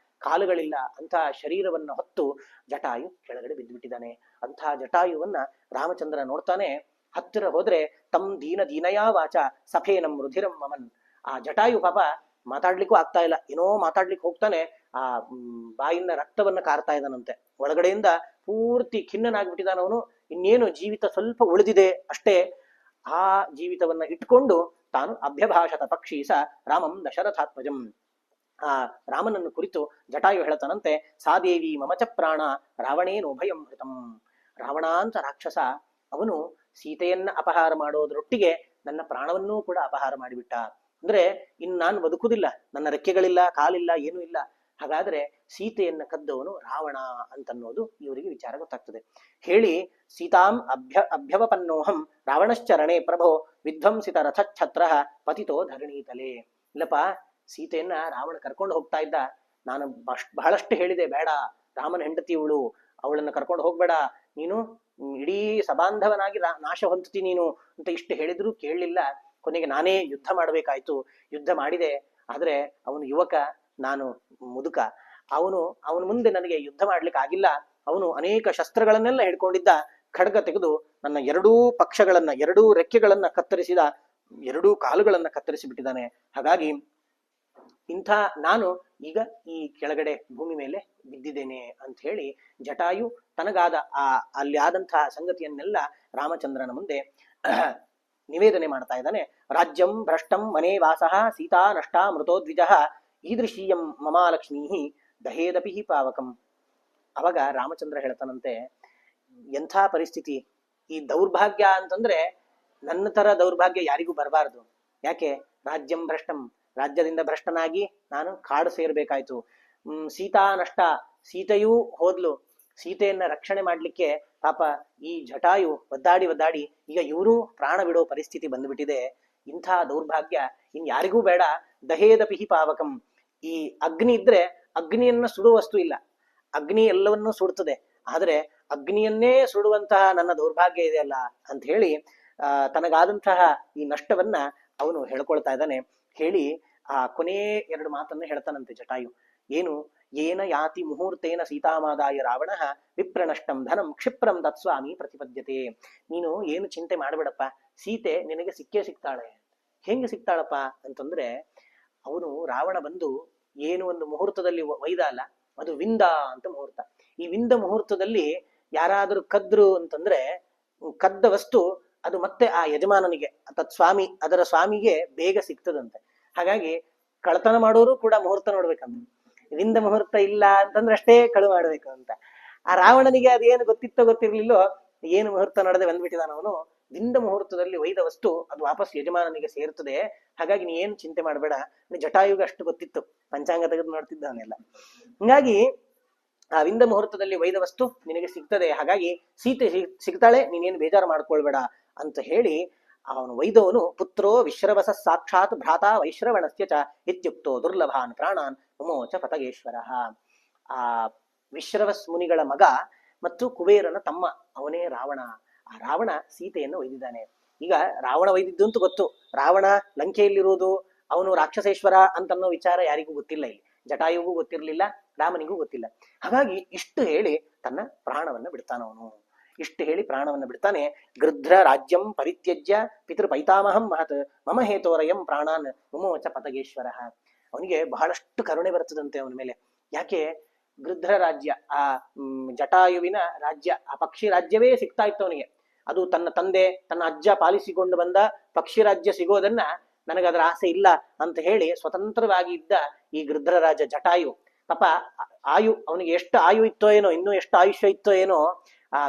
ಕಾಲುಗಳಿಲ್ಲ, ಅಂತಹ ಶರೀರವನ್ನು ಹೊತ್ತು ಜಟಾಯು ಕೆಳಗಡೆ ಬಿದ್ದುಬಿಟ್ಟಿದ್ದಾನೆ. ಅಂತಹ ಜಟಾಯುವನ್ನ ರಾಮಚಂದ್ರ ನೋಡ್ತಾನೆ. ಹತ್ತಿರ ಹೋದ್ರೆ ತಮ್ ದೀನ ದೀನಯಾ ವಾಚ ಸಫೇನಂ ರುಧಿರಂ ಮಮನ್. ಆ ಜಟಾಯು ಪಾಪ ಮಾತಾಡ್ಲಿಕ್ಕೂ ಆಗ್ತಾ ಇಲ್ಲ, ಏನೋ ಮಾತಾಡ್ಲಿಕ್ಕೆ ಹೋಗ್ತಾನೆ, ಆ ಬಾಯಿಂದ ರಕ್ತವನ್ನ ಕಾರ್ತಾ ಇದ್ದಾನಂತೆ. ಒಳಗಡೆಯಿಂದ ಪೂರ್ತಿ ಖಿನ್ನನಾಗ್ಬಿಟ್ಟಿದ್ದಾನವನು. ಇನ್ನೇನು ಜೀವಿತ ಸ್ವಲ್ಪ ಉಳಿದಿದೆ ಅಷ್ಟೇ. ಆ ಜೀವಿತವನ್ನ ಇಟ್ಕೊಂಡು ತಾನು ಅಭ್ಯಭಾಷತ ಪಕ್ಷಿ ಸ ರಾಮಂ ದಶರಥಾತ್ಮಜಂ. ಆ ರಾಮನನ್ನು ಕುರಿತು ಜಟಾಯು ಹೇಳ್ತಾನಂತೆ, ಸಾದೇವಿ ಮಮಚ ಪ್ರಾಣ ರಾವಣೇನು ಭಯಂ ಹೃತಂ. ರಾವಣ ಅಂತ ರಾಕ್ಷಸ, ಅವನು ಸೀತೆಯನ್ನ ಅಪಹಾರ ಮಾಡೋದ್ರೊಟ್ಟಿಗೆ ನನ್ನ ಪ್ರಾಣವನ್ನೂ ಕೂಡ ಅಪಹಾರ ಮಾಡಿಬಿಟ್ಟ. ಅಂದ್ರೆ ಇನ್ನು ನಾನು ಬದುಕುದಿಲ್ಲ, ನನ್ನ ರೆಕ್ಕೆಗಳಿಲ್ಲ, ಕಾಲಿಲ್ಲ, ಏನೂ ಇಲ್ಲ. ಹಾಗಾದ್ರೆ ಸೀತೆಯನ್ನ ಕದ್ದವನು ರಾವಣ ಅಂತನ್ನೋದು ಇವರಿಗೆ ವಿಚಾರ ಗೊತ್ತಾಗ್ತದೆ. ಹೇಳಿ ಸೀತಾಂ ಅಭ್ಯವಪನ್ನೋಹಂ ರಾವಣಶ್ಚರಣೆ ಪ್ರಭೋ ವಿಧ್ವಂಸಿತ ರಥಚ್ಛತ್ರ ಪತಿತೋ ಧರಣೀತಲೆ. ಇಲ್ಲಪ್ಪ, ಸೀತೆಯನ್ನ ರಾವಣ ಕರ್ಕೊಂಡು ಹೋಗ್ತಾ ಇದ್ದ, ನಾನು ಬಹಳಷ್ಟು ಹೇಳಿದೆ, ಬೇಡ, ರಾಮನ ಹೆಂಡತಿ ಇವಳು, ಅವಳನ್ನ ಕರ್ಕೊಂಡು ಹೋಗ್ಬೇಡ, ನೀನು ಇಡೀ ಸಬಾಂಧವನಾಗಿ ನಾಶ ಹೊಂದ್ತಿ ನೀನು ಅಂತ ಇಷ್ಟು ಹೇಳಿದ್ರು ಕೇಳಲಿಲ್ಲ. ಕೊನೆಗೆ ನಾನೇ ಯುದ್ಧ ಮಾಡಬೇಕಾಯ್ತು. ಯುದ್ಧ ಮಾಡಿದೆ, ಆದ್ರೆ ಅವನು ಯುವಕ, ನಾನು ಮುದುಕ. ಅವನ ಮುಂದೆ ನನಗೆ ಯುದ್ಧ ಮಾಡ್ಲಿಕ್ಕೆ ಆಗಿಲ್ಲ. ಅವನು ಅನೇಕ ಶಸ್ತ್ರಗಳನ್ನೆಲ್ಲ ಹಿಡ್ಕೊಂಡಿದ್ದ. ಖಡ್ಗ ತೆಗೆದು ನನ್ನ 2 ಪಕ್ಷಗಳನ್ನ, 2 ರೆಕ್ಕೆಗಳನ್ನ ಕತ್ತರಿಸಿದ, 2 ಕಾಲುಗಳನ್ನ ಕತ್ತರಿಸಿ ಬಿಟ್ಟಿದ್ದಾನೆ. ಹಾಗಾಗಿ ಇಂಥ ನಾನು ಈಗ ಈ ಕೆಳಗಡೆ ಭೂಮಿ ಮೇಲೆ ಬಿದ್ದಿದ್ದೇನೆ ಅಂತ ಹೇಳಿ ಜಟಾಯು ತನಗಾದ ಅಲ್ಲಿ ಆದಂತಹ ಸಂಗತಿಯನ್ನೆಲ್ಲ ರಾಮಚಂದ್ರನ ಮುಂದೆ ನಿವೇದನೆ ಮಾಡ್ತಾ ಇದ್ದಾನೆ. ರಾಜ್ಯಂ ಭ್ರಷ್ಟಂ ಮನೆ ವಾಸಃ ಸೀತಾ ನಷ್ಟ ಮೃತೋದ್ವಿಜ ಈದೃಶೀಯಂ ಮಮಾಲಕ್ಷ್ಮೀ ದಹೇದಪಿ ಪಾವಕಂ. ಅವಾಗ ರಾಮಚಂದ್ರ ಹೇಳ್ತಾನಂತೆ, ಎಂಥ ಪರಿಸ್ಥಿತಿ, ಈ ದೌರ್ಭಾಗ್ಯ ಅಂತಂದ್ರೆ ನನ್ನ ತರ ದೌರ್ಭಾಗ್ಯ ಯಾರಿಗೂ ಬರಬಾರದು. ಯಾಕೆ? ರಾಜ್ಯಂ ಭ್ರಷ್ಟಂ, ರಾಜ್ಯದಿಂದ ಭ್ರಷ್ಟನಾಗಿ ನಾನು ಕಾಡು ಸೇರ್ಬೇಕಾಯ್ತು. ಸೀತಾ ನಷ್ಟ, ಸೀತೆಯೂ ಹೋದ್ಲು. ಸೀತೆಯನ್ನ ರಕ್ಷಣೆ ಮಾಡ್ಲಿಕ್ಕೆ ಪಾಪ ಈ ಜಟಾಯು ಒದ್ದಾಡಿ ಈಗ ಇವರು ಪ್ರಾಣ ಬಿಡೋ ಪರಿಸ್ಥಿತಿ ಬಂದ್ಬಿಟ್ಟಿದೆ. ಇಂಥ ದೌರ್ಭಾಗ್ಯ ಇನ್ ಯಾರಿಗೂ ಬೇಡ. ದಹೇದಪಿ ಪಾವಕಂ. ಈ ಅಗ್ನಿ ಇದ್ರೆ ಅಗ್ನಿಯನ್ನ ಸುಡುವ ವಸ್ತು ಇಲ್ಲ, ಅಗ್ನಿ ಎಲ್ಲವನ್ನೂ ಸುಡ್ತದೆ, ಆದ್ರೆ ಅಗ್ನಿಯನ್ನೇ ಸುಡುವಂತಹ ನನ್ನ ದೌರ್ಭಾಗ್ಯ ಇದೆಯಲ್ಲ ಅಂತ ಹೇಳಿ ತನಗಾದಂತಹ ಈ ನಷ್ಟವನ್ನ ಅವನು ಹೇಳ್ಕೊಳ್ತಾ ಇದ್ದಾನೆ. ಹೇಳಿ ಆ ಕೊನೆ 2 ಮಾತನ್ನ ಹೇಳ್ತಾನಂತೆ ಜಟಾಯು. ಏನು? ಏನ ಯಾತಿ ಮುಹೂರ್ತೇನ ಸೀತಾಮಾದಾಯ ರಾವಣ ವಿಪ್ರನಷ್ಟಂ ಧನಂ ಕ್ಷಿಪ್ರಂ ತತ್ಸ್ವಾಮಿ ಪ್ರತಿಪದ್ಯತೆ. ನೀನು ಏನು ಚಿಂತೆ ಮಾಡಬೇಡಪ್ಪ, ಸೀತೆ ನಿನಗೆ ಸಿಕ್ಕೇ ಸಿಗ್ತಾಳೆ. ಹೆಂಗೆ ಸಿಗ್ತಾಳಪ್ಪ ಅಂತಂದ್ರೆ, ಅವನು ರಾವಣ ಬಂದು ಏನು ಒಂದು ಮುಹೂರ್ತದಲ್ಲಿ ಒಯ್ದ ಅಲ್ಲ, ಅದು ವಿಂದ ಅಂತ ಮುಹೂರ್ತ. ಈ ವಿಂದ ಮುಹೂರ್ತದಲ್ಲಿ ಯಾರಾದರೂ ಕದ್ರು ಅಂತಂದ್ರೆ, ಕದ್ದ ವಸ್ತು ಅದು ಮತ್ತೆ ಆ ಯಜಮಾನನಿಗೆ ಸ್ವಾಮಿ, ಅದರ ಸ್ವಾಮಿಗೆ ಬೇಗ ಸಿಗ್ತದಂತೆ. ಹಾಗಾಗಿ ಕಳತನ ಮಾಡೋರು ಕೂಡ ಮುಹೂರ್ತ ನೋಡ್ಬೇಕಂತ. ವಿಂದ ಮುಹೂರ್ತ ಇಲ್ಲ ಅಂತಂದ್ರೆ ಅಷ್ಟೇ ಕಳು ಮಾಡ್ಬೇಕು ಅಂತ. ಆ ರಾವಣನಿಗೆ ಅದೇನು ಗೊತ್ತಿತ್ತೋ ಗೊತ್ತಿರ್ಲಿಲ್ಲೋ, ಏನು ಮುಹೂರ್ತ ನಡೆದೇ ಬಂದ್ಬಿಟ್ಟಿದಾನ ಅವನು. ವಿಂದ ಮುಹೂರ್ತದಲ್ಲಿ ಒಯ್ದ ವಸ್ತು ಅದು ವಾಪಸ್ ಯಜಮಾನನಿಗೆ ಸೇರ್ತದೆ. ಹಾಗಾಗಿ ನೀ ಏನು ಚಿಂತೆ ಮಾಡಬೇಡ. ಜಟಾಯುಗೆ ಅಷ್ಟು ಗೊತ್ತಿತ್ತು, ಪಂಚಾಂಗ ತೆಗೆದು ನೋಡ್ತಿದ್ದವನೆಲ್ಲ. ಹಿಂಗಾಗಿ ಆ ವಿಂದ ಮುಹೂರ್ತದಲ್ಲಿ ಒಯ್ದ ವಸ್ತು ನಿನಗೆ ಸಿಗ್ತದೆ, ಹಾಗಾಗಿ ಸೀತೆ ಸಿಗ್ತಾಳೆ, ನೀನೇನು ಬೇಜಾರು ಮಾಡ್ಕೊಳ್ಬೇಡ ಅಂತ ಹೇಳಿ ಅವನು ಒಯ್ದವನು ಪುತ್ರೋ ವಿಶ್ರವಸ ಸಾಕ್ಷಾತ್ ಭ್ರಾತಾ ವೈಶ್ರವಣಸ್ಯ ಚ ಇತ್ಯುಕ್ತೋ ದುರ್ಲಭಾನ್ ಪ್ರಾಣಾನ್ ಮುಮೋಚ ಪತಗೇಶ್ವರ. ಆ ವಿಶ್ರವಸ್ ಮುನಿಗಳ ಮಗ ಮತ್ತು ಕುಬೇರನ ತಮ್ಮ, ಅವನೇ ರಾವಣ. ಆ ರಾವಣ ಸೀತೆಯನ್ನು ಒಯ್ದಿದ್ದಾನೆ. ಈಗ ರಾವಣ ಒಯ್ದಿದ್ದು ಅಂತ ಗೊತ್ತು, ರಾವಣ ಲಂಕೆಯಲ್ಲಿರುವುದು, ಅವನು ರಾಕ್ಷಸೇಶ್ವರ ಅಂತನ್ನೋ ವಿಚಾರ ಯಾರಿಗೂ ಗೊತ್ತಿಲ್ಲ. ಇಲ್ಲಿ ಜಟಾಯುಗೂ ಗೊತ್ತಿರ್ಲಿಲ್ಲ, ರಾಮನಿಗೂ ಗೊತ್ತಿಲ್ಲ. ಹಾಗಾಗಿ ಇಷ್ಟು ಹೇಳಿ ತನ್ನ ಪ್ರಾಣವನ್ನ ಬಿಡ್ತಾನವನು. ಇಷ್ಟು ಹೇಳಿ ಪ್ರಾಣವನ್ನು ಬಿಡ್ತಾನೆ. ಗೃಧ್ರ ರಾಜ್ಯಂ ಪರಿತ್ಯಜ್ಯ ಪಿತೃ ಪೈತಾಮಹಂ ಮಹತ್ ಮಮ ಹೇತೋರಯಂ ಪ್ರಾಣಾನ್ ಮುಮೋಚ ಪತಗೇಶ್ವರ. ಅವನಿಗೆ ಬಹಳಷ್ಟು ಕರುಣೆ ಬರ್ತದಂತೆ ಅವನ ಮೇಲೆ. ಯಾಕೆ? ಗೃಧ್ರ ರಾಜ್ಯ, ಆ ಜಟಾಯುವಿನ ರಾಜ್ಯ, ಆ ಪಕ್ಷಿ ರಾಜ್ಯವೇ ಸಿಗ್ತಾ ಇತ್ತು ಅವನಿಗೆ. ಅದು ತನ್ನ ತಂದೆ ತನ್ನ ಅಜ್ಜ ಪಾಲಿಸಿಕೊಂಡು ಬಂದ ಪಕ್ಷಿ ರಾಜ್ಯ ಸಿಗೋದನ್ನ ನನಗದರ ಆಸೆ ಇಲ್ಲ ಅಂತ ಹೇಳಿ ಸ್ವತಂತ್ರವಾಗಿ ಇದ್ದ ಈ ಗೃಧ್ರ ರಾಜ ಜಟಾಯು ಪಾಪ, ಅವನಿಗೆ ಎಷ್ಟು ಆಯು ಇತ್ತೋ ಏನೋ, ಇನ್ನೂ ಎಷ್ಟು ಆಯುಷ್ಯ ಇತ್ತೋ ಏನೋ,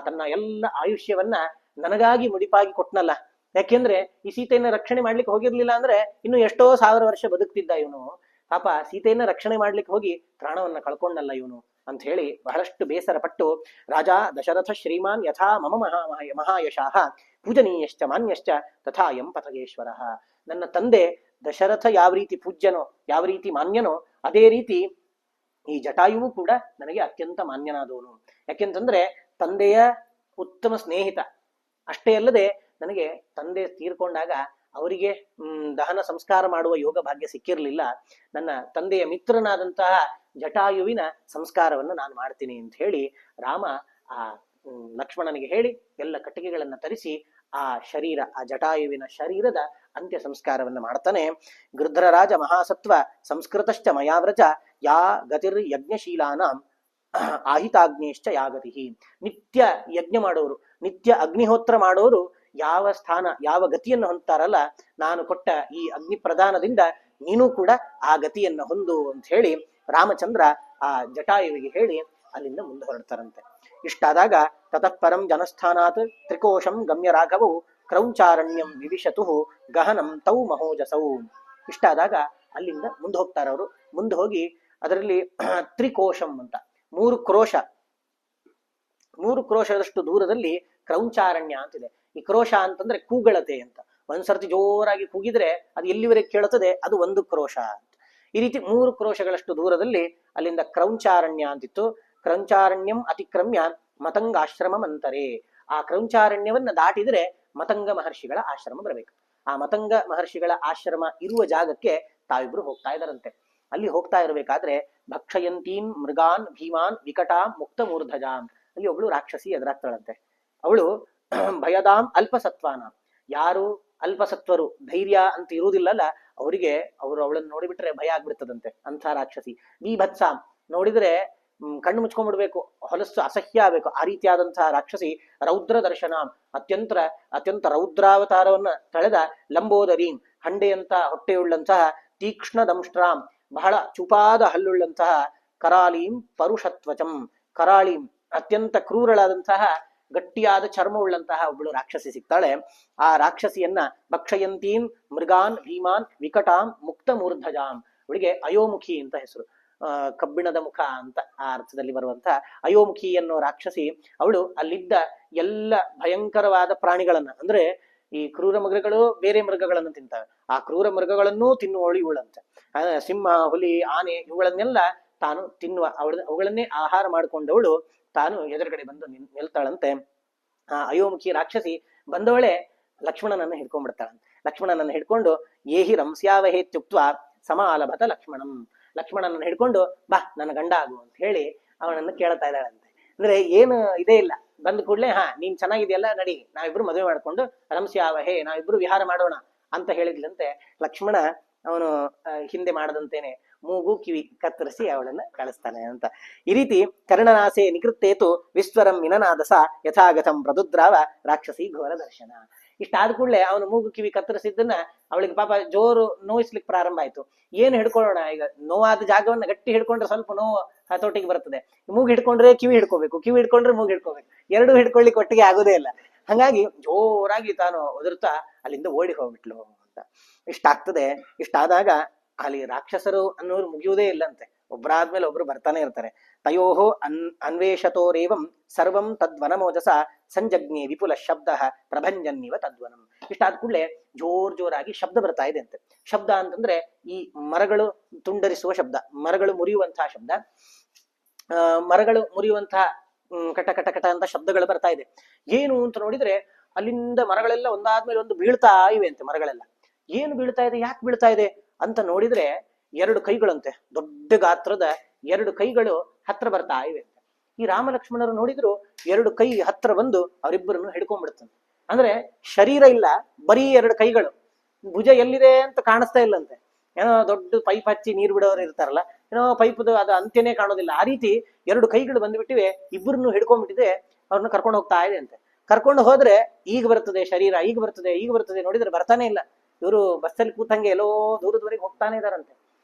ತನ್ನ ಎಲ್ಲ ಆಯುಷ್ಯವನ್ನ ನನಗಾಗಿ ಮುಡಿಪಾಗಿ ಕೊಟ್ನಲ್ಲ. ಯಾಕೆಂದ್ರೆ ಈ ಸೀತೆಯನ್ನ ರಕ್ಷಣೆ ಮಾಡ್ಲಿಕ್ಕೆ ಹೋಗಿರ್ಲಿಲ್ಲ ಅಂದ್ರೆ ಇನ್ನು ಎಷ್ಟೋ 1000 ವರ್ಷ ಬದುಕ್ತಿದ್ದ ಇವನು. ಪಾಪ ಸೀತೆಯನ್ನ ರಕ್ಷಣೆ ಮಾಡ್ಲಿಕ್ಕೆ ಹೋಗಿ ಪ್ರಾಣವನ್ನ ಕಳ್ಕೊಂಡಲ್ಲ ಇವನು ಅಂತ ಹೇಳಿ ಬಹಳಷ್ಟು ಬೇಸರ ಪಟ್ಟು, ರಾಜ ದಶರಥ ಶ್ರೀಮಾನ್ ಯಥಾ ಮಮ ಮಹಾಯಶಾಹ ಪೂಜನೀಯಶ್ಚ ಮಾನ್ಯಶ್ಚ ತಥಾ ಎಂ ಪತಗೇಶ್ವರ. ನನ್ನ ತಂದೆ ದಶರಥ ಯಾವ ರೀತಿ ಪೂಜ್ಯನೋ, ಯಾವ ರೀತಿ ಮಾನ್ಯನೋ, ಅದೇ ರೀತಿ ಈ ಜಟಾಯುವು ಕೂಡ ನನಗೆ ಅತ್ಯಂತ ಮಾನ್ಯನಾದವನು. ಯಾಕೆಂತಂದ್ರೆ ತಂದೆಯ ಉತ್ತಮ ಸ್ನೇಹಿತ. ಅಷ್ಟೇ ಅಲ್ಲದೆ ನನಗೆ ತಂದೆ ತೀರ್ಕೊಂಡಾಗ ಅವರಿಗೆ ದಹನ ಸಂಸ್ಕಾರ ಮಾಡುವ ಯೋಗ ಭಾಗ್ಯ ಸಿಕ್ಕಿರ್ಲಿಲ್ಲ. ನನ್ನ ತಂದೆಯ ಮಿತ್ರನಾದಂತಹ ಜಟಾಯುವಿನ ಸಂಸ್ಕಾರವನ್ನು ನಾನು ಮಾಡ್ತೀನಿ ಅಂತ ಹೇಳಿ ರಾಮ ಆ ಲಕ್ಷ್ಮಣನಿಗೆ ಹೇಳಿ ಎಲ್ಲ ಕಟ್ಟಿಗೆಗಳನ್ನ ತರಿಸಿ ಆ ಶರೀರ, ಆ ಜಟಾಯುವಿನ ಶರೀರದ ಅಂತ್ಯ ಸಂಸ್ಕಾರವನ್ನು ಮಾಡ್ತಾನೆ. ಗೃಧ್ರರಾಜ ಮಹಾಸತ್ವ ಸಂಸ್ಕೃತಶ್ಚ ಮಯಾವ್ರಜ ಯಾ ಗತಿರ್ ಯಜ್ಞಶೀಲಾನಾಂ ಆಹಿತಾಗ್ನೇಶ್ಚ ಯಾಗತಿ. ನಿತ್ಯ ಯಜ್ಞ ಮಾಡೋರು, ನಿತ್ಯ ಅಗ್ನಿಹೋತ್ರ ಮಾಡೋರು ಯಾವ ಸ್ಥಾನ, ಯಾವ ಗತಿಯನ್ನು ಹೊಂದ್ತಾರಲ್ಲ, ನಾನು ಕೊಟ್ಟ ಈ ಅಗ್ನಿ ಪ್ರದಾನದಿಂದ ನೀನು ಕೂಡ ಆ ಗತಿಯನ್ನು ಹೊಂದು ಅಂತ ಹೇಳಿ ರಾಮಚಂದ್ರ ಆ ಜಟಾಯುವಿಗೆ ಹೇಳಿ ಅಲ್ಲಿಂದ ಮುಂದೆ ಹೊರಡ್ತಾರಂತೆ. ಇಷ್ಟಾದಾಗ ತತಃಪರಂ ಜನಸ್ಥಾನಾತ್ ತ್ರಿಕೋಶಂ ಗಮ್ಯ ರಾಘವು ಕ್ರೌಂಚಾರಣ್ಯಂ ವಿವಿಶತು ಗಹನಂ ತೌ ಮಹೋಜಸೌ. ಇಷ್ಟಾದಾಗ ಅಲ್ಲಿಂದ ಮುಂದೆ ಹೋಗ್ತಾರವರು. ಮುಂದೆ ಹೋಗಿ ಅದರಲ್ಲಿ ತ್ರಿಕೋಶಂ ಅಂತ 3 ಕ್ರೋಶ, 3 ಕ್ರೋಶದಷ್ಟು ದೂರದಲ್ಲಿ ಕ್ರೌಂಚಾರಣ್ಯ ಅಂತಿದೆ. ಈ ಕ್ರೋಶ ಅಂತಂದ್ರೆ ಕೂಗಳತೆ ಅಂತ. ಒಂದ್ಸರ್ತಿ ಜೋರಾಗಿ ಕೂಗಿದ್ರೆ ಅದು ಎಲ್ಲಿವರೆಗೆ ಕೇಳುತ್ತದೆ, ಅದು 1 ಕ್ರೋಶ ಅಂತ. ಈ ರೀತಿ 3 ಕ್ರೋಶಗಳಷ್ಟು ದೂರದಲ್ಲಿ ಅಲ್ಲಿಂದ ಕ್ರೌಂಚಾರಣ್ಯ ಅಂತಿತ್ತು. ಕ್ರೌಂಚಾರಣ್ಯಂ ಅತಿಕ್ರಮ್ಯ ಮತಂಗಾಶ್ರಮಂ ಅಂತಾರೆ. ಆ ಕ್ರೌಂಚಾರಣ್ಯವನ್ನ ದಾಟಿದ್ರೆ ಮತಂಗ ಮಹರ್ಷಿಗಳ ಆಶ್ರಮ ಬರಬೇಕು. ಆ ಮತಂಗ ಮಹರ್ಷಿಗಳ ಆಶ್ರಮ ಇರುವ ಜಾಗಕ್ಕೆ ತಾವಿಬ್ರು ಹೋಗ್ತಾ ಇದ್ದಾರಂತೆ. ಅಲ್ಲಿ ಹೋಗ್ತಾ ಇರಬೇಕಾದ್ರೆ ಭಕ್ಷಯಂತೀನ್ ಮೃಗಾನ್ ಭೀಮಾನ್ ವಿಕಟಾಂ ಮುಕ್ತ ಮೂರ್ಧಜಾಂ, ಅಲ್ಲಿ ಒಬ್ಳು ರಾಕ್ಷಸಿ ಎದುರಾಗ್ತಾಳಂತೆ. ಅವಳು ಭಯದಾಂ ಅಲ್ಪಸತ್ವಾನ, ಯಾರು ಅಲ್ಪಸತ್ವರು ಧೈರ್ಯ ಅಂತ ಇರುವುದಿಲ್ಲಲ್ಲ ಅವರಿಗೆ ಅವಳನ್ನು ನೋಡಿಬಿಟ್ರೆ ಭಯ ಆಗ್ಬಿಡ್ತದಂತೆ. ಅಂಥ ರಾಕ್ಷಸಿ. ಬೀಭತ್ಸಾಂ, ನೋಡಿದ್ರೆ ಕಣ್ಣು ಮುಚ್ಕೊಂಡ್ಬಿಡ್ಬೇಕು, ಹೊಲಸು ಅಸಹ್ಯ ಆಗ್ಬೇಕು, ಆ ರೀತಿಯಾದಂತಹ ರಾಕ್ಷಸಿ. ರೌದ್ರ ದರ್ಶನಾಂ, ಅತ್ಯಂತ ರೌದ್ರಾವತಾರವನ್ನ ತಳೆದ ಲಂಬೋದರೀಂ, ಹಂಡೆಯಂತ ಹೊಟ್ಟೆಯುಳ್ಳಂತಹ ತೀಕ್ಷ್ಣ ದಂಷ್ಟ್ರಾಂ, ಬಹಳ ಚುಪಾದ ಹಲ್ಲುಳ್ಳಂತಹ ಕರಾಳೀಂ ಪರುಷತ್ವಚಂ, ಕರಾಳೀಂ ಅತ್ಯಂತ ಕ್ರೂರಳಾದಂತಹ ಗಟ್ಟಿಯಾದ ಚರ್ಮವುಳ್ಳಂತಹ ಒಬ್ಬಳು ರಾಕ್ಷಸಿ ಸಿಗ್ತಾಳೆ. ಆ ರಾಕ್ಷಸಿಯನ್ನ ಭಕ್ಷಯಂತೀಂ ಮೃಗಾನ್ ಭೀಮಾನ್ ವಿಕಟಾಂ ಮುಕ್ತ ಮೂರ್ಧಜಾಂ, ಅವಳಿಗೆ ಅಯೋಮುಖಿ ಅಂತ ಹೆಸರು. ಕಬ್ಬಿಣದ ಮುಖ ಅಂತ ಆ ಅರ್ಥದಲ್ಲಿ ಬರುವಂತ ಅಯೋಮುಖಿ ಅನ್ನೋ ರಾಕ್ಷಸಿ. ಅವಳು ಅಲ್ಲಿದ್ದ ಎಲ್ಲ ಭಯಂಕರವಾದ ಪ್ರಾಣಿಗಳನ್ನ, ಅಂದ್ರೆ ಈ ಕ್ರೂರ ಮೃಗಗಳು ಬೇರೆ ಮೃಗಗಳನ್ನು ತಿಂತವೆ, ಆ ಕ್ರೂರ ಮೃಗಗಳನ್ನೂ ತಿನ್ನುವಳು ಇವಳಂತೆ. ಸಿಂಹ, ಹುಲಿ, ಆನೆ ಇವುಗಳನ್ನೆಲ್ಲ ತಾನು ತಿನ್ನುವ, ಅವುಗಳನ್ನೇ ಆಹಾರ ಮಾಡಿಕೊಂಡವಳು ತಾನು ಎದುರುಗಡೆ ಬಂದು ನಿಲ್ತಾಳಂತೆ. ಆ ಅಯೋಮುಖಿ ರಾಕ್ಷಸಿ ಬಂದವಳೆ ಲಕ್ಷ್ಮಣನನ್ನ ಹಿಡ್ಕೊಂಡ್ಬಿಡ್ತಾಳಂತೆ. ಲಕ್ಷ್ಮಣನನ್ನ ಹಿಡ್ಕೊಂಡು ಏಹಿ ರಂಸ್ಯಾವಹೇತ್ಯುಕ್ತ ಸಮಾಲಭತ ಲಕ್ಷ್ಮಣಂ, ಲಕ್ಷ್ಮಣನನ್ನ ಹಿಡ್ಕೊಂಡು ಬಾ ನನ್ನ ಗಂಡ ಆಗು ಅಂತ ಹೇಳಿ ಅವನನ್ನ ಕೇಳ್ತಾ ಇದ್ದಾಳಂತೆ. ಅಂದ್ರೆ ಏನು ಇದೇ ಇಲ್ಲ, ಬಂದ ಕೂಡ್ಲೆ ನೀನ್ ಚೆನ್ನಾಗಿದೆಯಲ್ಲ ನಡಿ, ನಾವಿಬ್ರು ಮದುವೆ ಮಾಡ್ಕೊಂಡು ರಂಸ್ಯಾವಹೇ, ನಾವಿಬ್ರು ವಿಹಾರ ಮಾಡೋಣ ಅಂತ ಹೇಳಿದ್ಲಂತೆ. ಲಕ್ಷ್ಮಣ ಅವನು ಹಿಂದೆ ಮಾಡದಂತೇನೆ ಮೂಗು ಕಿವಿ ಕತ್ತರಿಸಿ ಅವಳನ್ನ ಕಳಿಸ್ತಾನೆ ಅಂತ. ಈ ರೀತಿ ಕರ್ಣನಾಸೆ ನಿಕೃತ್ತೇತು ವಿಶ್ವರಂ ವಿನನಾದಸ ಯಥಾಗತಂ ಪ್ರದುದ್ರಾವ ರಾಕ್ಷಸಿ ಘೋರ ದರ್ಶನ. ಇಷ್ಟಾದ ಕೂಡಲೇ ಅವನು ಮೂಗು ಕಿವಿ ಕತ್ತರಿಸಿದ್ದನ್ನ ಅವಳಿಗೆ ಪಾಪ ಜೋರು ನೋಯಿಸ್ಲಿಕ್ಕೆ ಪ್ರಾರಂಭ ಆಯ್ತು. ಏನು ಹಿಡ್ಕೊಳ್ಳೋಣ, ಈಗ ನೋವಾದ ಜಾಗವನ್ನ ಗಟ್ಟಿ ಹಿಡ್ಕೊಂಡ್ರೆ ಸ್ವಲ್ಪ ನೋವು ಹತೋಟಿಗೆ ಬರ್ತದೆ. ಮೂಗು ಹಿಡ್ಕೊಂಡ್ರೆ ಕಿವಿ ಹಿಡ್ಕೋಬೇಕು, ಕಿವಿ ಹಿಡ್ಕೊಂಡ್ರೆ ಮೂಗು ಹಿಡ್ಕೋಬೇಕು, ಎರಡೂ ಹಿಡ್ಕೊಳ್ಳಿಕ್ಕೆ ಒಟ್ಟಿಗೆ ಆಗೋದೇ ಇಲ್ಲ. ಹಾಗಾಗಿ ಜೋರಾಗಿ ತಾನು ಒದರ್ತಾ ಅಲ್ಲಿಂದ ಓಡಿ ಹೋಗ್ಬಿಟ್ಲು ಅಂತ. ಇಷ್ಟಾಗ್ತದೆ. ಇಷ್ಟಾದಾಗ ಅಲ್ಲಿ ರಾಕ್ಷಸರು ಅನ್ನೋರು ಮುಗಿಯುವುದೇ ಇಲ್ಲಂತೆ, ಒಬ್ಬರಾದ್ಮೇಲೆ ಒಬ್ರು ಬರ್ತಾನೆ ಇರ್ತಾರೆ. ತಯೋಹೋ ಅನ್ವೇಷತೋರೇವಂ ಸರ್ವಂ ತದ್ವನಮೋಜಸ ಸಂಜಜ್ಞೆ ವಿಪುಲ ಶಬ್ದ ಪ್ರಭಂಜನ್ನಿವ ತದ್ವನಂ. ಇಷ್ಟಾದ ಕೂಡಲೇ ಜೋರಾಗಿ ಶಬ್ದ ಬರ್ತಾ ಇದೆ ಅಂತೆ. ಶಬ್ದ ಅಂತಂದ್ರೆ ಈ ಮರಗಳು ತುಂಡರಿಸುವ ಶಬ್ದ, ಮರಗಳು ಮುರಿಯುವಂತಹ ಶಬ್ದ, ಮರಗಳು ಮುರಿಯುವಂತಹ ಕಟ ಕಟ ಕಟ ಅಂತ ಶಬ್ದಗಳು ಬರ್ತಾ ಇದೆ. ಏನು ಅಂತ ನೋಡಿದ್ರೆ ಅಲ್ಲಿಂದ ಮರಗಳೆಲ್ಲ ಒಂದಾದ್ಮೇಲೆ ಒಂದು ಬೀಳ್ತಾ ಇವೆ ಅಂತೆ. ಮರಗಳೆಲ್ಲ ಏನು ಬೀಳ್ತಾ ಇದೆ, ಯಾಕೆ ಬೀಳ್ತಾ ಇದೆ ಅಂತ ನೋಡಿದ್ರೆ 2 ಕೈಗಳಂತೆ, ದೊಡ್ಡ ಗಾತ್ರದ 2 ಕೈಗಳು ಹತ್ರ ಬರ್ತಾ ಇವೆ. ಈ ರಾಮ ಲಕ್ಷ್ಮಣರು ನೋಡಿದ್ರು ಎರಡು ಕೈ ಹತ್ರ ಬಂದು ಅವರಿಬ್ಬರನ್ನು ಹಿಡ್ಕೊಂಡ್ಬಿಡ್ತಾನೆ. ಅಂದ್ರೆ ಶರೀರ ಇಲ್ಲ, ಬರೀ ಎರಡು ಕೈಗಳು, ಭುಜ ಎಲ್ಲಿದೆ ಅಂತ ಕಾಣಿಸ್ತಾ ಇಲ್ಲಂತೆ. ಏನೋ ದೊಡ್ಡ ಪೈಪ್ ಹಚ್ಚಿ ನೀರು ಬಿಡೋರು ಇರ್ತಾರಲ್ಲ, ಏನೋ ಪೈಪ್ದು ಅದು ಅಂತ್ಯನೇ ಕಾಣೋದಿಲ್ಲ, ಆ ರೀತಿ ಎರಡು ಕೈಗಳು ಬಂದ್ಬಿಟ್ಟಿವೆ, ಇಬ್ಬರನ್ನು ಹಿಡ್ಕೊಂಡ್ಬಿಟ್ಟಿದೆ, ಅವ್ರನ್ನ ಕರ್ಕೊಂಡು ಹೋಗ್ತಾ ಇದೆ ಅಂತೆ. ಕರ್ಕೊಂಡು ಹೋದ್ರೆ ಈಗ ಬರ್ತದೆ ಶರೀರ, ಈಗ ಬರ್ತದೆ, ಈಗ ಬರ್ತದೆ, ನೋಡಿದ್ರೆ ಬರ್ತಾನೆ ಇಲ್ಲ. ಇವರು ಬಸ್ಸಲ್ಲಿ ಕೂತಂಗೆ ಎಲ್ಲೋ ದೂರದವರೆಗೆ ಹೋಗ್ತಾನೆ ಇದಾರಂತೆ.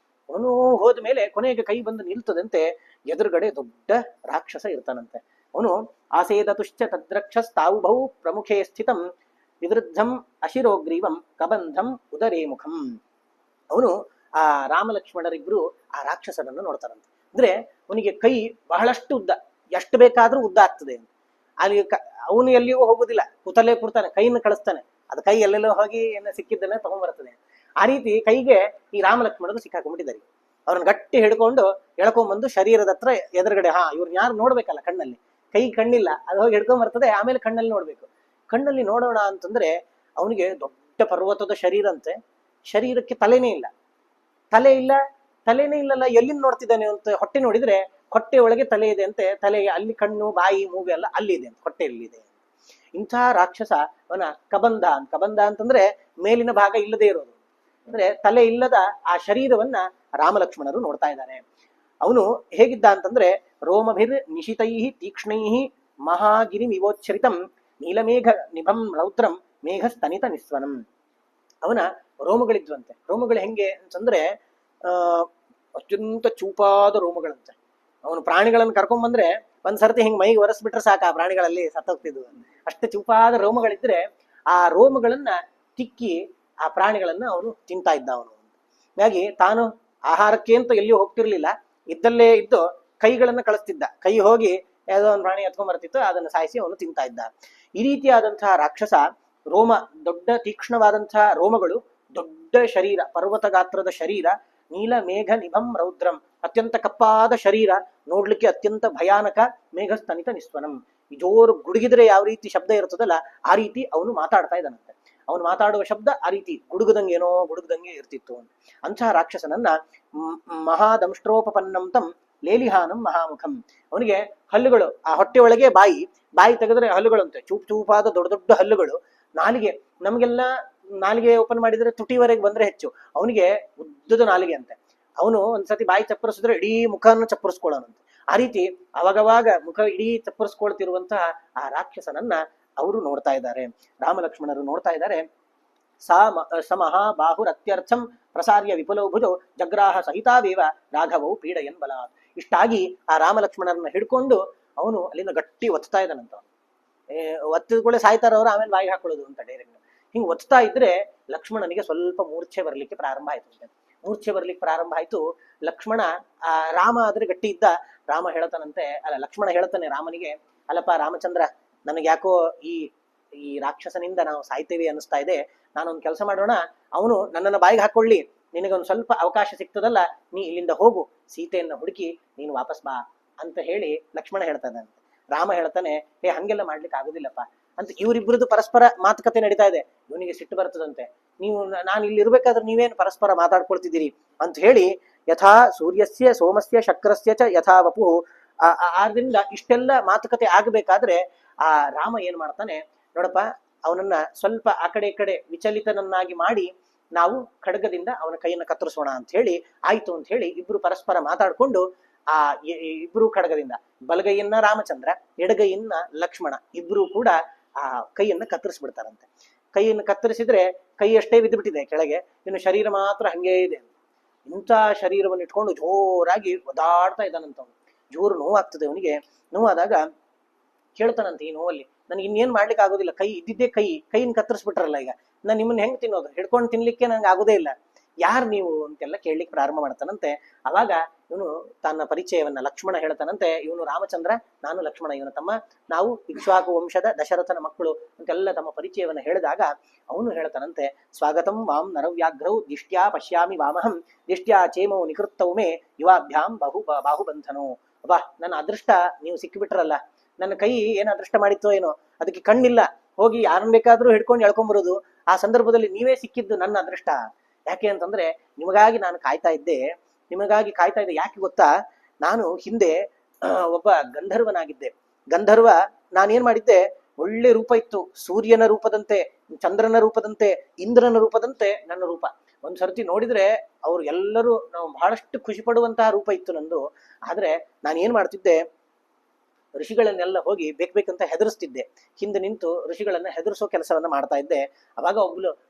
ಅವನು ಹೋದ್ಮೇಲೆ ಕೊನೆಗೆ ಕೈ ಬಂದು ನಿಲ್ತದಂತೆ. ಎದುರುಗಡೆ ದೊಡ್ಡ ರಾಕ್ಷಸ ಇರ್ತಾನಂತೆ. ಅವನು ಆಸೇದತುಶ್ಚ ತದ್ರಕ್ಷಸ್ತಾವುಭೌ ಪ್ರಮುಖೇ ಸ್ಥಿತಂ ವಿವೃದ್ಧಂ ಅಶಿರೋಗ್ರೀವಂ ಕಬಂಧಂ ಉದರೇ ಮುಖಂ. ಅವನು ಆ ರಾಮ ಲಕ್ಷ್ಮಣರಿಬ್ರು ಆ ರಾಕ್ಷಸನನ್ನು ನೋಡ್ತಾರಂತೆ. ಅಂದ್ರೆ ಅವನಿಗೆ ಕೈ ಬಹಳಷ್ಟು ಉದ್ದ, ಎಷ್ಟು ಬೇಕಾದ್ರೂ ಉದ್ದ ಆಗ್ತದೆ. ಅಲ್ಲಿ ಅವನು ಎಲ್ಲಿಯೂ ಹೋಗುದಿಲ್ಲ, ಕೂತಲ್ಲೇ ಕೂರ್ತಾನೆ, ಕೈಯನ್ನು ಕಳಿಸ್ತಾನೆ, ಅದು ಕೈ ಎಲ್ಲೆಲ್ಲೋ ಹೋಗಿ ಸಿಕ್ಕಿದ್ದನ್ನೇ ತಗೊಂಡ್ಬರ್ತದೆ. ಆ ರೀತಿ ಕೈಗೆ ಈ ರಾಮ ಲಕ್ಷ್ಮಣರು ಸಿಕ್ಕಾಕೊಂಡ್ಬಿಟ್ಟಿದ್ದಾರೆ. ಅವ್ರನ್ನ ಗಟ್ಟಿ ಹಿಡ್ಕೊಂಡು ಎಳ್ಕೊಂಡ್ಬಂದು ಶರೀರದ ಹತ್ರ ಎದುರುಗಡೆ, ಇವ್ರನ್ನ ಯಾರು ನೋಡ್ಬೇಕಲ್ಲ, ಕಣ್ಣಲ್ಲಿ ಕೈ ಕಣ್ಣಿಲ್ಲ, ಅದು ಹೋಗಿ ಹಿಡ್ಕೊಂಡ್ಬರ್ತದೆ. ಆಮೇಲೆ ಕಣ್ಣಲ್ಲಿ ನೋಡ್ಬೇಕು. ಕಣ್ಣಲ್ಲಿ ನೋಡೋಣ ಅಂತಂದ್ರೆ ಅವನಿಗೆ ದೊಡ್ಡ ಪರ್ವತದ ಶರೀರ ಅಂತೆ. ಶರೀರಕ್ಕೆ ತಲೆನೇ ಇಲ್ಲ, ತಲೆನೇ ಇಲ್ಲಲ್ಲ, ಎಲ್ಲಿಂದ ನೋಡ್ತಿದ್ದಾನೆ ಅಂತ ಹೊಟ್ಟೆ ನೋಡಿದ್ರೆ ಹೊಟ್ಟೆ ಒಳಗೆ ತಲೆ ಇದೆ ಅಂತೆ. ತಲೆಗೆ ಅಲ್ಲಿ ಕಣ್ಣು, ಬಾಯಿ, ಮೂಗು ಎಲ್ಲ ಅಲ್ಲಿದೆ ಅಂತ, ಹೊಟ್ಟೆಯಲ್ಲಿದೆ. ಇಂಥ ರಾಕ್ಷಸ ಅವನ ಕಬಂಧ ಅಂತಂದ್ರೆ ಮೇಲಿನ ಭಾಗ ಇಲ್ಲದೆ ಇರೋದು, ಅಂದ್ರೆ ತಲೆ ಇಲ್ಲದ ಆ ಶರೀರವನ್ನ ರಾಮಲಕ್ಷ್ಮಣರು ನೋಡ್ತಾ ಇದ್ದಾರೆ. ಅವನು ಹೇಗಿದ್ದ ಅಂತಂದ್ರೆ ರೋಮಭಿರ್ ನಿಶಿತೈ ತೀಕ್ಷ್ಣೈ ಮಹಾಗಿರಿ ವಿವೋಚ್ಛರಿತಂ ನೀಲಮೇಘ ನಿಭಂ ರೌದ್ರಂ ಮೇಘ ಸ್ತನಿತ ನಿಸ್ವನಂ. ಅವನ ರೋಮಗಳಿದ್ವಂತೆ. ರೋಮಗಳು ಹೆಂಗೆ ಅಂತಂದ್ರೆ ಅತ್ಯಂತ ಚೂಪಾದ ರೋಮಗಳಂತೆ. ಅವನು ಪ್ರಾಣಿಗಳನ್ನು ಕರ್ಕೊಂಡ್ ಬಂದ್ರೆ ಒಂದ್ಸರ್ತಿ ಹಿಂಗ್ ಮೈಗೆ ಒರೆಸ್ಬಿಟ್ರೆ ಸಾಕು, ಆ ಪ್ರಾಣಿಗಳಲ್ಲಿ ಸತ್ತೋಗ್ತಿದ್ವು. ಅಷ್ಟು ಚೂಪಾದ ರೋಮಗಳಿದ್ರೆ ಆ ರೋಮಗಳನ್ನ ತಿಕ್ಕಿ ಆ ಪ್ರಾಣಿಗಳನ್ನ ಅವನು ತಿಂತಾ ಇದ್ದ. ಅವನು ಹಾಗಾಗಿ ತಾನು ಆಹಾರಕ್ಕೆ ಅಂತ ಎಲ್ಲಿಯೂ ಹೋಗ್ತಿರ್ಲಿಲ್ಲ, ಇದ್ದಲ್ಲೇ ಇದ್ದು ಕೈಗಳನ್ನ ಕಳಿಸ್ತಿದ್ದ. ಕೈ ಹೋಗಿ ಯಾವುದೋ ಒಂದು ಪ್ರಾಣಿ ಎತ್ಕೊಂಡ್ ಬರ್ತಿತ್ತು, ಅದನ್ನು ಸಾಯಿಸಿ ಅವನು ತಿಂತಾ ಇದ್ದ. ಈ ರೀತಿಯಾದಂತಹ ರಾಕ್ಷಸ, ರೋಮ, ದೊಡ್ಡ ತೀಕ್ಷ್ಣವಾದಂತಹ ರೋಮಗಳು, ದೊಡ್ಡ ಶರೀರ, ಪರ್ವತ ಗಾತ್ರದ ಶರೀರ, ನೀಲ ಮೇಘ ನಿಭಂ ರೌದ್ರಂ, ಅತ್ಯಂತ ಕಪ್ಪಾದ ಶರೀರ, ನೋಡ್ಲಿಕ್ಕೆ ಅತ್ಯಂತ ಭಯಾನಕ, ಮೇಘ ಸ್ತನಿತ ನಿಸ್ವನಂ. ಈ ಜೋರು ಗುಡುಗಿದ್ರೆ ಯಾವ ರೀತಿ ಶಬ್ದ ಇರ್ತದಲ್ಲ, ಆ ರೀತಿ ಅವನು ಮಾತಾಡ್ತಾ ಇದ್ದಾನಂತೆ. ಅವನು ಮಾತಾಡುವ ಶಬ್ದ ಆ ರೀತಿ ಗುಡುಗದಂಗೆ ಇರ್ತಿತ್ತು. ಅಂತಹ ರಾಕ್ಷಸನನ್ನ ಮಹಾದಂಷ್ಟ್ರೋಪನ್ನಂತಂ ಲೇಲಿಹಾನಂ ಮಹಾಮುಖಂ. ಅವನಿಗೆ ಹಲ್ಲುಗಳು, ಆ ಹೊಟ್ಟೆ ಒಳಗೆ ಬಾಯಿ ತೆಗೆದ್ರೆ ಹಲ್ಲುಗಳಂತೆ, ಚೂಪಾದ ದೊಡ್ಡ ದೊಡ್ಡ ಹಲ್ಲುಗಳು. ನಾಲಿಗೆ, ನಮ್ಗೆಲ್ಲ ನಾಲಿಗೆ ಓಪನ್ ಮಾಡಿದ್ರೆ ತುಟಿವರೆಗೆ ಬಂದ್ರೆ ಹೆಚ್ಚು, ಅವನಿಗೆ ಉದ್ದದ ನಾಲಿಗೆ ಅಂತೆ. ಅವನು ಒಂದ್ಸತಿ ಬಾಯಿ ಚಪ್ಪರಿಸಿದ್ರೆ ಇಡೀ ಮುಖವನ್ನು ಚಪ್ಪರಿಸ್ಕೊಳ್ಳೋನಂತೆ. ಆ ರೀತಿ ಅವಾಗವಾಗ ಮುಖ ಇಡೀ ಚಪ್ಪರಿಸ್ಕೊಳ್ತಿರುವಂತಹ ಆ ರಾಕ್ಷಸನನ್ನ ಅವರು ನೋಡ್ತಾ ಇದ್ದಾರೆ, ರಾಮ ಲಕ್ಷ್ಮಣರು ನೋಡ್ತಾ ಇದ್ದಾರೆ. ಸ ಮಹಾಬಾಹುರತ್ಯರ್ಥಂ ಪ್ರಸಾರ್ಯ ವಿಪುಲೋ ಭುಜೋ ಜಗ್ರಾಹ ಸಹಿತಾವೇವ ರಾಘವವು ಪೀಡಯನ್ ಬಲಾತ್. ಇಷ್ಟಾಗಿ ಆ ರಾಮ ಲಕ್ಷ್ಮಣರನ್ನ ಹಿಡ್ಕೊಂಡು ಅವನು ಅಲ್ಲಿಂದ ಗಟ್ಟಿ ಒತ್ತಾ ಇದ್ದಾನಂತ. ಒತ್ತಿದ ಕೂಡ ಸಾಯ್ತಾರವ್ರು, ಆಮೇಲೆ ಬಾಯಿಗೆ ಹಾಕೊಳ್ಳೋದು ಅಂತ ಡೈರೆಕ್ಟ್. ಹಿಂಗ್ ಒತ್ತಾ ಇದ್ರೆ ಲಕ್ಷ್ಮಣನಿಗೆ ಸ್ವಲ್ಪ ಮೂರ್ಛೆ ಬರ್ಲಿಕ್ಕೆ ಪ್ರಾರಂಭ ಆಯ್ತು. ಲಕ್ಷ್ಮಣ, ರಾಮ ಆದ್ರೆ ಗಟ್ಟಿ ಇದ್ದ. ಲಕ್ಷ್ಮಣ ಹೇಳ್ತಾನೆ ರಾಮನಿಗೆ, ಅಲ್ಲಪ್ಪ ರಾಮಚಂದ್ರ, ನನಗೆ ಯಾಕೋ ಈ ರಾಕ್ಷಸನಿಂದ ನಾವು ಸಾಯ್ತೇವೆ ಅನಿಸ್ತಾ ಇದೆ. ನಾನೊಂದು ಕೆಲಸ ಮಾಡೋಣ, ಅವನು ನನ್ನನ್ನು ಬಾಯಿಗೆ ಹಾಕೊಳ್ಳಿ, ನಿನಗೊಂದು ಸ್ವಲ್ಪ ಅವಕಾಶ ಸಿಗ್ತದಲ್ಲ, ನೀ ಇಲ್ಲಿಂದ ಹೋಗು, ಸೀತೆಯನ್ನ ಹುಡುಕಿ ನೀನು ವಾಪಸ್ ಬಾ ಅಂತ ಹೇಳಿ ಲಕ್ಷ್ಮಣ ಹೇಳ್ತಾನೆ. ರಾಮ ಹೇಳ್ತಾನೆ, ಹಂಗೆಲ್ಲ ಮಾಡ್ಲಿಕ್ಕೆ ಆಗುದಿಲ್ಲಪ್ಪ ಅಂತ. ಇವರಿಬ್ಬರದ್ದು ಪರಸ್ಪರ ಮಾತುಕತೆ ನಡೀತಾ ಇದೆ. ಇವನಿಗೆ ಸಿಟ್ಟು ಬರ್ತದಂತೆ, ನಾನು ಇಲ್ಲಿ ಇರ್ಬೇಕಾದ್ರೆ ನೀವೇನು ಪರಸ್ಪರ ಮಾತಾಡ್ಕೊಳ್ತಿದ್ದೀರಿ ಅಂತ ಹೇಳಿ, ಯಥಾ ಸೂರ್ಯಸ್ಯ ಸೋಮಸ್ಯ ಶಕ್ರಸ್ಯ ಚ ಯಥಾ ವಪು. ಆದ್ರಿಂದ ಇಷ್ಟೆಲ್ಲ ಮಾತುಕತೆ ಆಗಬೇಕಾದ್ರೆ ಆ ರಾಮ ಏನ್ ಮಾಡ್ತಾನೆ ನೋಡಪ್ಪ, ಅವನನ್ನ ಸ್ವಲ್ಪ ಆ ಕಡೆ ಈ ಕಡೆ ವಿಚಲಿತನನ್ನಾಗಿ ಮಾಡಿ ನಾವು ಖಡ್ಗದಿಂದ ಅವನ ಕೈಯನ್ನು ಕತ್ತರಿಸೋಣ ಅಂತ ಹೇಳಿ, ಆಯ್ತು ಅಂತ ಹೇಳಿ ಇಬ್ರು ಪರಸ್ಪರ ಮಾತಾಡ್ಕೊಂಡು ಆ ಇಬ್ರು ಖಡ್ಗದಿಂದ, ಬಲಗೈಯನ್ನ ರಾಮಚಂದ್ರ, ಎಡಗೈಯನ್ನ ಲಕ್ಷ್ಮಣ, ಇಬ್ರು ಕೂಡ ಆ ಕೈಯನ್ನ ಕತ್ತರಿಸ್ಬಿಡ್ತಾರಂತೆ. ಕೈಯನ್ನು ಕತ್ತರಿಸಿದ್ರೆ ಕೈ ಅಷ್ಟೇ ಬಿದ್ದುಬಿಟ್ಟಿದೆ ಕೆಳಗೆ, ಇನ್ನು ಶರೀರ ಮಾತ್ರ ಹಂಗೇ ಇದೆ. ಇಂಥ ಶರೀರವನ್ನು ಇಟ್ಕೊಂಡು ಜೋರಾಗಿ ಒದಾಡ್ತಾ ಇದ್ದಾನಂತವನು. ಜೋರು ನೋವಾಗ್ತದೆ ಅವನಿಗೆ. ನೋವಾದಾಗ ಕೇಳ್ತಾನಂತೆ, ಈ ನೋವಲ್ಲಿ ನನಗೆ ಇನ್ನೇನ್ ಮಾಡ್ಲಿಕ್ಕೆ ಆಗೋದಿಲ್ಲ, ಕೈ ಇದ್ದಿದ್ದೇ ಕೈಯನ್ನು ಕತ್ತರಿಸ್ಬಿಟ್ರಲ್ಲ, ಈಗ ನಾನು ನಿಮ್ಮನ್ನ ಹೆಂಗ್ ತಿನ್ನೋದು, ಹಿಡ್ಕೊಂಡು ತಿನ್ಲಿಕ್ಕೆ ನಂಗೆ ಆಗೋದೇ ಇಲ್ಲ, ಯಾರು ನೀವು ಅಂತೆಲ್ಲ ಕೇಳಲಿಕ್ಕೆ ಪ್ರಾರಂಭ ಮಾಡ್ತಾನಂತೆ. ಅವಾಗ ಇವನು ತನ್ನ ಪರಿಚಯವನ್ನ ಲಕ್ಷ್ಮಣ ಹೇಳ್ತಾನಂತೆ, ಇವನು ರಾಮಚಂದ್ರ, ನಾನು ಲಕ್ಷ್ಮಣ, ಇವನ ತಮ್ಮ, ನಾವು ಇಕ್ಷ್ವಾಕು ವಂಶದ ದಶರಥನ ಮಕ್ಕಳು ಅಂತೆಲ್ಲ ತಮ್ಮ ಪರಿಚಯವನ್ನ ಹೇಳಿದಾಗ ಅವನು ಹೇಳ್ತಾನಂತೆ, ಸ್ವಾಗತಂ ವಾಂ ನರವ್ಯಾಘ್ರೌ ದಿಷ್ಟ್ಯಾ ಪಶ್ಯಾಮಿ ವಾಮಹಂ ದಿಷ್ಟ್ಯಾ ಚೇಮೋ ನಿಕೃತ್ತೌ ಮೇ ಯುವಾಭ್ಯಾಂ ಬಾಹುಬಂಧನೋ. ಅಬ್ಬಾ, ನನ್ನ ಅದೃಷ್ಟ ನೀವು ಸಿಕ್ಕಿಬಿಟ್ರಲ್ಲ, ನನ್ನ ಕೈ ಏನು ಅದೃಷ್ಟ ಮಾಡಿತ್ತೋ ಏನೋ, ಅದಕ್ಕೆ ಕಣ್ಣಿಲ್ಲ, ಹೋಗಿ ಯಾರನ್ನ ಬೇಕಾದ್ರೂ ಹಿಡ್ಕೊಂಡು ಎಳ್ಕೊಂಬರೋದು, ಆ ಸಂದರ್ಭದಲ್ಲಿ ನೀವೇ ಸಿಕ್ಕಿದ್ದು ನನ್ನ ಅದೃಷ್ಟ. ಯಾಕೆ ಅಂತಂದ್ರೆ ನಿಮಗಾಗಿ ನಾನು ಕಾಯ್ತಾ ಇದ್ದೆ. ಯಾಕೆ ಗೊತ್ತಾ, ನಾನು ಹಿಂದೆ ಒಬ್ಬ ಗಂಧರ್ವನಾಗಿದ್ದೆ. ಗಂಧರ್ವ ನಾನೇನ್ ಮಾಡಿದ್ದೆ, ಒಳ್ಳೆ ರೂಪ ಇತ್ತು, ಸೂರ್ಯನ ರೂಪದಂತೆ, ಚಂದ್ರನ ರೂಪದಂತೆ, ಇಂದ್ರನ ರೂಪದಂತೆ ನನ್ನ ರೂಪ. ಒಂದ್ ಸರ್ತಿ ನೋಡಿದ್ರೆ ಅವ್ರು ಎಲ್ಲರೂ ನಾವು ಬಹಳಷ್ಟು ಖುಷಿ ಪಡುವಂತಹ ರೂಪ ಇತ್ತು ನಂದು. ಆದ್ರೆ ನಾನು ಏನ್ ಮಾಡ್ತಿದ್ದೆ, ಋಷಿಗಳನ್ನೆಲ್ಲ ಹೋಗಿ ಬೇಕಂತ ಹೆದರಿಸ್ತಿದ್ದೆ. ಹಿಂದೆ ನಿಂತು ಋಷಿಗಳನ್ನ ಹೆದರಿಸೋ ಕೆಲಸವನ್ನ ಮಾಡ್ತಾ ಇದ್ದೆ. ಅವಾಗ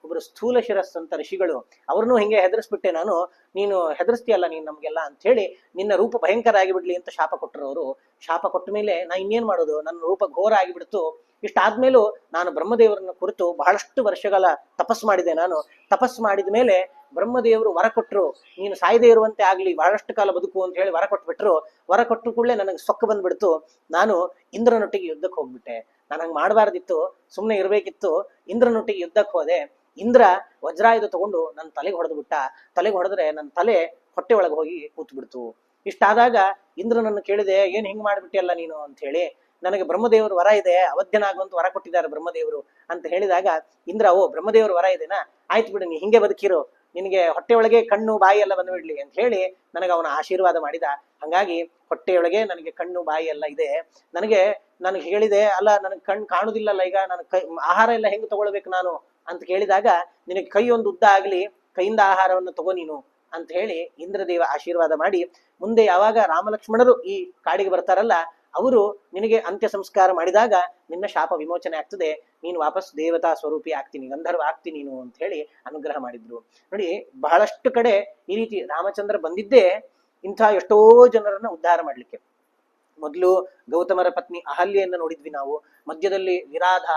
ಒಬ್ರು ಸ್ಥೂಲ ಶಿರಸ್ ಅಂತ ಋಷಿಗಳು, ಅವ್ರನ್ನೂ ಹಿಂಗೆ ಹೆದರಿಸ್ಬಿಟ್ಟೆ ನಾನು. ನೀನು ಹೆದರಿಸ್ತೀಯಲ್ಲ ನೀನ್ ನಮ್ಗೆಲ್ಲ ಅಂತ ಹೇಳಿ ನಿನ್ನ ರೂಪ ಭಯಂಕರ ಆಗಿಬಿಡ್ಲಿ ಅಂತ ಶಾಪ ಕೊಟ್ಟರು ಅವರು. ಶಾಪ ಕೊಟ್ಟ ಮೇಲೆ ನಾ ಇನ್ನೇನ್ ಮಾಡೋದು, ನನ್ನ ರೂಪ ಘೋರ ಆಗಿಬಿಡ್ತು. ಇಷ್ಟಾದ್ಮೇಲೂ ನಾನು ಬ್ರಹ್ಮದೇವರನ್ನ ಕುರಿತು ಬಹಳಷ್ಟು ವರ್ಷಗಳ ತಪಸ್ ಮಾಡಿದೆ. ನಾನು ತಪಸ್ ಮಾಡಿದ ಮೇಲೆ ಬ್ರಹ್ಮದೇವರು ವರ ಕೊಟ್ಟರು, ನೀನು ಸಾಯದೇ ಇರುವಂತೆ ಆಗ್ಲಿ, ಬಹಳಷ್ಟು ಕಾಲ ಬದುಕು ಅಂತ ಹೇಳಿ ವರ ಕೊಟ್ಬಿಟ್ರು. ವರ ಕೊಟ್ಟು ಕೂಡಲೇ ನನಗೆ ಸೊಕ್ಕ ಬಂದ್ಬಿಡ್ತು. ನಾನು ಇಂದ್ರನೊಟ್ಟಿಗೆ ಯುದ್ಧಕ್ಕೆ ಹೋಗ್ಬಿಟ್ಟೆ. ನಾನು ಹಂಗೆ ಮಾಡಬಾರ್ದಿತ್ತು, ಸುಮ್ಮನೆ ಇರ್ಬೇಕಿತ್ತು. ಇಂದ್ರನೊಟ್ಟಿಗೆ ಯುದ್ಧಕ್ಕೆ ಹೋದೆ. ಇಂದ್ರ ವಜ್ರಾಯುಧ ತಗೊಂಡು ನನ್ನ ತಲೆಗೆ ಹೊಡೆದು ಬಿಟ್ಟ. ತಲೆಗೆ ಹೊಡೆದ್ರೆ ನನ್ನ ತಲೆ ಹೊಟ್ಟೆ ಒಳಗೆ ಹೋಗಿ ಕೂತ್ ಬಿಡ್ತು. ಇಷ್ಟಾದಾಗ ಇಂದ್ರನನ್ನು ಕೇಳಿದೆ, ಏನ್ ಹಿಂಗ್ ಮಾಡ್ಬಿಟ್ಟಿಯಲ್ಲ ನೀನು ಅಂತ ಹೇಳಿ. ನನಗೆ ಬ್ರಹ್ಮದೇವರು ವರ ಇದೆ, ಅವಧ್ಯನಾಗುವಂತ ವರ ಕೊಟ್ಟಿದ್ದಾರೆ ಬ್ರಹ್ಮದೇವರು ಅಂತ ಹೇಳಿದಾಗ ಇಂದ್ರ, ಓ ಬ್ರಹ್ಮದೇವರು ವರ ಇದೆನಾ, ಆಯ್ತು ಬಿಡು, ನೀ ಹಿಂಗೆ ಬದುಕಿರು, ನಿನಗೆ ಹೊಟ್ಟೆಯೊಳಗೆ ಕಣ್ಣು ಬಾಯಿ ಎಲ್ಲ ಬಂದ್ಬಿಡ್ಲಿ ಅಂತ ಹೇಳಿ ನನಗೆ ಅವನ ಆಶೀರ್ವಾದ ಮಾಡಿದ. ಹಂಗಾಗಿ ಹೊಟ್ಟೆಯೊಳಗೆ ನನಗೆ ಕಣ್ಣು ಬಾಯಿ ಎಲ್ಲ ಇದೆ. ನನಗೆ ಹೇಳಿದೆ, ಅಲ್ಲ ನನಗೆ ಕಣ್ಣು ಕಾಣುದಿಲ್ಲಲ್ಲ, ಈಗ ನನ್ನ ಆಹಾರ ಎಲ್ಲ ಹೆಂಗ್ ತಗೊಳ್ಬೇಕು ನಾನು ಅಂತ ಕೇಳಿದಾಗ, ನಿನಗೆ ಕೈ ಒಂದು ಉದ್ದ ಆಗ್ಲಿ, ಕೈಯಿಂದ ಆಹಾರವನ್ನು ತಗೋ ನೀನು ಅಂತ ಹೇಳಿ ಇಂದ್ರದೇವ ಆಶೀರ್ವಾದ ಮಾಡಿ, ಮುಂದೆ ಯಾವಾಗ ರಾಮಲಕ್ಷ್ಮಣರು ಈ ಕಾಡಿಗೆ ಬರ್ತಾರಲ್ಲ, ಅವರು ನಿನಗೆ ಅಂತ್ಯ ಸಂಸ್ಕಾರ ಮಾಡಿದಾಗ ನಿನ್ನ ಶಾಪ ವಿಮೋಚನೆ ಆಗ್ತದೆ, ನೀನು ವಾಪಸ್ ದೇವತಾ ಸ್ವರೂಪಿ ಆಗ್ತೀನಿ, ಗಂಧರ್ವ ಆಗ್ತೀನಿ ನೀನು ಅಂತ ಹೇಳಿ ಅನುಗ್ರಹ ಮಾಡಿದ್ರು. ನೋಡಿ, ಬಹಳಷ್ಟು ಕಡೆ ಈ ರೀತಿ ರಾಮಚಂದ್ರ ಬಂದಿದ್ದೇ ಇಂಥ ಎಷ್ಟೋ ಜನರನ್ನ ಉದ್ಧಾರ ಮಾಡ್ಲಿಕ್ಕೆ. ಮೊದಲು ಗೌತಮರ ಪತ್ನಿ ಅಹಲ್ಯೆಯನ್ನ ನೋಡಿದ್ವಿ ನಾವು. ಮಧ್ಯದಲ್ಲಿ ವಿರಾಧ,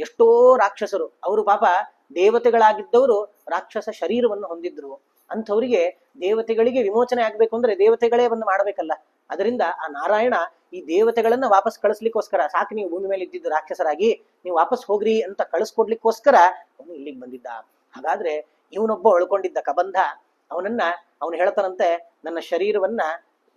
ಎಷ್ಟೋ ರಾಕ್ಷಸರು, ಅವರು ಪಾಪ ದೇವತೆಗಳಾಗಿದ್ದವರು ರಾಕ್ಷಸ ಶರೀರವನ್ನು ಹೊಂದಿದ್ರು. ಅಂಥವರಿಗೆ ದೇವತೆಗಳಿಗೆ ವಿಮೋಚನೆ ಆಗ್ಬೇಕು ಅಂದ್ರೆ ದೇವತೆಗಳೇ ಬಂದು ಮಾಡ್ಬೇಕಲ್ಲ. ಅದರಿಂದ ಆ ನಾರಾಯಣ ಈ ದೇವತೆಗಳನ್ನ ವಾಪಸ್ ಕಳಿಸ್ಲಿಕ್ಕೋಸ್ಕರ, ಸಾಕು ನೀವು ಭೂಮಿ ಮೇಲೆ ಇದ್ದಿದ್ದು ರಾಕ್ಷಸರಾಗಿ, ನೀವು ವಾಪಸ್ ಹೋಗ್ರಿ ಅಂತ ಕಳಿಸ್ಕೊಡ್ಲಿಕ್ಕೋಸ್ಕರ ಅವನು ಇಲ್ಲಿಗೆ ಬಂದಿದ್ದ. ಹಾಗಾದ್ರೆ ಇವನೊಬ್ಬ ಉಳ್ಕೊಂಡಿದ್ದ ಕಬಂಧ, ಅವನು ಹೇಳ್ತಾನಂತೆ, ನನ್ನ ಶರೀರವನ್ನ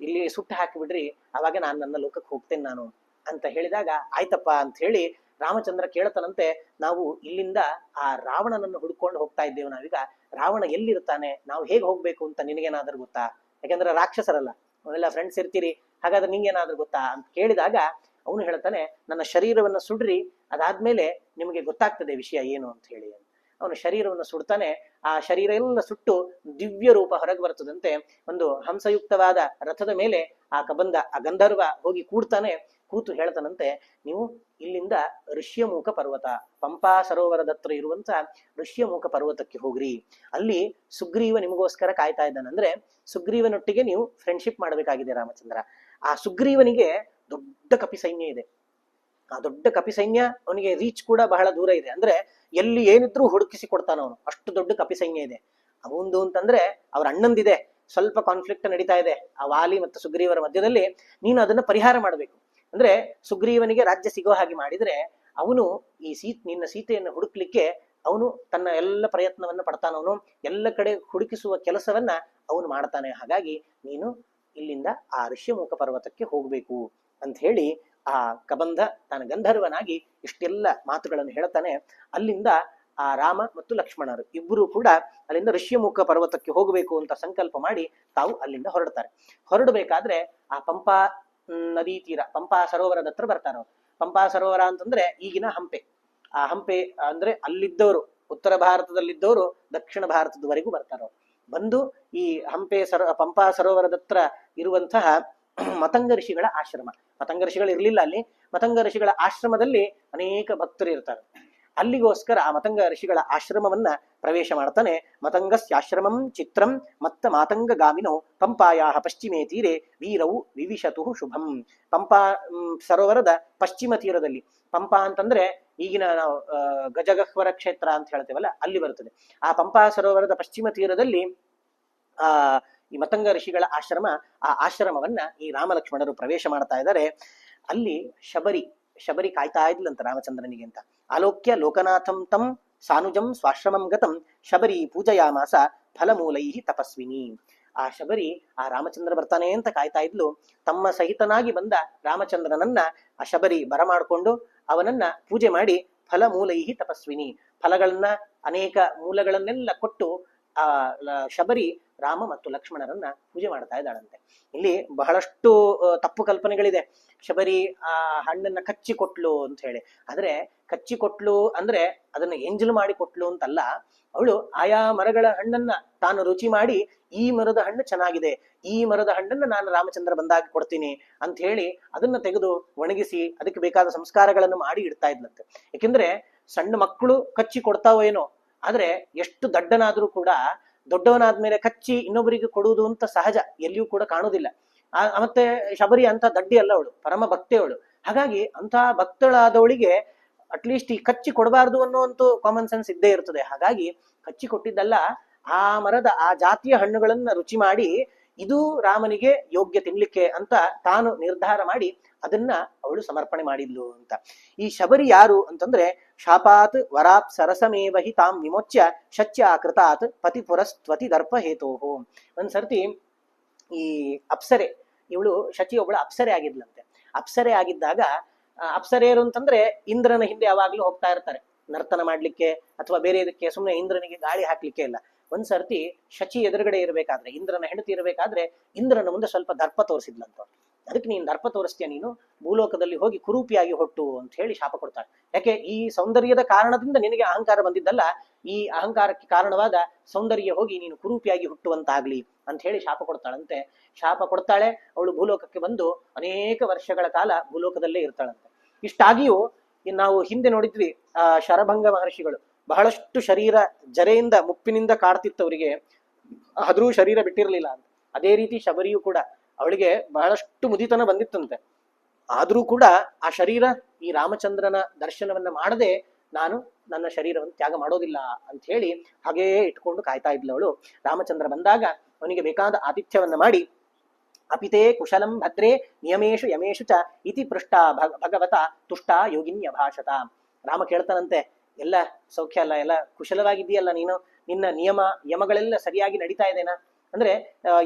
ಇಲ್ಲಿ ಸುಟ್ಟು ಹಾಕಿಬಿಡ್ರಿ, ಅವಾಗ ನಾನು ನನ್ನ ಲೋಕಕ್ಕೆ ಹೋಗ್ತೇನೆ ನಾನು ಅಂತ ಹೇಳಿದಾಗ, ಆಯ್ತಪ್ಪ ಅಂತ ಹೇಳಿ ರಾಮಚಂದ್ರ ಕೇಳ್ತಾನಂತೆ, ನಾವು ಇಲ್ಲಿಂದ ಆ ರಾವಣನನ್ನು ಹುಡ್ಕೊಂಡು ಹೋಗ್ತಾ ಇದ್ದೇವೆ ನಾವೀಗ. ರಾವಣ ಎಲ್ಲಿರ್ತಾನೆ, ನಾವು ಹೇಗೆ ಹೋಗ್ಬೇಕು ಅಂತ ನಿನಗೇನಾದ್ರೂ ಗೊತ್ತಾ? ಯಾಕಂದ್ರೆ ರಾಕ್ಷಸರಲ್ಲ, ಅವೆಲ್ಲ ಫ್ರೆಂಡ್ಸ್ ಇರ್ತೀರಿ, ಹಾಗಾದ್ರೆ ನಿಂಗೇನಾದ್ರೂ ಗೊತ್ತಾ ಅಂತ ಕೇಳಿದಾಗ ಅವನು ಹೇಳ್ತಾನೆ, ನನ್ನ ಶರೀರವನ್ನ ಸುಡ್ರಿ, ಅದಾದ್ಮೇಲೆ ನಿಮಗೆ ಗೊತ್ತಾಗ್ತದೆ ವಿಷಯ ಏನು ಅಂತ ಹೇಳಿ. ಅವನು ಶರೀರವನ್ನು ಸುಡ್ತಾನೆ. ಆ ಶರೀರ ಎಲ್ಲ ಸುಟ್ಟು ದಿವ್ಯ ರೂಪ ಹೊರಗೆ ಬರ್ತದಂತೆ. ಒಂದು ಹಂಸಯುಕ್ತವಾದ ರಥದ ಮೇಲೆ ಆ ಕಬಂಧ, ಆ ಗಂಧರ್ವ ಹೋಗಿ ಕೂಡ್ತಾನೆ. ಕೂತು ಹೇಳ್ತಾನಂತೆ, ನೀವು ಇಲ್ಲಿಂದ ಋಷ್ಯಮೂಕ ಪರ್ವತ, ಪಂಪಾ ಸರೋವರದ ಹತ್ರ ಇರುವಂತ ಋಷ್ಯಮೂಕ ಪರ್ವತಕ್ಕೆ ಹೋಗ್ರಿ. ಅಲ್ಲಿ ಸುಗ್ರೀವ ನಿಮಗೋಸ್ಕರ ಕಾಯ್ತಾ ಇದ್ದಾನೆ. ಅಂದ್ರೆ ಸುಗ್ರೀವನೊಟ್ಟಿಗೆ ನೀವು ಫ್ರೆಂಡ್ಶಿಪ್ ಮಾಡಬೇಕಾಗಿದೆ ರಾಮಚಂದ್ರ. ಆ ಸುಗ್ರೀವನಿಗೆ ದೊಡ್ಡ ಕಪಿ ಸೈನ್ಯ ಇದೆ. ಆ ದೊಡ್ಡ ಕಪಿ ಸೈನ್ಯ ಅವನಿಗೆ ರೀಚ್ ಕೂಡ ಬಹಳ ದೂರ ಇದೆ. ಅಂದ್ರೆ ಎಲ್ಲಿ ಏನಿದ್ರು ಹುಡುಕಿಸಿ ಕೊಡ್ತಾನ ಅವನು, ಅಷ್ಟು ದೊಡ್ಡ ಕಪಿ ಸೈನ್ಯ ಇದೆ ಅವಂದು. ಅಂತಂದ್ರೆ ಅವ್ರ ಅಣ್ಣಂದಿದೆ, ಸ್ವಲ್ಪ ಕಾನ್ಫ್ಲಿಕ್ಟ್ ನಡೀತಾ ಇದೆ ಆ ವಾಲಿ ಮತ್ತು ಸುಗ್ರೀವರ ಮಧ್ಯದಲ್ಲಿ. ನೀನು ಅದನ್ನ ಪರಿಹಾರ ಮಾಡಬೇಕು. ಅಂದ್ರೆ ಸುಗ್ರೀವನಿಗೆ ರಾಜ್ಯ ಸಿಗೋ ಹಾಗೆ ಮಾಡಿದ್ರೆ ಅವನು ನಿನ್ನ ಸೀತೆಯನ್ನು ಹುಡುಕ್ಲಿಕ್ಕೆ ಅವನು ತನ್ನ ಎಲ್ಲ ಪ್ರಯತ್ನವನ್ನ ಪಡ್ತಾನವನು, ಎಲ್ಲ ಕಡೆ ಹುಡುಕಿಸುವ ಕೆಲಸವನ್ನ ಅವನು ಮಾಡ್ತಾನೆ. ಹಾಗಾಗಿ ನೀನು ಇಲ್ಲಿಂದ ಆ ಋಷ್ಯಮೂಕ ಪರ್ವತಕ್ಕೆ ಹೋಗ್ಬೇಕು ಅಂತ ಹೇಳಿ ಆ ಕಬಂಧ ತಾನು ಗಂಧರ್ವನಾಗಿ ಇಷ್ಟೆಲ್ಲ ಮಾತುಗಳನ್ನು ಹೇಳ್ತಾನೆ. ಅಲ್ಲಿಂದ ಆ ರಾಮ ಮತ್ತು ಲಕ್ಷ್ಮಣರು ಇಬ್ಬರು ಕೂಡ ಅಲ್ಲಿಂದ ಋಷ್ಯಮುಖ ಪರ್ವತಕ್ಕೆ ಹೋಗಬೇಕು ಅಂತ ಸಂಕಲ್ಪ ಮಾಡಿ ತಾವು ಅಲ್ಲಿಂದ ಹೊರಡ್ತಾರೆ. ಹೊರಡಬೇಕಾದ್ರೆ ಆ ಪಂಪಾ ನದಿ ತೀರ, ಪಂಪಾ ಸರೋವರದ ಹತ್ರ ಬರ್ತಾರ. ಪಂಪಾ ಸರೋವರ ಅಂತಂದ್ರೆ ಈಗಿನ ಹಂಪೆ. ಆ ಹಂಪೆ ಅಂದ್ರೆ ಅಲ್ಲಿದ್ದವರು, ಉತ್ತರ ಭಾರತದಲ್ಲಿದ್ದವರು ದಕ್ಷಿಣ ಭಾರತದವರೆಗೂ ಬರ್ತಾರ. ಬಂದು ಈ ಪಂಪಾ ಸರೋವರದ ಹತ್ರ ಇರುವಂತಹ ಮತಂಗ ಋಷಿಗಳ ಆಶ್ರಮ, ಮತಂಗ ಋಷಿಗಳು ಇರ್ಲಿಲ್ಲ ಅಲ್ಲಿ, ಮತಂಗ ಋಷಿಗಳ ಆಶ್ರಮದಲ್ಲಿ ಅನೇಕ ಭಕ್ತರು ಇರ್ತಾರೆ. ಅಲ್ಲಿಗೋಸ್ಕರ ಆ ಮತಂಗ ಋಷಿಗಳ ಆಶ್ರಮವನ್ನ ಪ್ರವೇಶ ಮಾಡ್ತಾನೆ. ಮತಂಗಸ್ಯಾಶ್ರಮಂ ಚಿತ್ರಂ ಮತ್ತ ಮಾತಂಗ ಗಾಮಿನೋ ಪಂಪಾಯಾ ಪಶ್ಚಿಮೇ ತೀರೆ ವೀರವು ವಿವಿಶತು ಶುಭಂ. ಪಂಪಾ ಸರೋವರದ ಪಶ್ಚಿಮ ತೀರದಲ್ಲಿ, ಪಂಪಾ ಅಂತಂದ್ರೆ ಈಗಿನ ನಾವು ಗಜಗಹ್ವರ ಕ್ಷೇತ್ರ ಅಂತ ಹೇಳ್ತೇವಲ್ಲ, ಅಲ್ಲಿ ಬರ್ತದೆ. ಆ ಪಂಪಾ ಸರೋವರದ ಪಶ್ಚಿಮ ತೀರದಲ್ಲಿ ಈ ಮತಂಗ ಋಷಿಗಳ ಆಶ್ರಮ. ಆ ಆಶ್ರಮವನ್ನ ಈ ರಾಮಲಕ್ಷ್ಮಣರು ಪ್ರವೇಶ ಮಾಡ್ತಾ ಇದ್ದಾರೆ. ಅಲ್ಲಿ ಶಬರಿ ಕಾಯ್ತಾ ಇದ್ಲಂತ ರಾಮಚಂದ್ರನಿಗೆ ಅಂತ. ಆಲೋಕ್ಯ ಲೋಕನಾಥಂ ತಂ ಸಾನುಜಂ ಸ್ವಾಶ್ರಮಂ ಗತಂ ಶಬರಿ ಪೂಜಯಾಮಾಸ ಫಲಮೂಲೈ ತಪಸ್ವಿನಿ. ಆ ಶಬರಿ ಆ ರಾಮಚಂದ್ರ ಬರ್ತಾನೆ ಅಂತ ಕಾಯ್ತಾ ಇದ್ಲು. ತಮ್ಮ ಸಹಿತನಾಗಿ ಬಂದ ರಾಮಚಂದ್ರನನ್ನ ಆ ಶಬರಿ ಬರಮಾಡ್ಕೊಂಡು ಅವನನ್ನ ಪೂಜೆ ಮಾಡಿ ಫಲಮೂಲೈ ತಪಸ್ವಿನಿ, ಫಲಗಳನ್ನ ಅನೇಕ ಮೂಲಗಳನ್ನೆಲ್ಲ ಕೊಟ್ಟು ಆ ಶಬರಿ ರಾಮ ಮತ್ತು ಲಕ್ಷ್ಮಣರನ್ನ ಪೂಜೆ ಮಾಡ್ತಾ ಇದ್ದಾಳಂತೆ. ಇಲ್ಲಿ ಬಹಳಷ್ಟು ತಪ್ಪು ಕಲ್ಪನೆಗಳಿದೆ. ಶಬರಿ ಆ ಹಣ್ಣನ್ನ ಕಚ್ಚಿ ಕೊಟ್ಲು ಅಂತ ಹೇಳಿ. ಆದ್ರೆ ಕಚ್ಚಿ ಕೊಟ್ಲು ಅಂದ್ರೆ ಅದನ್ನ ಎಂಜಲು ಮಾಡಿ ಕೊಟ್ಲು ಅಂತಲ್ಲ. ಅವಳು ಆಯಾ ಮರಗಳ ಹಣ್ಣನ್ನ ತಾನು ರುಚಿ ಮಾಡಿ, ಈ ಮರದ ಹಣ್ಣು ಚೆನ್ನಾಗಿದೆ, ಈ ಮರದ ಹಣ್ಣನ್ನ ನಾನು ರಾಮಚಂದ್ರ ಬಂದಾಗ ಕೊಡ್ತೀನಿ ಅಂತ ಹೇಳಿ ಅದನ್ನ ತೆಗೆದು ಒಣಗಿಸಿ ಅದಕ್ಕೆ ಬೇಕಾದ ಸಂಸ್ಕಾರಗಳನ್ನು ಮಾಡಿ ಇಡ್ತಾ ಇದ್ಲಂತೆ. ಯಾಕೆಂದ್ರೆ ಸಣ್ಣ ಮಕ್ಕಳು ಕಚ್ಚಿ ಕೊಡ್ತಾವೋ ಏನೋ, ಆದ್ರೆ ಎಷ್ಟು ದಡ್ಡನಾದ್ರೂ ಕೂಡ ದೊಡ್ಡವನಾದ್ಮೇಲೆ ಕಚ್ಚಿ ಇನ್ನೊಬ್ಬರಿಗೆ ಕೊಡುವುದು ಅಂತ ಸಹಜ, ಎಲ್ಲಿಯೂ ಕೂಡ ಕಾಣುವುದಿಲ್ಲ. ಮತ್ತೆ ಶಬರಿ ಅಂತ ದಡ್ಡಿ ಅಲ್ಲ, ಅವಳು ಪರಮ ಭಕ್ತೆಯವಳು. ಹಾಗಾಗಿ ಅಂತ ಭಕ್ತಳಾದವಳಿಗೆ ಅಟ್ಲೀಸ್ಟ್ ಈ ಕಚ್ಚಿ ಕೊಡಬಾರ್ದು ಅನ್ನೋಂತೂ ಕಾಮನ್ ಸೆನ್ಸ್ ಇದ್ದೇ ಇರ್ತದೆ. ಹಾಗಾಗಿ ಕಚ್ಚಿ ಕೊಟ್ಟಿದ್ದಲ್ಲ, ಆ ಮರದ ಆ ಜಾತಿಯ ಹಣ್ಣುಗಳನ್ನ ರುಚಿ ಮಾಡಿ ಇದು ರಾಮನಿಗೆ ಯೋಗ್ಯ ತಿನ್ಲಿಕ್ಕೆ ಅಂತ ತಾನು ನಿರ್ಧಾರ ಮಾಡಿ ಅದನ್ನ ಅವಳು ಸಮರ್ಪಣೆ ಮಾಡಿದ್ಲು ಅಂತ. ಈ ಶಬರಿ ಯಾರು ಅಂತಂದ್ರೆ, ಶಾಪಾತ್ ವರಾತ್ ಸರಸಮೇವಹಿ ತಾಂ ವಿಮೋಚ್ಯ ಶಚ್ಯ ಕೃತಾತ್ ಪತಿ ಪುರಸ್ತ್ವತಿ ದರ್ಪ ಹೇತೋಹೋ. ಒಂದ್ಸರ್ತಿ ಈ ಅಪ್ಸರೆ, ಇವಳು ಶಚಿ ಒಬ್ಬಳು ಅಪ್ಸರೆ ಆಗಿದ್ಲಂತೆ. ಅಪ್ಸರೆ ಆಗಿದ್ದಾಗ, ಅಪ್ಸರೆಯರು ಅಂತಂದ್ರೆ ಇಂದ್ರನ ಹಿಂದೆ ಯಾವಾಗ್ಲೂ ಹೋಗ್ತಾ ಇರ್ತಾರೆ ನರ್ತನ ಮಾಡ್ಲಿಕ್ಕೆ ಅಥವಾ ಬೇರೆ ಇದಕ್ಕೆ, ಸುಮ್ಮನೆ ಇಂದ್ರನಿಗೆ ಗಾಳಿ ಹಾಕ್ಲಿಕ್ಕೆ ಇಲ್ಲ. ಒಂದ್ಸರ್ತಿ ಶಚಿ ಎದುರುಗಡೆ ಇರಬೇಕಾದ್ರೆ, ಇಂದ್ರನ ಹೆಂಡತಿ ಇರಬೇಕಾದ್ರೆ ಇಂದ್ರನ ಮುಂದೆ ಸ್ವಲ್ಪ ದರ್ಪ ತೋರಿಸಿದ್ಲಂತ. ಅದಕ್ಕೆ ನೀನ್ ದರ್ಪ ತೋರಿಸ್ತೀಯ, ನೀನು ಭೂಲೋಕದಲ್ಲಿ ಹೋಗಿ ಕುರೂಪಿಯಾಗಿ ಹೊಟ್ಟು ಅಂತ ಹೇಳಿ ಶಾಪ ಕೊಡ್ತಾಳೆ. ಯಾಕೆ? ಈ ಸೌಂದರ್ಯದ ಕಾರಣದಿಂದ ನಿನಗೆ ಅಹಂಕಾರ ಬಂದಿದ್ದಲ್ಲ, ಈ ಅಹಂಕಾರಕ್ಕೆ ಕಾರಣವಾದ ಸೌಂದರ್ಯ ಹೋಗಿ ನೀನು ಕುರೂಪಿಯಾಗಿ ಹುಟ್ಟುವಂತಾಗ್ಲಿ ಅಂತ ಹೇಳಿ ಶಾಪ ಕೊಡ್ತಾಳಂತೆ. ಶಾಪ ಕೊಡ್ತಾಳೆ. ಅವಳು ಭೂಲೋಕಕ್ಕೆ ಬಂದು ಅನೇಕ ವರ್ಷಗಳ ಕಾಲ ಭೂಲೋಕದಲ್ಲೇ ಇರ್ತಾಳಂತೆ. ಇಷ್ಟಾಗಿಯೂ ನಾವು ಹಿಂದೆ ನೋಡಿದ್ವಿ, ಶರಭಂಗ ಮಹರ್ಷಿಗಳು ಬಹಳಷ್ಟು ಶರೀರ ಜರೆಯಿಂದ ಮುಪ್ಪಿನಿಂದ ಕಾಡ್ತಿತ್ತವರಿಗೆ, ಆದ್ರೂ ಶರೀರ ಬಿಟ್ಟಿರ್ಲಿಲ್ಲ ಅಂತ. ಅದೇ ರೀತಿ ಶಬರಿಯು ಕೂಡ, ಅವಳಿಗೆ ಬಹಳಷ್ಟು ಮುದಿತನ ಬಂದಿತ್ತಂತೆ, ಆದ್ರೂ ಕೂಡ ಆ ಶರೀರ ಈ ರಾಮಚಂದ್ರನ ದರ್ಶನವನ್ನ ಮಾಡದೆ ನಾನು ನನ್ನ ಶರೀರವನ್ನು ತ್ಯಾಗ ಮಾಡೋದಿಲ್ಲ ಅಂತ ಹೇಳಿ ಹಾಗೇ ಇಟ್ಕೊಂಡು ಕಾಯ್ತಾ ಇದ್ಲು ಅವಳು. ರಾಮಚಂದ್ರ ಬಂದಾಗ ಅವನಿಗೆ ಬೇಕಾದ ಆತಿಥ್ಯವನ್ನ ಮಾಡಿ, ಅಪಿತೇ ಕುಶಲಂ ಭದ್ರೇ ನಿಯಮೇಶು ಯಮೇಶು ಚ ಇತಿ ಪೃಷ್ಟ ಭಗವತ ತುಷ್ಟ ಯೋಗಿನ್ಯ ಭಾಷತ. ರಾಮ ಕೇಳ್ತಾನಂತೆ, ಎಲ್ಲ ಸೌಖ್ಯ ಅಲ್ಲ, ಎಲ್ಲ ಕುಶಲವಾಗಿದೆಯಲ್ಲ ನೀನು, ನಿನ್ನ ಯಮಗಳೆಲ್ಲ ಸರಿಯಾಗಿ ನಡೀತಾ ಇದೇನಾ? ಅಂದ್ರೆ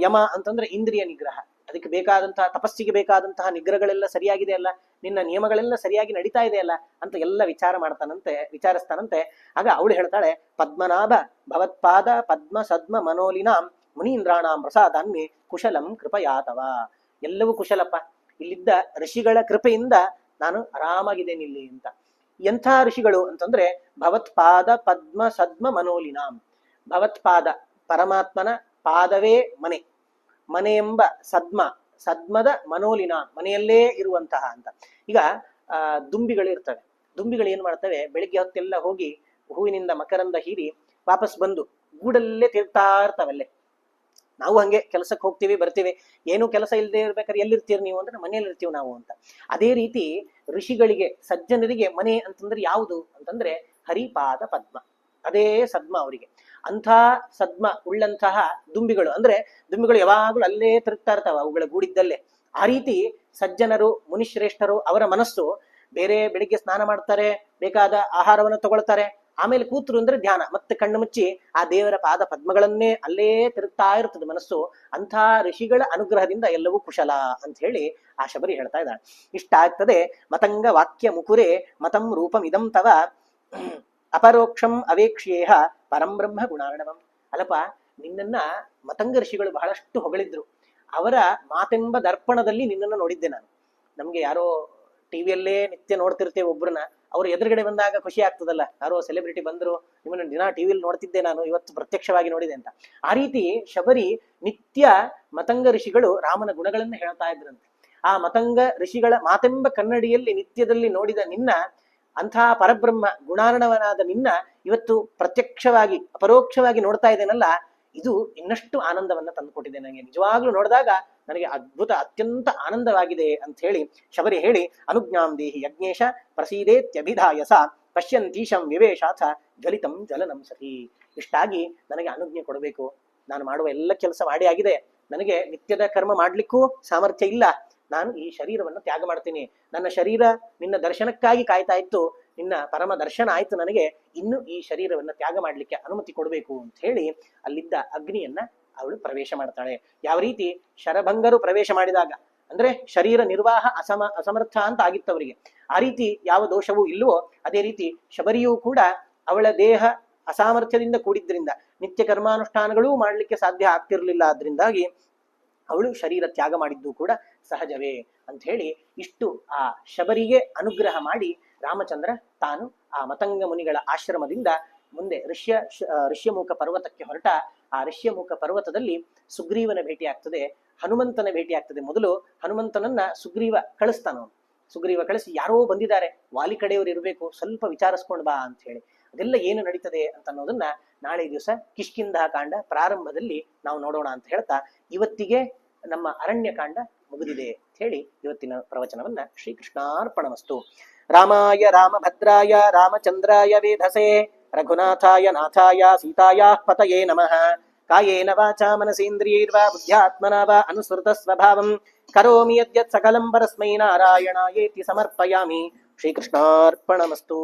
ಯಮ ಅಂತಂದ್ರೆ ಇಂದ್ರಿಯ ನಿಗ್ರಹ, ಅದಕ್ಕೆ ಬೇಕಾದಂತಹ ತಪಸ್ಸಿಗೆ ಬೇಕಾದಂತಹ ನಿಗ್ರಹಗಳೆಲ್ಲ ಸರಿಯಾಗಿದೆ ಅಲ್ಲ, ನಿನ್ನ ನಿಯಮಗಳೆಲ್ಲ ಸರಿಯಾಗಿ ನಡೀತಾ ಇದೆ ಅಲ್ಲ ಅಂತ ಎಲ್ಲ ವಿಚಾರಿಸ್ತಾನಂತೆ. ಆಗ ಅವಳು ಹೇಳ್ತಾಳೆ, ಪದ್ಮನಾಭ ಭವತ್ಪಾದ ಪದ್ಮ ಸದ್ಮ ಮನೋಲಿನಾಂ ಮುನೀಂದ್ರಾಣಾಂ ಪ್ರಸಾದಾನ್ಮೇ ಕುಶಲಂ ಕೃಪಯಾತವ. ಎಲ್ಲವೂ ಕುಶಲಪ್ಪ, ಇಲ್ಲಿದ್ದ ಋಷಿಗಳ ಕೃಪೆಯಿಂದ ನಾನು ಆರಾಮಾಗಿದ್ದೇನೆ ಇಲ್ಲಿ ಅಂತ. ಎಂಥ ಋಷಿಗಳು ಅಂತಂದ್ರೆ, ಭವತ್ಪಾದ ಪದ್ಮ ಸದ್ಮ ಮನೋಲಿನಾಂ. ಭವತ್ಪಾದ ಪರಮಾತ್ಮನ ಪಾದವೇ ಮನೆ, ಮನೆ ಎಂಬ ಸದ್ಮದ ಮನೋಲಿನ, ಮನೆಯಲ್ಲೇ ಇರುವಂತಹ ಅಂತ. ಈಗ ದುಂಬಿಗಳು ಇರ್ತವೆ. ದುಂಬಿಗಳು ಏನ್ ಮಾಡ್ತವೆ, ಬೆಳಿಗ್ಗೆ ಹೊತ್ತೆಲ್ಲ ಹೋಗಿ ಹೂವಿನಿಂದ ಮಕರಂದ ಹೀರಿ ವಾಪಸ್ ಬಂದು ಗೂಡಲ್ಲೇ ತಿರ್ತಾ ಇರ್ತಾವಲ್ಲೇ. ನಾವು ಹಂಗೆ ಕೆಲಸಕ್ಕೆ ಹೋಗ್ತೀವಿ ಬರ್ತೀವಿ, ಏನು ಕೆಲಸ ಇಲ್ಲದೆ ಇರ್ಬೇಕಾದ್ರೆ ಎಲ್ಲಿರ್ತೀರಿ ನೀವು ಅಂದ್ರೆ ಮನೆಯಲ್ಲಿ ಇರ್ತೀವಿ ನಾವು ಅಂತ. ಅದೇ ರೀತಿ ಋಷಿಗಳಿಗೆ, ಸಜ್ಜನರಿಗೆ ಮನೆ ಅಂತಂದ್ರೆ ಯಾವುದು ಅಂತಂದ್ರೆ ಹರಿಪಾದ ಪದ್ಮ, ಅದೇ ಸದ್ಮ ಅವರಿಗೆ. ಅಂಥ ಸದ್ಮ ಉಳ್ಳಂತಹ ದುಂಬಿಗಳು, ಅಂದ್ರೆ ದುಂಬಿಗಳು ಯಾವಾಗಲೂ ಅಲ್ಲೇ ತಿರುಗ್ತಾ ಇರ್ತಾವ ಅವುಗಳ ಗೂಡಿದ್ದಲ್ಲೇ. ಆ ರೀತಿ ಸಜ್ಜನರು ಮುನಿಶ್ರೇಷ್ಠರು, ಅವರ ಮನಸ್ಸು ಬೇರೆ, ಬೆಳಿಗ್ಗೆ ಸ್ನಾನ ಮಾಡ್ತಾರೆ, ಬೇಕಾದ ಆಹಾರವನ್ನು ತಗೊಳ್ತಾರೆ, ಆಮೇಲೆ ಕೂತ್ರು ಅಂದ್ರೆ ಧ್ಯಾನ, ಮತ್ತೆ ಕಣ್ಣು ಮುಚ್ಚಿ ಆ ದೇವರ ಪಾದ ಪದ್ಮಗಳನ್ನೇ ಅಲ್ಲೇ ತಿರುಗ್ತಾ ಇರ್ತದೆ ಮನಸ್ಸು. ಅಂಥ ಋಷಿಗಳ ಅನುಗ್ರಹದಿಂದ ಎಲ್ಲವೂ ಕುಶಲ ಅಂತ ಹೇಳಿ ಆ ಶಬರಿ ಹೇಳ್ತಾ ಇದ್ದಾಳೆ. ಇಷ್ಟ ಆಗ್ತದೆ. ಮತಂಗ ವಾಕ್ಯ ಮುಕುರೆ ಮತಂ ರೂಪಂ ಇದಂ ತವ ಅಪರೋಕ್ಷಂ ಅವೇಕ್ಷ್ಯೇಹ ಪರಂ ಬ್ರಹ್ಮ ಗುಣಾರ್ಣವಂ. ಅಲ್ಲಪ್ಪ, ನಿನ್ನನ್ನ ಮತಂಗ ಋಷಿಗಳು ಬಹಳಷ್ಟು ಹೊಗಳಿದ್ರು. ಅವರ ಮಾತೆಂಬ ದರ್ಪಣದಲ್ಲಿ ನಿನ್ನನ್ನು ನೋಡಿದ್ದೆ ನಾನು. ನಮ್ಗೆ ಯಾರೋ ಟಿವಿಯಲ್ಲೇ ನಿತ್ಯ ನೋಡ್ತಿರ್ತೇವೆ ಒಬ್ರನ್ನ, ಅವ್ರು ಎದುರುಗಡೆ ಬಂದಾಗ ಖುಷಿ ಆಗ್ತದಲ್ಲ, ಯಾರೋ ಸೆಲೆಬ್ರಿಟಿ ಬಂದ್ರು, ನಿಮ್ಮನ್ನ ದಿನ ಟಿವಿಯಲ್ಲಿ ನೋಡ್ತಿದ್ದೆ ನಾನು, ಇವತ್ತು ಪ್ರತ್ಯಕ್ಷವಾಗಿ ನೋಡಿದೆ ಅಂತ. ಆ ರೀತಿ ಶಬರಿ ನಿತ್ಯ ಮತಂಗ ಋಷಿಗಳು ರಾಮನ ಗುಣಗಳನ್ನ ಹೇಳ್ತಾ ಇದ್ರಂತೆ. ಆ ಮತಂಗ ಋಷಿಗಳ ಮಾತೆಂಬ ಕನ್ನಡಿಯಲ್ಲಿ ನಿತ್ಯದಲ್ಲಿ ನೋಡಿದ ನಿನ್ನ, ಅಂಥ ಪರಬ್ರಹ್ಮ ಗುಣಾರ್ಣವನಾದ ನಿನ್ನ ಇವತ್ತು ಪ್ರತ್ಯಕ್ಷವಾಗಿ ಅಪರೋಕ್ಷವಾಗಿ ನೋಡ್ತಾ ಇದ್ದೇನಲ್ಲ, ಇದು ಇನ್ನಷ್ಟು ಆನಂದವನ್ನ ತಂದುಕೊಟ್ಟಿದೆ ನನಗೆ. ನಿಜವಾಗ್ಲೂ ನೋಡಿದಾಗ ನನಗೆ ಅದ್ಭುತ, ಅತ್ಯಂತ ಆನಂದವಾಗಿದೆ ಅಂತ ಹೇಳಿ ಶಬರಿ ಹೇಳಿ, ಅನುಜ್ಞಾಂ ದೇಹಿ ಯಜ್ಞೇಶ ಪ್ರಸೀದೇತ್ಯಭಿಧಾಯಸ ಪಶ್ಯಂತೀಶಂ ವಿವೇಶಾಥ ಜ್ವಲಿತಂ ಜಲನಂ ಸತಿ. ಇಷ್ಟಾಗಿ ನನಗೆ ಅನುಜ್ಞೆ ಕೊಡಬೇಕು. ನಾನು ಮಾಡುವ ಎಲ್ಲ ಕೆಲಸ ಮಾಡಿ ಆಗಿದೆ, ನನಗೆ ನಿತ್ಯದ ಕರ್ಮ ಮಾಡ್ಲಿಕ್ಕೂ ಸಾಮರ್ಥ್ಯ ಇಲ್ಲ. ನಾನು ಈ ಶರೀರವನ್ನು ತ್ಯಾಗ ಮಾಡ್ತೀನಿ. ನನ್ನ ಶರೀರ ನಿನ್ನ ದರ್ಶನಕ್ಕಾಗಿ ಕಾಯ್ತಾ ಇತ್ತು, ನಿನ್ನ ಪರಮ ದರ್ಶನ ಆಯ್ತು, ನನಗೆ ಇನ್ನು ಈ ಶರೀರವನ್ನ ತ್ಯಾಗ ಮಾಡ್ಲಿಕ್ಕೆ ಅನುಮತಿ ಕೊಡಬೇಕು ಅಂತ ಹೇಳಿ ಅಲ್ಲಿದ್ದ ಅಗ್ನಿಯನ್ನ ಅವಳು ಪ್ರವೇಶ ಮಾಡ್ತಾಳೆ. ಯಾವ ರೀತಿ ಶರಭಂಗರು ಪ್ರವೇಶ ಮಾಡಿದಾಗ, ಅಂದ್ರೆ ಶರೀರ ನಿರ್ವಾಹ ಅಸಮರ್ಥ ಅಂತ ಆಗಿತ್ತು ಅವರಿಗೆ, ಆ ರೀತಿ ಯಾವ ದೋಷವೂ ಇಲ್ಲವೋ ಅದೇ ರೀತಿ ಶಬರಿಯೂ ಕೂಡ ಅವಳ ದೇಹ ಅಸಾಮರ್ಥ್ಯದಿಂದ ಕೂಡಿದ್ರಿಂದ ನಿತ್ಯ ಕರ್ಮಾನುಷ್ಠಾನಗಳೂ ಮಾಡ್ಲಿಕ್ಕೆ ಸಾಧ್ಯ ಆಗ್ತಿರ್ಲಿಲ್ಲ. ಆದ್ರಿಂದಾಗಿ ಅವಳು ಶರೀರ ತ್ಯಾಗ ಮಾಡಿದ್ದು ಕೂಡ ಸಹಜವೇ ಅಂತ ಹೇಳಿ ಇಷ್ಟು ಆ ಶಬರಿಗೆ ಅನುಗ್ರಹ ಮಾಡಿ ರಾಮಚಂದ್ರ ತಾನು ಆ ಮತಂಗ ಮುನಿಗಳ ಆಶ್ರಮದಿಂದ ಮುಂದೆ ಋಷ್ಯಮುಖ ಪರ್ವತಕ್ಕೆ ಹೊರಟ. ಆ ಋಷ್ಯಮುಖ ಪರ್ವತದಲ್ಲಿ ಸುಗ್ರೀವನ ಭೇಟಿ ಆಗ್ತದೆ, ಹನುಮಂತನ ಭೇಟಿ ಆಗ್ತದೆ. ಮೊದಲು ಹನುಮಂತನನ್ನ ಸುಗ್ರೀವ ಕಳಿಸ್ತಾನ. ಸುಗ್ರೀವ ಕಳಿಸಿ ಯಾರೋ ಬಂದಿದ್ದಾರೆ, ವಾಲಿ ಕಡೆಯವರು ಇರಬೇಕು, ಸ್ವಲ್ಪ ವಿಚಾರಿಸ್ಕೊಂಡು ಬಾ ಅಂತ ಹೇಳಿ. ಅದೆಲ್ಲ ಏನು ನಡೀತದೆ ಅಂತ ಅನ್ನೋದನ್ನ ನಾಳೆ ದಿವಸ ಕಿಷ್ಕಿಂಧ ಕಾಂಡ ಪ್ರಾರಂಭದಲ್ಲಿ ನಾವು ನೋಡೋಣ ಅಂತ ಹೇಳ್ತಾ, ಇವತ್ತಿಗೆ ನಮ್ಮ ಅರಣ್ಯಕಾಂಡ ಮುಗಿದಿದೆ ಅಂತ ಹೇಳಿ ಇವತ್ತಿನ ಪ್ರವಚನವನ್ನ ಶ್ರೀಕೃಷ್ಣಾರ್ಪಣಮಸ್ತು. ರಾಮಾಯ ರಾಮಭದ್ರಾಯ ರಾಮಚಂದ್ರಾಯ ವೇಧಸೆ ರಘುನಾಥಾಯ ನಾಥಾಯ ಸೀತಾಯಾಃ ಪತಯೇ ನಮಃ. ಕಾಯೇನ ವಾಚಾ ಮನಸೇಂದ್ರಿಯೈರ್ವಾ ಬುದ್ಧ್ಯಾತ್ಮನಾ ವಾ ಅನುಸೃತ ಸ್ವಭಾವಂ ಕರೋಮಿ ಯದ್ಯತ್ ಸಕಲಂ ಪರಸ್ಮೈ ನಾರಾಯಣಾಯೇತಿ ಸಮರ್ಪಯಾಮಿ. ಶ್ರೀಕೃಷ್ಣಾರ್ಪಣಮಸ್ತು.